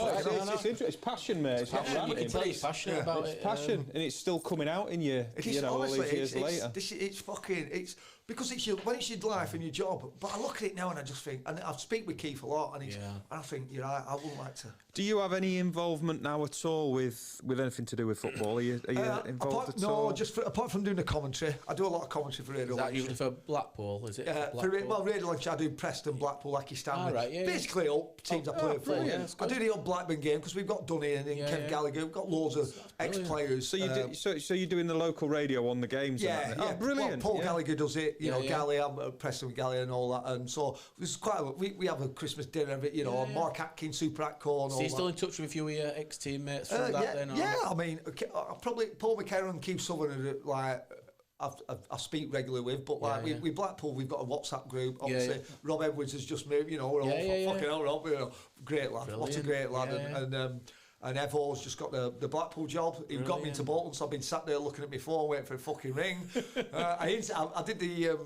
It's passion, mate. It's not ranting. You can tell he's passionate about it. It's passion, and it's still coming out in you. All these years later. It's because it's your life and your job. But I look at it now and I just think, and I speak with Keith a lot, and I think, I wouldn't like to. Do you have any involvement now at all with anything to do with football? Are you involved at all? No, just apart from doing the commentary. I do a lot of commentary for Radio Lancashire. Is that usually for Blackpool, is it? Radio Lancashire, I do Preston, Blackpool, Accrington Stanley. Basically all teams I play for. I do the old Blackburn game because we've got Dunny and Kev Gallagher. We've got loads of ex-players. So you're doing the local radio on the games? Yeah. Oh, brilliant. Paul Gallagher does it. Gallagher, I'm Preston with Gallagher and all that. And so there's we have a Christmas dinner, Mark Atkins, Super Atcorn. So you're still in touch with a few of your ex-teammates from that then? I mean, probably Paul McCarron and Keith Southern I speak regularly with, but with Blackpool we've got a WhatsApp group. Obviously, Rob Edwards has just moved. We're all fucking hell, Rob. Great lad, what a great lad, and Evo's just got the Blackpool job. He got me into Bolton, so I've been sat there looking at my phone, waiting for a fucking ring. I did the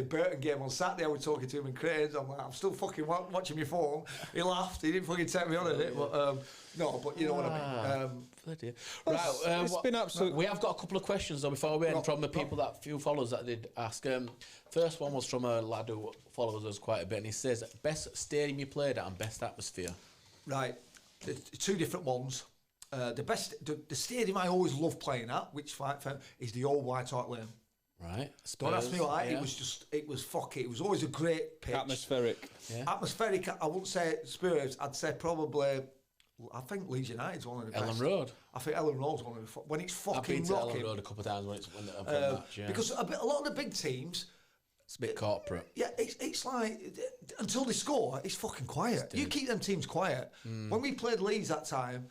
Burton game on Saturday. I was talking to him in Cranes. I'm still fucking watching my phone. He laughed. He didn't fucking take me on it, but no. But you know what I mean. Right, it's been absolutely. We have got a couple of questions though before we end from the people few followers that did ask. First one was from a lad who follows us quite a bit, and he says best stadium you played at and best atmosphere. Right. Two different ones. The stadium I always loved playing at, which is the old White Hart Lane. Right. Spurs, don't ask me why. It was always a great pitch. Atmospheric. Yeah. Atmospheric. I wouldn't say Spurs. I'd say probably. I think Leeds United's one of the best. Ellen Road. I think Ellen Road's one of the when it's fucking I've been to rocking. Ellen Road a couple of times when I've done that. Yeah. Because a lot of the big teams. It's a bit corporate. Yeah, it's like until they score, it's fucking quiet. You keep them teams quiet. When we played Leeds that time,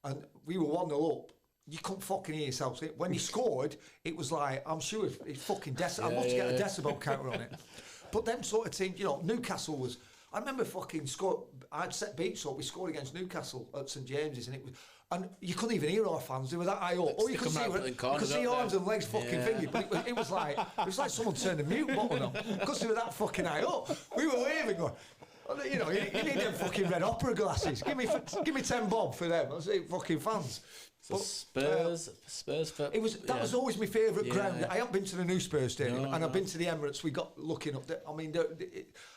and we were 1-0 up, you couldn't fucking hear yourself. When he scored, it was like I'm sure it's fucking decibel. I'd love to get a decibel counter on it. But them sort of teams, Newcastle was. I remember fucking I'd set beats up. We scored against Newcastle at St James's, and you couldn't even hear our fans. They were that high up. All you could see arms and legs fucking thingy. But it was like someone turned the mute button on because they were that fucking high up. We were waving, going. You need them fucking red opera glasses. Give me 10 bob for them. That's it, fucking fans. So Spurs for that was always my favourite ground. Yeah. I haven't been to the new Spurs stadium, and I've been to the Emirates. We got looking up there. I mean,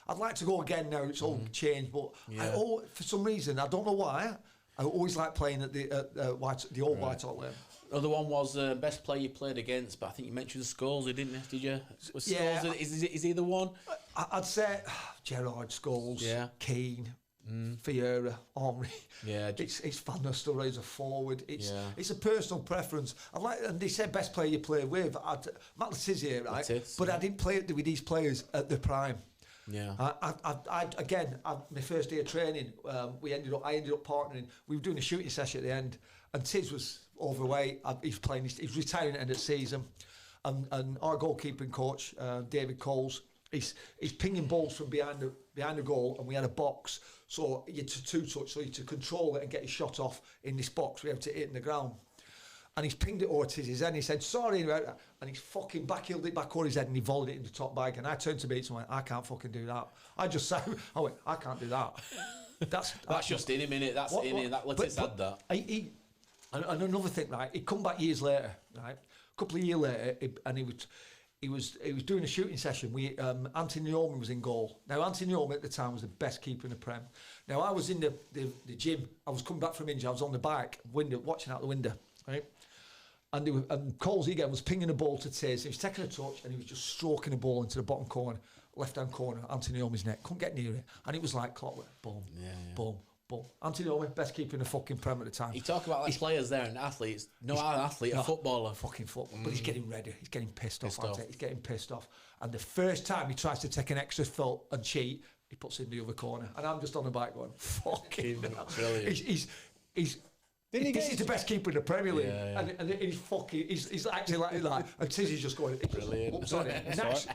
I'd like to go again now. It's all changed, but for some reason I don't know why. I always like playing at the old White Hart Lane. Other one was best player you played against, but I think you mentioned Scholes, didn't you? Did you? Scholes, is he the one? I'd say Gerrard, Scholes, Keane. Vieira, Henry. Yeah, it's Van Nistelrooy as a forward. It's a personal preference. And they said best player you play with. Matt Letizia, right? But I didn't play with these players at the prime. Yeah. My first day of training, I ended up partnering. We were doing a shooting session at the end, and Tiz was overweight. He's retiring at the end of the season, and our goalkeeping coach, David Coles, he's pinging balls from behind the goal, and we had a box. So you had to two-touch, so you had to control it and get his shot off in this box. We have to hit it in the ground. And he's pinged it over to his head, and he said, sorry about that. And he's fucking backheeled it back over his head, and he volleyed it into the top bag. And I turned to Beats and went, I can't fucking do that. I went, I can't do that. That's just in him, innit? That's in him. Let's said that. And another thing, right? He'd come back years later, right? A couple of years later, and he was doing a shooting session. Anthony Norman was in goal. Now, Anthony Norman at the time was the best keeper in the Prem. Now, I was in the gym. I was coming back from injury. I was on the bike, watching out the window, right? And Coles again was pinging a ball to Tiz. He was taking a touch, and he was just stroking the ball into the bottom corner, left-hand corner, Anthony Norman's neck. Couldn't get near it. And it was like clockwork. Boom, boom. But Anthony Norman, best keeper in the fucking Prem at the time. You talk about players there and athletes. No, an athlete, a footballer. Fucking football. But he's getting ready. He's getting pissed off. He's getting pissed off. And the first time he tries to take an extra fault and cheat, he puts it in the other corner. And I'm just on the back going, fucking brilliant. He's the best keeper in the Premier League. And he's acting like that. And Tizzy's just going, brilliant.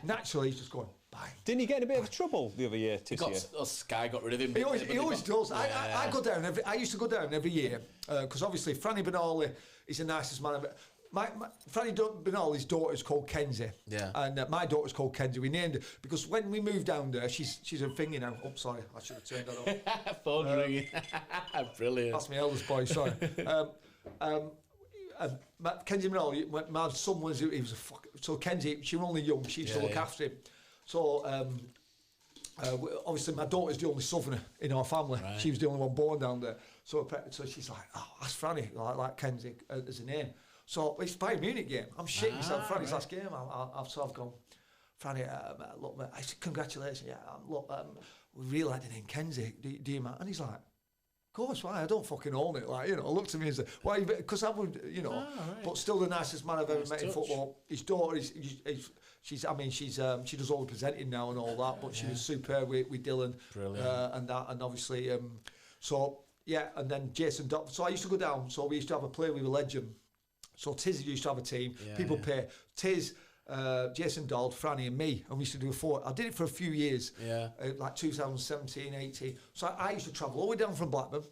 Naturally, he's just going, bang. Didn't he get in a bit of trouble the other year, Tizzy? Sky got rid of him. He always does. I go down I used to go down every year, because obviously Franny Benali is the nicest man. Franny Bernal, his daughter's called Kenzie. Yeah. And my daughter's called Kenzie. We named her because when we moved down there, she's a thingy now. Oh, sorry, I should have turned that off. Phone ringing. Brilliant. That's my eldest boy, sorry. Kenzie Bernal, my son was, he was a fuck. So Kenzie, she was only young, she used to look after him. So, obviously my daughter's the only southerner in our family. Right. She was the only one born down there. So she's like, oh, ask Franny, like Kenzie as a name. So it's Bayern Munich game. I'm shitting myself. Franny's last game. I've sort of gone, Franny, look, mate, I said, congratulations. Yeah, look, we really like the name Kenzie. Do you, man? And he's like, of course, why? I don't fucking own it. Like, looked at me and said, why? Because I would, but still the nicest man I've ever met in football. His daughter she does all the presenting now and all that, but she was superb with Dylan. Brilliant. And that, and obviously, and then Jason Dodd. So I used to go down, so we used to have a play with a legend. So Tiz used to have a team. People pay Tiz, Jason Dodd, Franny and me, and we used to do a 4. I did it for a few years, like 2017, 18. So I used to travel all the way down from Blackburn,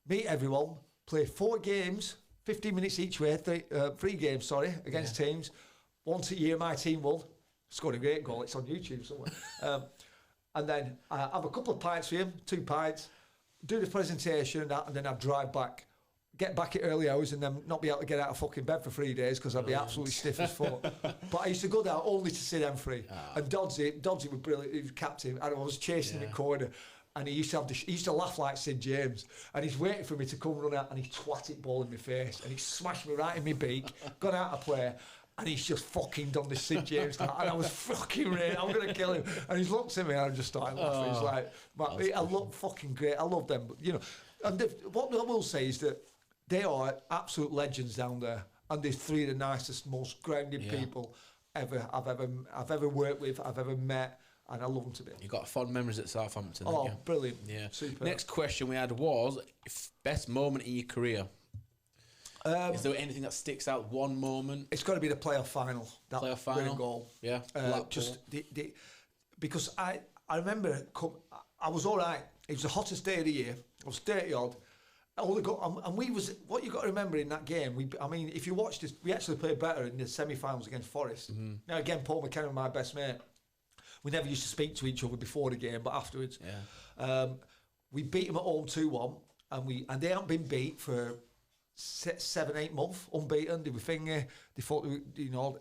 meet everyone, play 4 games, 15 minutes each way, 3 games, against teams. Once a year, my team won. Scored a great goal. It's on YouTube somewhere. And then I have a couple of pints with him, 2 pints, do the presentation and that, and then I'd drive back. Get back at early hours and then not be able to get out of fucking bed for 3 days because I'd be absolutely stiff as fuck. But I used to go down only to see them 3. And Doddsy was brilliant. He was captain. And I was chasing him in the corner. And he used to laugh like Sid James. And he's waiting for me to come run out and he twatted ball in my face. And he smashed me right in my beak. Got out of play. And he's just fucking done this Sid James. And I was fucking ready. I'm going to kill him. And he's looked at me and I just started laughing. He's like, I look fucking great. I love them. But, and what I will say is that they are absolute legends down there, and they're 3 of the nicest, most grounded people I've ever worked with, I've ever met, and I love them to bits. You got fond memories at Southampton. Oh, brilliant! Yeah, super. Next question we had was best moment in your career. Is there anything that sticks out? One moment? It's got to be the playoff final. That playoff final winning goal. Yeah, just because I remember I was all right. It was the hottest day of the year. I was 30 odd. And we was what you got to remember in that game. If you watch this, we actually played better in the semi-finals against Forest. Mm-hmm. Now again, Paul McKenna, my best mate. We never used to speak to each other before the game, but afterwards, we beat them at home 2-1, and they haven't been beat for 7-8 months, unbeaten. They were thinking, they thought,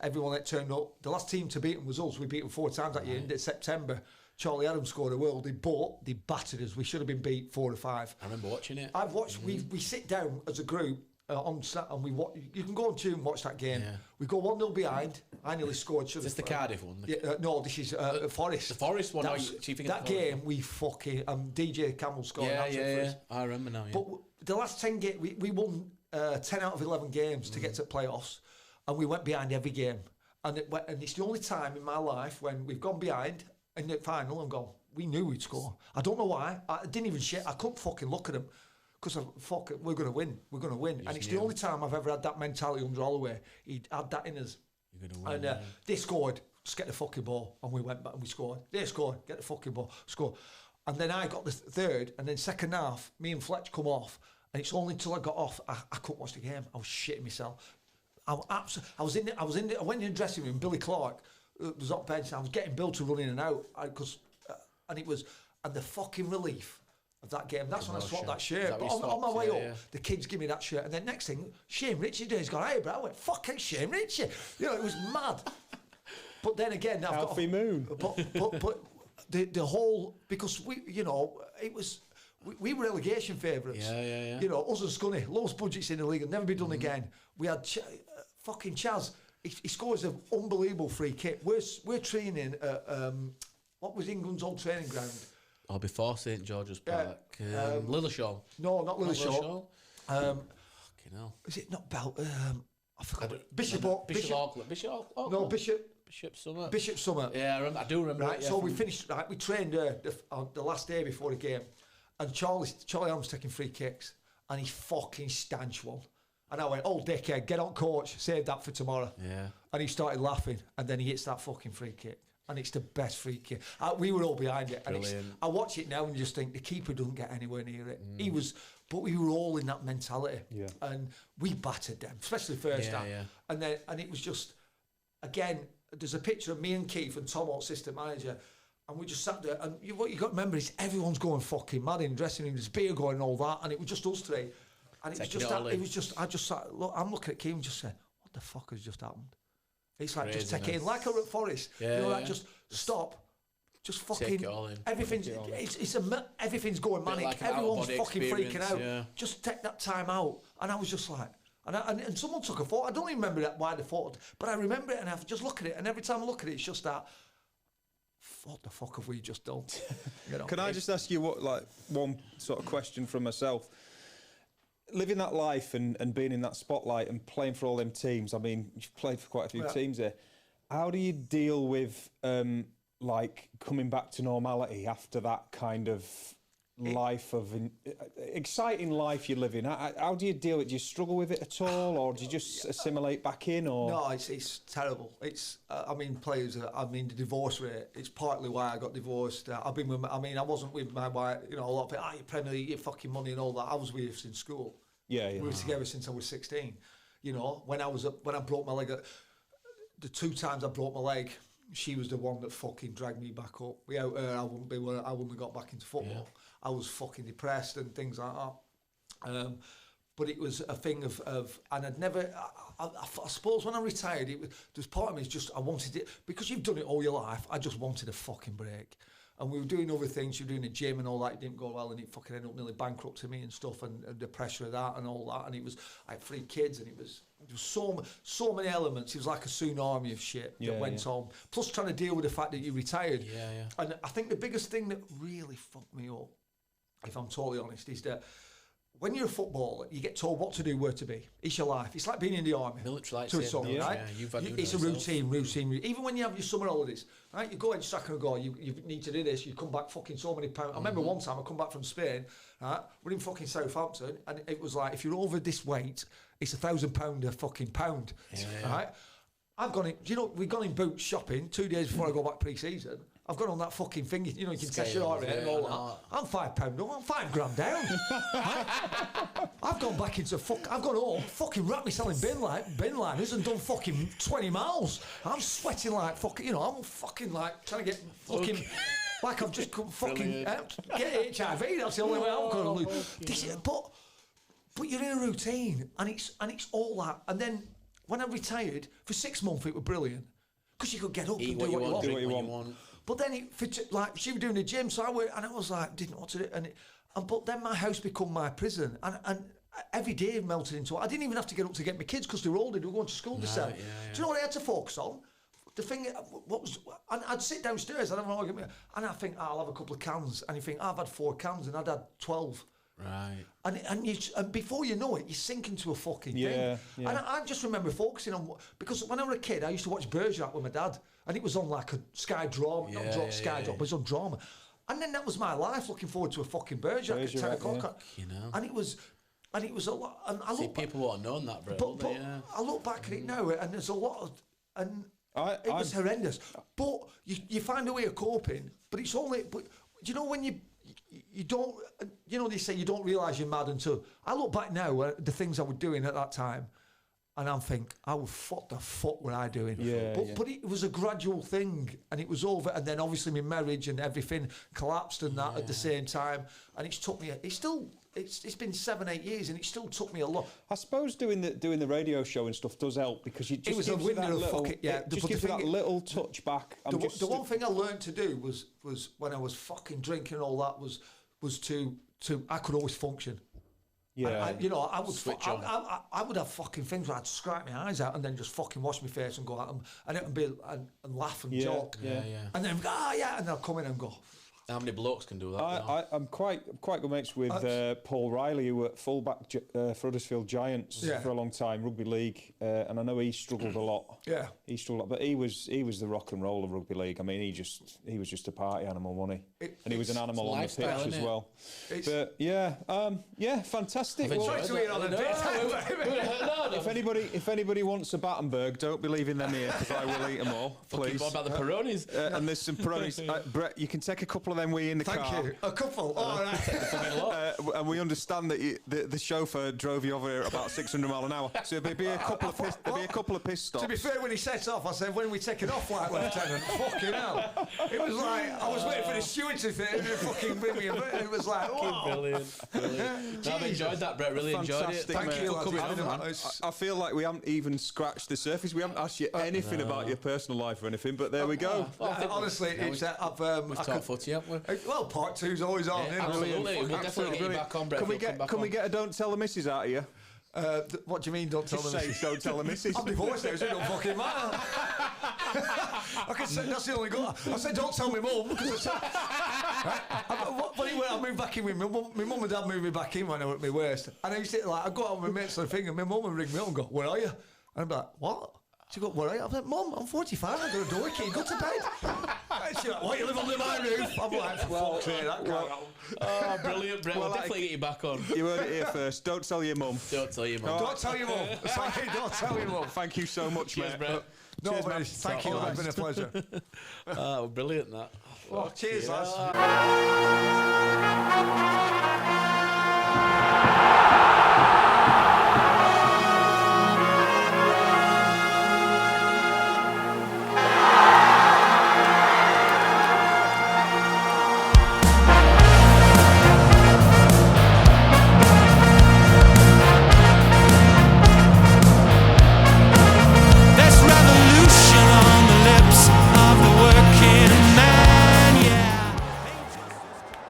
everyone that turned up. The last team to beat them was us. We beat them 4 times that year in September. Charlie Adams scored a worldie, but they battered us. We should have been beat 4-5. I remember watching it. I've watched. We sit down as a group on Sat, and we watch. You can go on tune and watch that game. Yeah. We go 1-0 behind. I nearly scored. Is this the Cardiff one? No, this is Forest. The Forest one. That game we fucking DJ Campbell scored. Yeah. I remember now. Yeah. But the last 10 games, we won 10 out of 11 games to get to the playoffs, and we went behind every game. And it's the only time in my life when we've gone behind. In the final, and gone, we knew we'd score. I don't know why. I didn't even shit. I couldn't fucking look at them because we're going to win. We're going to win. And it's the only time I've ever had that mentality under Holloway. He had that in us. You're going to win. And they scored. Just get the fucking ball. And we went back and we scored. They scored. Get the fucking ball. Score. And then I got the third. And then second half, me and Fletch come off. And it's only until I got off, I couldn't watch the game. I was shitting myself. I went in the dressing room. Billy Clark was up bench. I was getting Bill to run in and out and the fucking relief of that game. That's when I swapped that shirt. But on my way up, the kids give me that shirt, and then next thing, Shane Ritchie he's gone, hey bro, I went, fucking Shane Ritchie. It was mad. But then again, Alfie Moon. But the whole, because it was. We were relegation favourites. Yeah. Us and Scunny, lowest budgets in the league, never be done again. We had fucking Chaz. He scores an unbelievable free kick. We're training at what was England's old training ground? Before St George's Park. Lilleshall. No, not Lilleshall. Fucking hell. Is it not Belt? I forgot. Bishop Auckland. No, Bishop Summit. Bishop Summit. Yeah, I do remember. Right, so we finished. Right, we trained on the last day before the game, and Charlie Elm's taking free kicks, and he fucking stanched one. And I went, oh, dickhead, get on coach, save that for tomorrow. Yeah. And he started laughing, and then he hits that fucking free kick. And it's the best free kick. We were all behind it. And Brilliant. I watch it now and just think the keeper doesn't get anywhere near it. But we were all in that mentality. Yeah. And we battered them, especially first half. Yeah. And it was just, again, there's a picture of me and Keith and Tom, our assistant manager, and we just sat there. And what you got to remember is everyone's going fucking mad in the dressing room. There's beer going and all that. And it was just us three. And I just sat, look, I'm looking at Keith and just said, what the fuck has just happened? It's like, just take it in, like a at Forest. Just stop. Just fucking take it all in. Everything's everything's going manic. Like everyone's fucking freaking out. Yeah. Just take that time out. And I was just like, and someone took a photo. I don't even remember why they photoed, but I remember it, and I just look at it, and every time I look at it, it's just that. What the fuck have we just done? You know, Can I just ask you one sort of question from myself? Living that life and being in that spotlight and playing for all them teams, I mean, you've played for quite a few teams here. How do you deal with coming back to normality after that kind of life of exciting life you're living? How do you deal with it? Do you struggle with it at all, or do you just assimilate back in? Or no, it's terrible. It's the divorce rate. It's partly why I got divorced. I've been with. I wasn't with my wife. You know, a lot of people. Your Premier League, your fucking money and all that. I was with her since school. Yeah. We were together since I was 16. You know, when I broke my leg, the 2 times I broke my leg, she was the one that fucking dragged me back up. Without her, I wouldn't have got back into football. Yeah. I was fucking depressed and things like that. But it was a thing of and I'd never. I suppose when I retired, there's part of me is just I wanted it because you've done it all your life. I just wanted a fucking break. And we were doing other things. You were doing the gym and all that. It didn't go well, and it fucking ended up nearly bankrupting me and stuff, and the pressure of that and all that. And I had 3 kids, and it was so many elements. It was like a tsunami of shit that went on. Plus, trying to deal with the fact that you retired. Yeah. And I think the biggest thing that really fucked me up, if I'm totally honest, is that when you're a footballer, you get told what to do, where to be. It's your life. It's like being in the army. Military life, right? Yeah, it's a routine. Even when you have your summer holidays, right? You go in second goal. You need to do this. You come back fucking so many pounds. I remember one time I come back from Spain. Right? We're in fucking Southampton, and it was like, if you're over this weight, it's £1,000 a fucking pound. Right? I've gone in. You know, we've gone in boots shopping 2 days before I go back pre-season. I've gone on that fucking thing, you know, you can test your heart rate and all that. I'm £5 up, I'm £5 down. I've gone back into I've gone home, fucking wrapped me selling bin liners and done fucking 20 miles. I'm sweating like fucking, you know, I'm fucking like trying to get fucking, like I've just come fucking, get HIV, that's the only way I'm going to lose. But you're in a routine, and it's all that. And then when I retired, for 6 months it was brilliant, because you could get up and do what you want. But then she was doing the gym, so I was like, didn't know what to do. But then my house become my prison, and every day melted into it. I didn't even have to get up to get my kids because they were older. They were going to school this time. Do you know what I had to focus on? The thing, and I'd sit downstairs, and I think I'll have a couple of cans, and you think I've had 4 cans, and I'd had 12. Right. And before you know it, you sink into a fucking thing. Yeah. And I just remember focusing on, because when I was a kid, I used to watch Bergerac with my dad, and it was on like a Sky drama, Sky drama, it was on drama. And then that was my life, looking forward to a fucking Bergerac at 10 o'clock. You know. And it was a lot. And I look people won't have known that, bro. But I look back at it now, and there's a lot of, and it was horrendous. But you find a way of coping. But it's only, you know, when you don't, you know, they say you don't realise you're mad until. I look back now at the things I was doing at that time, and I'm thinking, what the fuck were I doing? But it was a gradual thing, and it was over. And then obviously my marriage and everything collapsed and that at the same time. And it's took me. It's been 7-8 years, and it still took me a lot. I suppose doing the radio show and stuff does help, because you just it was a window of fucking just gives you that little touch back. The one thing I learned to do was when I was fucking drinking and all that was to I could always function. Yeah, I would have fucking things where I'd scrape my eyes out and then just fucking wash my face and go out and laugh and joke. Yeah. And then and then I'll come in and go, How many blokes can do that? I'm quite good mates with Paul Riley, who were fullback for Huddersfield Giants for a long time, rugby league, and I know he struggled a lot. Yeah, he struggled, but he was the rock and roll of rugby league. I mean, he was just a party animal, wasn't he? And he was an animal on the pitch as well. But fantastic. If anybody wants a Battenberg, don't be leaving them here because I will eat them all. Please. What about the Peronis? And there's some Peronis. Brett, you can take a couple of them in the car. Thank you. A couple. All right. And we understand that the chauffeur drove you over here about 600 mile an hour. So there'll be a couple of piss stops. To be fair, when he set off, I said, "When are we taking off, like Lieutenant?" Fucking hell! It was like I was waiting for the steward to fucking bring me a bit. It was like, wow. Brilliant. No, I've enjoyed that, Brett. Really enjoyed it. Thank you for coming on, man. I feel like we haven't even scratched the surface. We haven't asked you anything about your personal life or anything, but there we go. Honestly, we've talked footy, haven't we? Well, part two's always on. Absolutely. We'll definitely get you back on, Brett. Can we get a don't tell the missus out of you? What do you mean, don't tell the missus? Don't tell the missus. I'm divorced now, so it don't fucking matter. I can say that's the only goal. I said, don't tell me mum, because I moved back in with my mum and dad moved me back in when I was at my worst. And I used to, I go out with my mates on the thing, and my mum would ring me up and go, "Where are you?" And I'm like, "What?" She go, "Where are you?" I'm like, "Mum, I'm 45, I've got a door key, go to bed." And she's like, "Why you live under my roof?" I'm like, "Fuck's sake, that can't happen." Oh, brilliant, Brett. We'll definitely get you back on. You heard it here first. Don't tell your mum. Don't tell your mum. Don't tell your mum. Don't tell your mum. Thank you so much, cheers, mate. Brett. No, cheers, mate. Thank you. It's been a pleasure. Oh, brilliant, that. Cheers, lads.